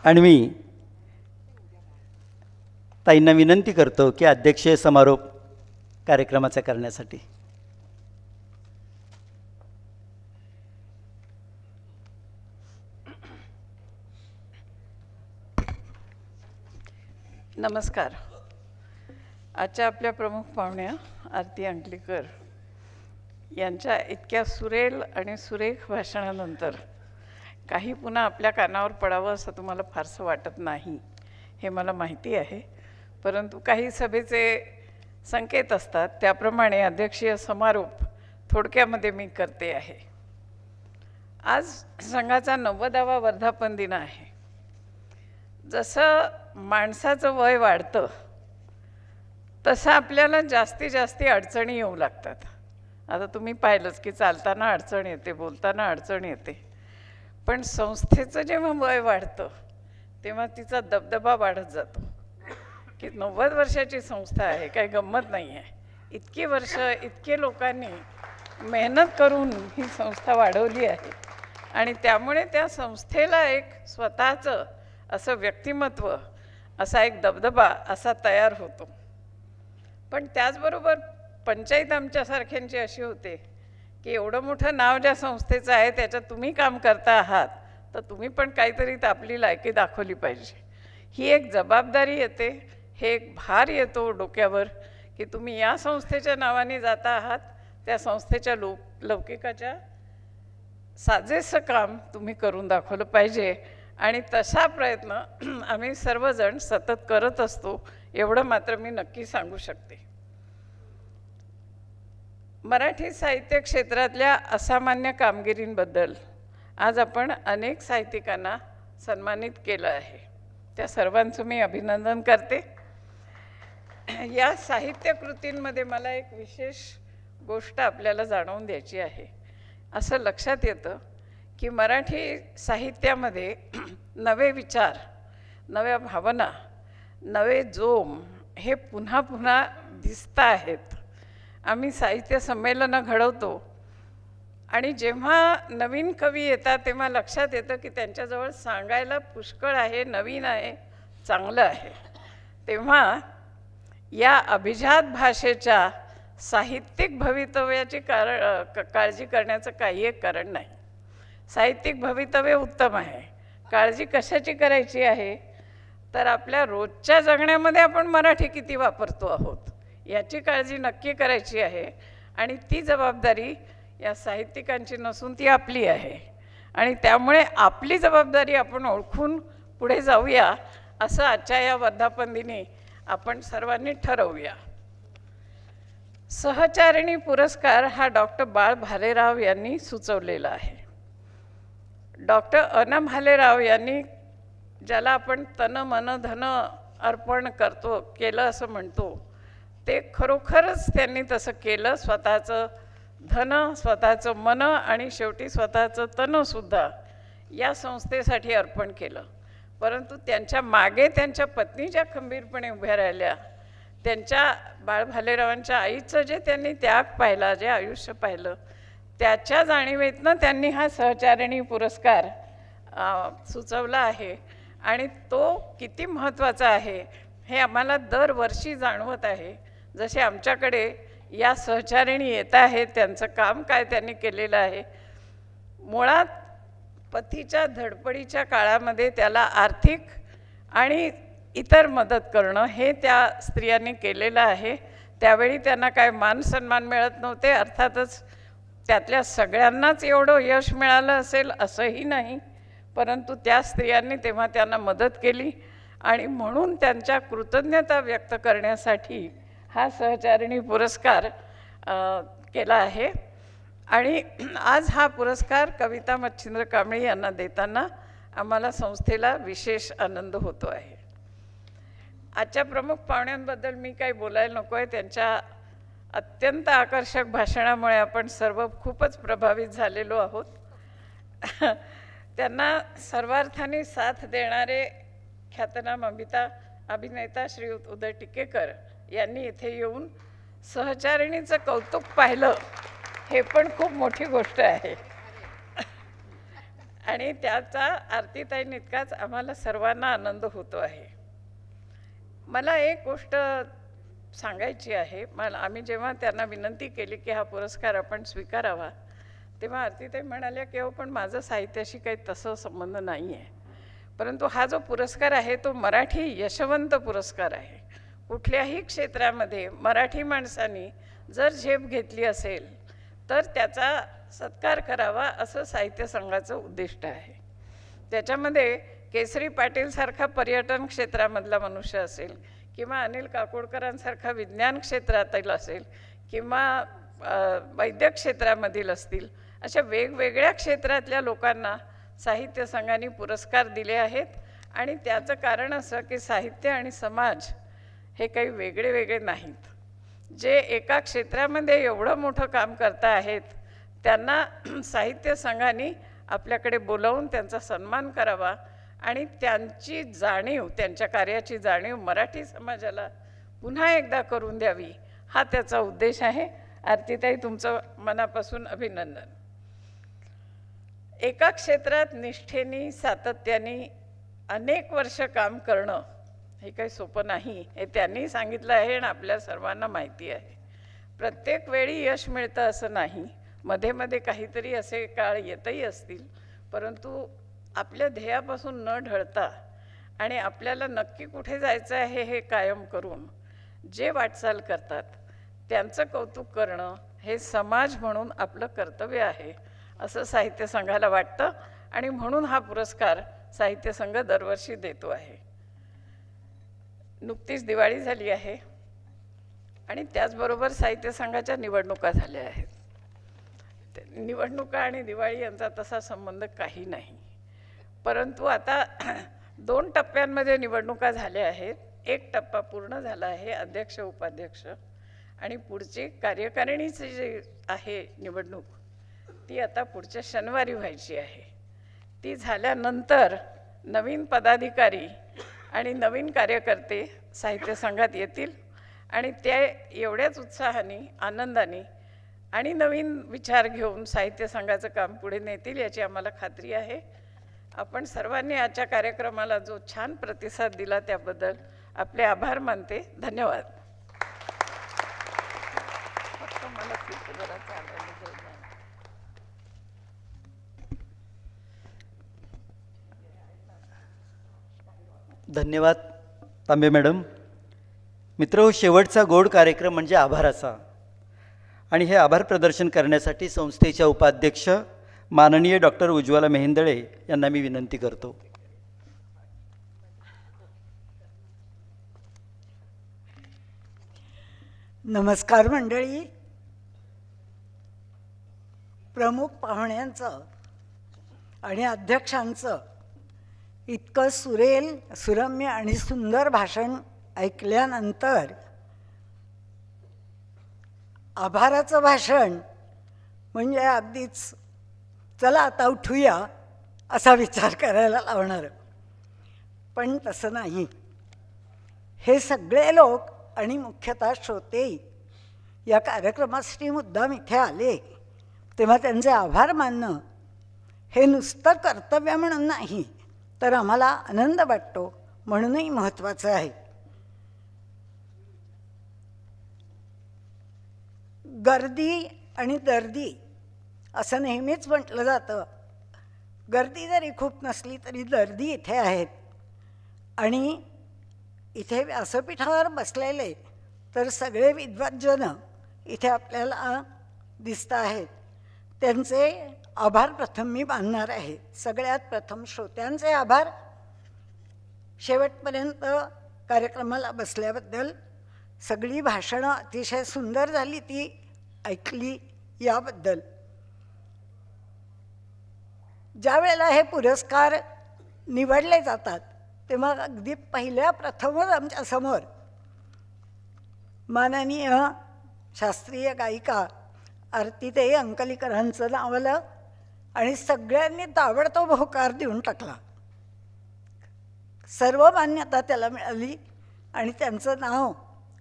आणि मी ताईंना विनंती करतो की अध्यक्षीय समारोप कार्यक्रमाचा करण्यासाठी. नमस्कार. आजच्या आपल्या प्रमुख पाहुण्या आरती अंकलीकर यांच्या इतक्या सुरेल आणि सुरेख भाषणानंतर काही पुन्हा आपल्या कानावर पडावं असं तुम्हाला फारसं वाटत नाही हे मला माहिती आहे. परंतु काही सभेचे संकेत असतात त्याप्रमाणे अध्यक्षीय समारोप थोडक्यामध्ये मी करते आहे. आज संघाचा 90वा वर्धापन दिन आहे. जसं माणसाचं वय वाढतं तसं आपल्याला जास्तीत जास्त अडचणी येऊ लागतात. आता तुम्ही पाहिलंच की चालताना अडचण येते, बोलताना अडचण येते. पण संस्थेचं जेव्हा वय वाढतं तेव्हा तिचा दबदबा वाढत जातो की 90 वर्षाची संस्था आहे, काही गंमत नाही आहे. इतकी वर्ष इतके लोकांनी मेहनत करून ही संस्था वाढवली आहे आणि त्यामुळे त्या संस्थेला एक स्वतःचं असं व्यक्तिमत्व, असा एक दबदबा असा तयार होतो. पण त्याचबरोबर पंचायत आमच्यासारख्यांची अशी होते की एवढं मोठं नाव ज्या संस्थेचं आहे त्याच्यात तुम्ही काम करता आहात तर तुम्ही पण काहीतरी आपली लायकी दाखवली पाहिजे. ही एक जबाबदारी येते, हे एक भार येतो डोक्यावर की तुम्ही या संस्थेच्या नावाने जाता आहात, त्या संस्थेच्या लौकिकाच्या साजेसं काम तुम्ही करून दाखवलं पाहिजे. आणि तसा प्रयत्न आम्ही सर्वजण सतत करत असतो, एवढं मात्र मी नक्की सांगू शकते. मराठी साहित्य क्षेत्रातल्या असामान्य कामगिरींबद्दल आज आपण अनेक साहित्यिकांना सन्मानित केलं आहे. त्या सर्वांचं मी अभिनंदन करते. या साहित्य कृतींमध्ये मला एक विशेष गोष्ट आपल्याला जाणवून द्यायची आहे. असं लक्षात येतं की मराठी साहित्यामध्ये नवे विचार, नव्या भावना, नवे जोम हे पुन्हा पुन्हा दिसत आहेत. आम्ही साहित्य संमेलनं घडवतो आणि जेव्हा नवीन कवी येतात तेव्हा लक्षात येतं की त्यांच्याजवळ सांगायला पुष्कळ आहे, नवीन आहे, चांगलं आहे. तेव्हा या अभिजात भाषेच्या साहित्यिक भवितव्याची काळजी करण्याचं काही एक कारण नाही. साहित्यिक भवितव्य उत्तम आहे. काळजी कशाची करायची आहे तर आपल्या रोजच्या जगण्यामध्ये आपण मराठी किती वापरतो आहोत याची काळजी नक्की करायची आहे. आणि ती जबाबदारी या साहित्यिकांची नसून ती आपली आहे. आणि त्यामुळे आपली जबाबदारी आपण ओळखून पुढे जाऊया असं आजच्या या वर्धापन दिनी आपण सर्वांनी ठरवूया. सहचारिणी पुरस्कार हा डॉक्टर बाळ भालेराव यांनी सुचवलेला आहे. डॉक्टर अना भालेराव यांनी ज्याला आपण तन मन धन अर्पण केलं असं म्हणतो ते खरोखरच त्यांनी तसं केलं. स्वतःचं धन, स्वतःचं मन आणि शेवटी स्वतःचं तनसुद्धा या संस्थेसाठी अर्पण केलं. परंतु त्यांच्या मागे त्यांच्या पत्नी ज्या खंबीरपणे उभ्या राहिल्या, त्यांच्या बाळ भालेरावांच्या आईचं जे त्यांनी त्याग पाहिला, जे आयुष्य पाहिलं, त्याच्या जाणीवेतनं त्यांनी हा सहचारिणी पुरस्कार सुचवला आहे. आणि तो किती महत्त्वाचा आहे हे आम्हाला दरवर्षी जाणवत आहे. जसे आमच्याकडे या सहचारिणी येत आहेत, त्यांचं काम काय त्यांनी केलेलं आहे. मुळात पतीच्या धडपडीच्या काळामध्ये त्याला आर्थिक आणि इतर मदत करणं हे त्या स्त्रियांनी केलेलं आहे. त्यावेळी त्यांना काय मान सन्मान मिळत नव्हते. अर्थातच त्यातल्या सगळ्यांनाच एवढं यश मिळालं असेल असंही नाही, परंतु त्या स्त्रियांनी तेव्हा त्यांना मदत केली. आणि म्हणून त्यांच्या कृतज्ञता व्यक्त करण्यासाठी हा सहचारिणी पुरस्कार केला आहे. आणि आज हा पुरस्कार कविता मच्छिंद्र कांबळे यांना देताना आम्हाला संस्थेला विशेष आनंद होतो आहे. आजच्या प्रमुख पाहुण्यांबद्दल मी काही बोलायला नको आहे. त्यांच्या अत्यंत आकर्षक भाषणामुळे आपण सर्व खूपच प्रभावित झालेलो आहोत. त्यांना सर्वार्थाने साथ देणारे ख्यातनाम अभिनेता श्री उदय टिकेकर यांनी इथे येऊन सहचारिणीचं कौतुक पाहिलं हे पण खूप मोठी गोष्ट आहे. आणि त्याचा आरतीताईंइतकाच आम्हाला सर्वांना आनंद होतो आहे. मला एक गोष्ट सांगायची आहे. आम्ही जेव्हा त्यांना विनंती केली की हा पुरस्कार आपण स्वीकारावा, तेव्हा आरतीताई म्हणाल्या की हो पण माझं साहित्याशी काही तसं संबंध नाही आहे. परंतु हा जो पुरस्कार आहे तो मराठी यशवंत पुरस्कार आहे. कुठल्याही क्षेत्रामध्ये मराठी माणसांनी जर झेप घेतली असेल तर त्याचा सत्कार करावा असं साहित्य संघाचं उद्दिष्ट आहे. त्याच्यामध्ये केसरी पाटीलसारखा पर्यटन क्षेत्रामधला मनुष्य असेल किंवा अनिल काकोडकरांसारखा विज्ञान क्षेत्रातील असेल किंवा वैद्यक क्षेत्रामधील असतील, अशा वेगवेगळ्या क्षेत्रातल्या लोकांना साहित्य संघाने पुरस्कार दिले आहेत. आणि त्याचं कारण असं की साहित्य आणि समाज हे काही वेगळे वेगळे नाहीत. जे एका क्षेत्रामध्ये एवढं मोठं काम करता आहेत त्यांना साहित्य संघाने आपल्याकडे बोलावून त्यांचा सन्मान करावा आणि त्यांची जाणीव, त्यांच्या कार्याची जाणीव मराठी समाजाला पुन्हा एकदा करून द्यावी, हा त्याचा उद्देश आहे. आरतीताई, तुमचं मनापासून अभिनंदन. एका क्षेत्रात निष्ठेने, सातत्याने अनेक वर्ष काम करणं हे काही सोपं नाही, हे त्यांनी सांगितलं आहे आणि आपल्या सर्वांना माहिती आहे. प्रत्येक वेळी यश मिळतं असं नाही, मध्ये मध्ये काहीतरी असे काळ येतही असतील, परंतु आपल्या ध्येयापासून न ढळता आणि आपल्याला नक्की कुठे जायचं आहे हे कायम करून जे वाटचाल करतात त्यांचं कौतुक करणं हे समाज म्हणून आपलं कर्तव्य आहे असं साहित्य संघाला वाटतं. आणि म्हणून हा पुरस्कार साहित्य संघ दरवर्षी देतो आहे. नुकतीच दिवाळी झाली आहे आणि त्याचबरोबर साहित्य संघाच्या निवडणुका झाल्या आहेत. निवडणुका आणि दिवाळी यांचा तसा संबंध काही नाही, परंतु आता 2 टप्प्यांमध्ये निवडणुका झाल्या आहेत. एक टप्पा पूर्ण झाला आहे, अध्यक्ष उपाध्यक्ष, आणि पुढची कार्यकारिणीची जी आहे निवडणूक ती आता पुढच्या शनिवारी व्हायची आहे. ती झाल्यानंतर नवीन पदाधिकारी आणि नवीन कार्यकर्ते साहित्य संघात येतील आणि ते एवढ्याच उत्साहाने, आनंदाने आणि नवीन विचार घेऊन साहित्य संघाचं काम पुढे नेतील याची आम्हाला खात्री आहे. आपण सर्वांनी आजच्या कार्यक्रमाला जो छान प्रतिसाद दिला त्याबद्दल आपले आभार मानते. धन्यवाद. धन्यवाद तांबे मॅडम. मित्र, शेवटचा गोड कार्यक्रम म्हणजे आभाराचा, आणि हे आभार प्रदर्शन करण्यासाठी संस्थेच्या उपाध्यक्ष माननीय डॉक्टर उज्ज्वला मेहेंदळे यांना मी विनंती करतो. नमस्कार मंडळी. प्रमुख पाहुण्यांचं आणि अध्यक्षांचं इतकं सुरम्य आणि सुंदर भाषण ऐकल्यानंतर आभाराचं भाषण म्हणजे अगदीच चला आता उठूया असा विचार करायला लावणारं. पण तसं नाही. हे सगळे लोक आणि मुख्यतः श्रोते या कार्यक्रमासाठी मुद्दाम इथे आले तेव्हा त्यांचे आभार मानणं हे नुसतं कर्तव्य म्हणून नाही, तर आम्हाला आनंद वाटतो म्हणूनही महत्त्वाचं आहे. गर्दी आणि दर्दी असं नेहमीच म्हटलं जातं. गर्दी जरी खूप नसली तरी दर्दी इथे आहेत. आणि इथे व्यासपीठावर बसलेले तर सगळे विद्वज्जन इथे आपल्याला दिसत आहेत. त्यांचे आभार प्रथम मी मानणार आहे. सगळ्यात प्रथम श्रोत्यांचे आभार, शेवटपर्यंत कार्यक्रमाला बसल्याबद्दल, सगळी भाषणं अतिशय सुंदर झाली ती ऐकली याबद्दल. ज्या वेळेला हे पुरस्कार निवडले जातात तेव्हा अगदी पहिल्या प्रथमच आमच्यासमोर माननीय शास्त्रीय गायिका आरतीताई अंकलीकरांचं नाव आलं आणि सगळ्यांनी ताबडतोब होकार देऊन टाकला. सर्व मान्यता त्याला मिळाली आणि त्यांचं नाव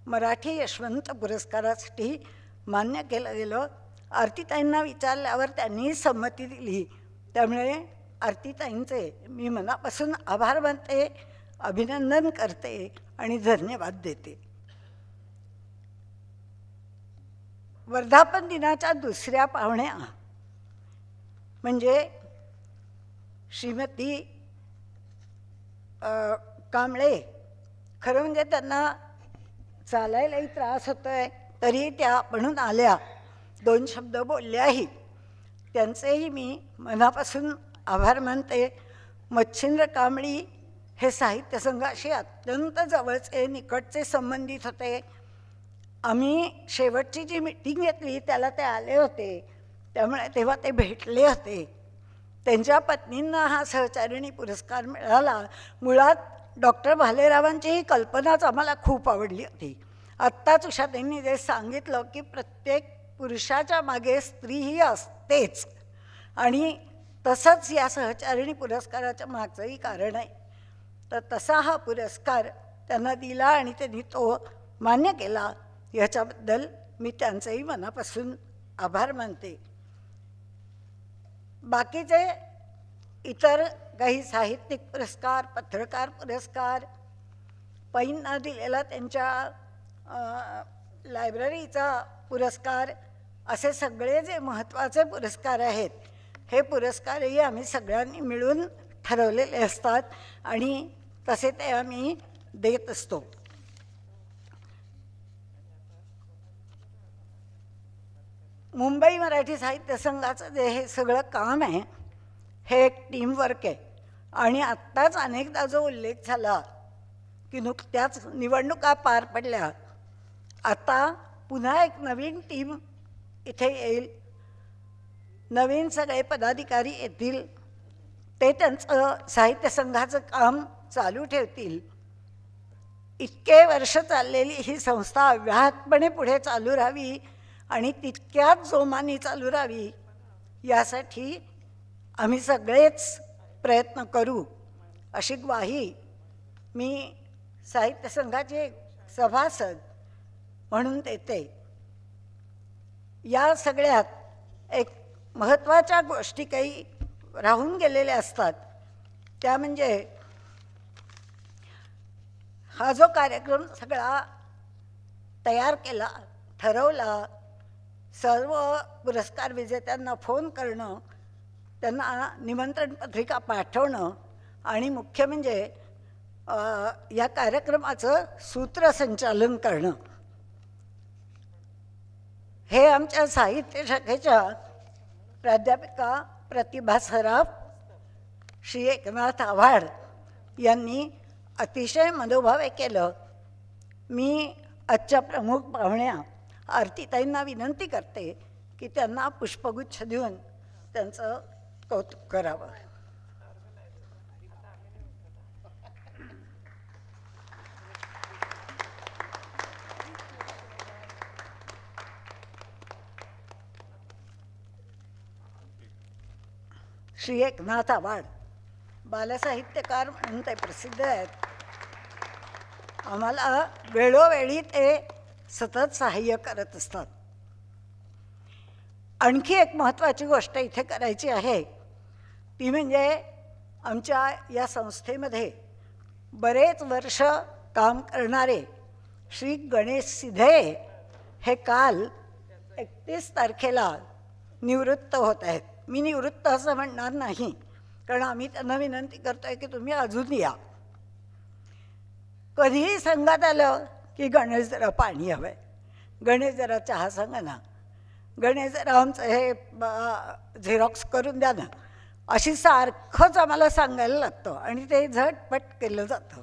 मराठी यशवंत पुरस्कारासाठी मान्य केलं गेलं. आरतीताईंना विचारल्यावर त्यांनी संमती दिली. त्यामुळे आरतीताईंचे मी मनापासून आभार मानते, अभिनंदन करते आणि धन्यवाद देते. वर्धापन दिनाच्या दुसऱ्या पाहुण्या म्हणजे श्रीमती कांबळे. खरं म्हणजे त्यांना चालायलाही त्रास होतो आहे तरी त्या म्हणून आल्या, 2 शब्द बोलल्याही. त्यांचेही मी मनापासून आभार मानते. मच्छिंद्र कांबळी हे साहित्य संघाशी अत्यंत जवळचे निकटचे संबंधित होते. आम्ही शेवटची जी मीटिंग घेतली त्याला ते आले होते, त्यामुळे तेव्हा ते भेटले होते. त्यांच्या पत्नींना हा सहचारिणी पुरस्कार मिळाला. मुळात डॉक्टर भालेरावांची ही कल्पनाच आम्हाला खूप आवडली होती. आत्ताच उषाताईंनी जे सांगितलं की प्रत्येक पुरुषाच्या मागे स्त्री ही असतेच, आणि तसंच या सहचारिणी पुरस्काराच्या मागचंही कारण आहे. तर तसा हा पुरस्कार त्यांना दिला आणि त्यांनी तो मान्य केला. याच्याबद्दल मी त्यांचेही मनापासून आभार मानते. बाकीचे इतर काही साहित्यिक पुरस्कार, पत्रकार पुरस्कार, पैंना दिलेला त्यांच्या लायब्ररीचा पुरस्कार, असे सगळे जे महत्त्वाचे पुरस्कार आहेत हे पुरस्कारही आम्ही सगळ्यांनी मिळून ठरवलेले असतात आणि तसे ते आम्ही देत असतो. मुंबई मराठी साहित्य संघाचं जे हे सगळं काम आहे हे एक टीमवर्क आहे. आणि आत्ताच अनेकदा जो उल्लेख झाला की नुकत्याच निवडणुका पार पडल्या, आता पुन्हा एक नवीन टीम इथे येईल, नवीन सगळे पदाधिकारी येतील, ते त्यांचं साहित्य संघाचं काम चालू ठेवतील. इतके वर्ष चाललेली ही संस्था अव्याहतपणे पुढे चालू राहावी आणि तितक्याच जोमाने चालू राहावी यासाठी आम्ही सगळेच प्रयत्न करू, अशी ग्वाही मी साहित्य संघाचे सभासद म्हणून देते. या सगळ्यात एक महत्त्वाच्या गोष्टी काही राहून गेलेल्या असतात. त्या म्हणजे हा जो कार्यक्रम सगळा तयार केला, ठरवला, सर्व पुरस्कार विजेत्यांना फोन करणं, त्यांना निमंत्रण पत्रिका पाठवणं आणि मुख्य म्हणजे या कार्यक्रमाचं सूत्रसंचालन करणं, हे आमच्या साहित्य शाखेच्या प्राध्यापिका प्रतिभा सराफ, श्री एकनाथ आव्हाड यांनी अतिशय मनोभावे केलं. मी आजच्या प्रमुख पाहुण्या आरतीताईंना विनंती करते की त्यांना पुष्पगुच्छ देऊन त्यांचं कौतुक करावं. श्री एकनाथ आव्हाड बालसाहित्यकार म्हणून ते प्रसिद्ध आहेत. आम्हाला वेळोवेळी ते सतत सहाय्य करत असतात. आणखी एक महत्त्वाची गोष्ट इथे करायची आहे, ती म्हणजे आमच्या या संस्थेमध्ये बरेच वर्ष काम करणारे श्री गणेश सिधे हे काल 31 तारखेला निवृत्त होत आहेत. मी निवृत्त असं म्हणणार नाही, कारण आम्ही त्यांना विनंती करतोय की तुम्ही अजून या. कधीही संघात आलं की गणेश जरा पाणी हवं आहे, गणेश जरा चहा सांगा ना, गणेश जरा आमचं हे झेरॉक्स करून द्या ना, अशी सारखंच आम्हाला सांगायला लागतं आणि ते झटपट केलं जातं.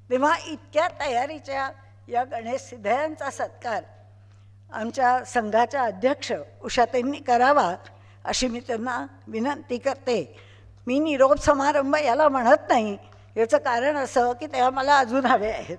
तेव्हा इतक्या तयारीच्या या गणेश सिद्धयांचा सत्कार आमच्या संघाच्या अध्यक्ष उषाताईंनी करावा अशी मी त्यांना विनंती करते. मी निरोप समारंभ याला म्हणत नाही, याचं कारण असं की ते आम्हाला अजून हवे आहेत.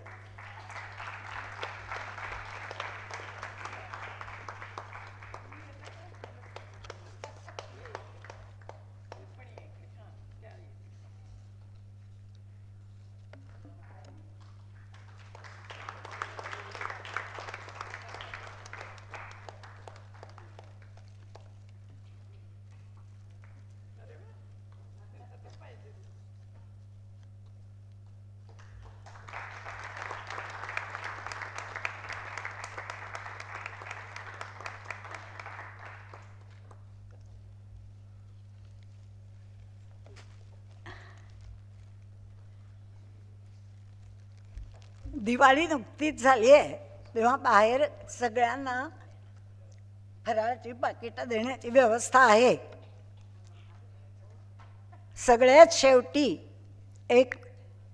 दिवाळी नुकतीच झाली आहे, तेव्हा बाहेर सगळ्यांना फराळाची पाकिटं देण्याची व्यवस्था आहे. सगळ्यात शेवटी एक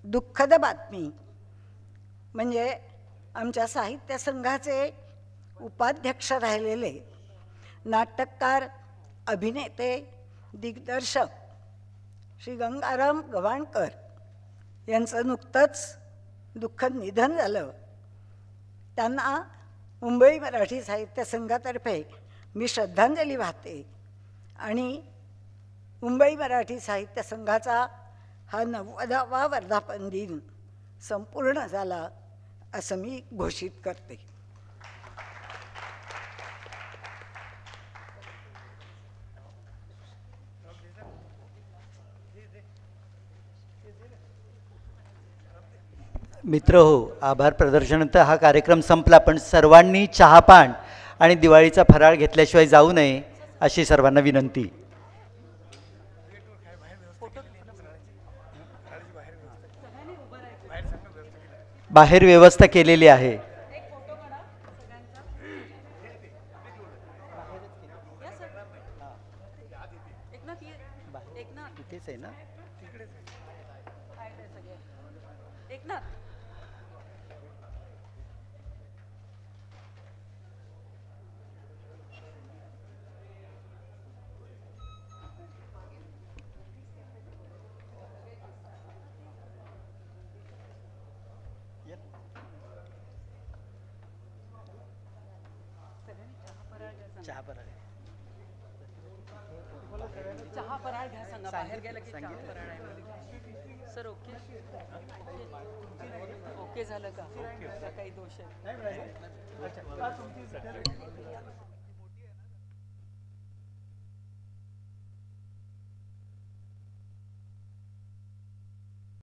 दुःखद बातमी म्हणजे आमच्या साहित्य संघाचे उपाध्यक्ष राहिलेले नाटककार, अभिनेते, दिग्दर्शक श्री गंगाराम गवाणकर यांचं नुकतंच दुःखद निधन झालं. त्यांना मुंबई मराठी साहित्य संघातर्फे मी श्रद्धांजली वाहते आणि मुंबई मराठी साहित्य संघाचा हा 90वा वर्धापन दिन संपूर्ण झाला असं मी घोषित करते. मित्र हो, आभार प्रदर्शनानंतर हा कार्यक्रम संपला, पण सर्वांनी चहापान आणि दिवाळीचा फराळ घेतल्याशिवाय जाऊ नये अशी सर्वांना विनंती. बाहेर व्यवस्था केलेली आहे. इथेच आहे ना. चहा फराळ घ्या सांगा, बाहेर गेलं की चहा फराळ आहे सर. ओके ओके झालं का? काही दोष आहे?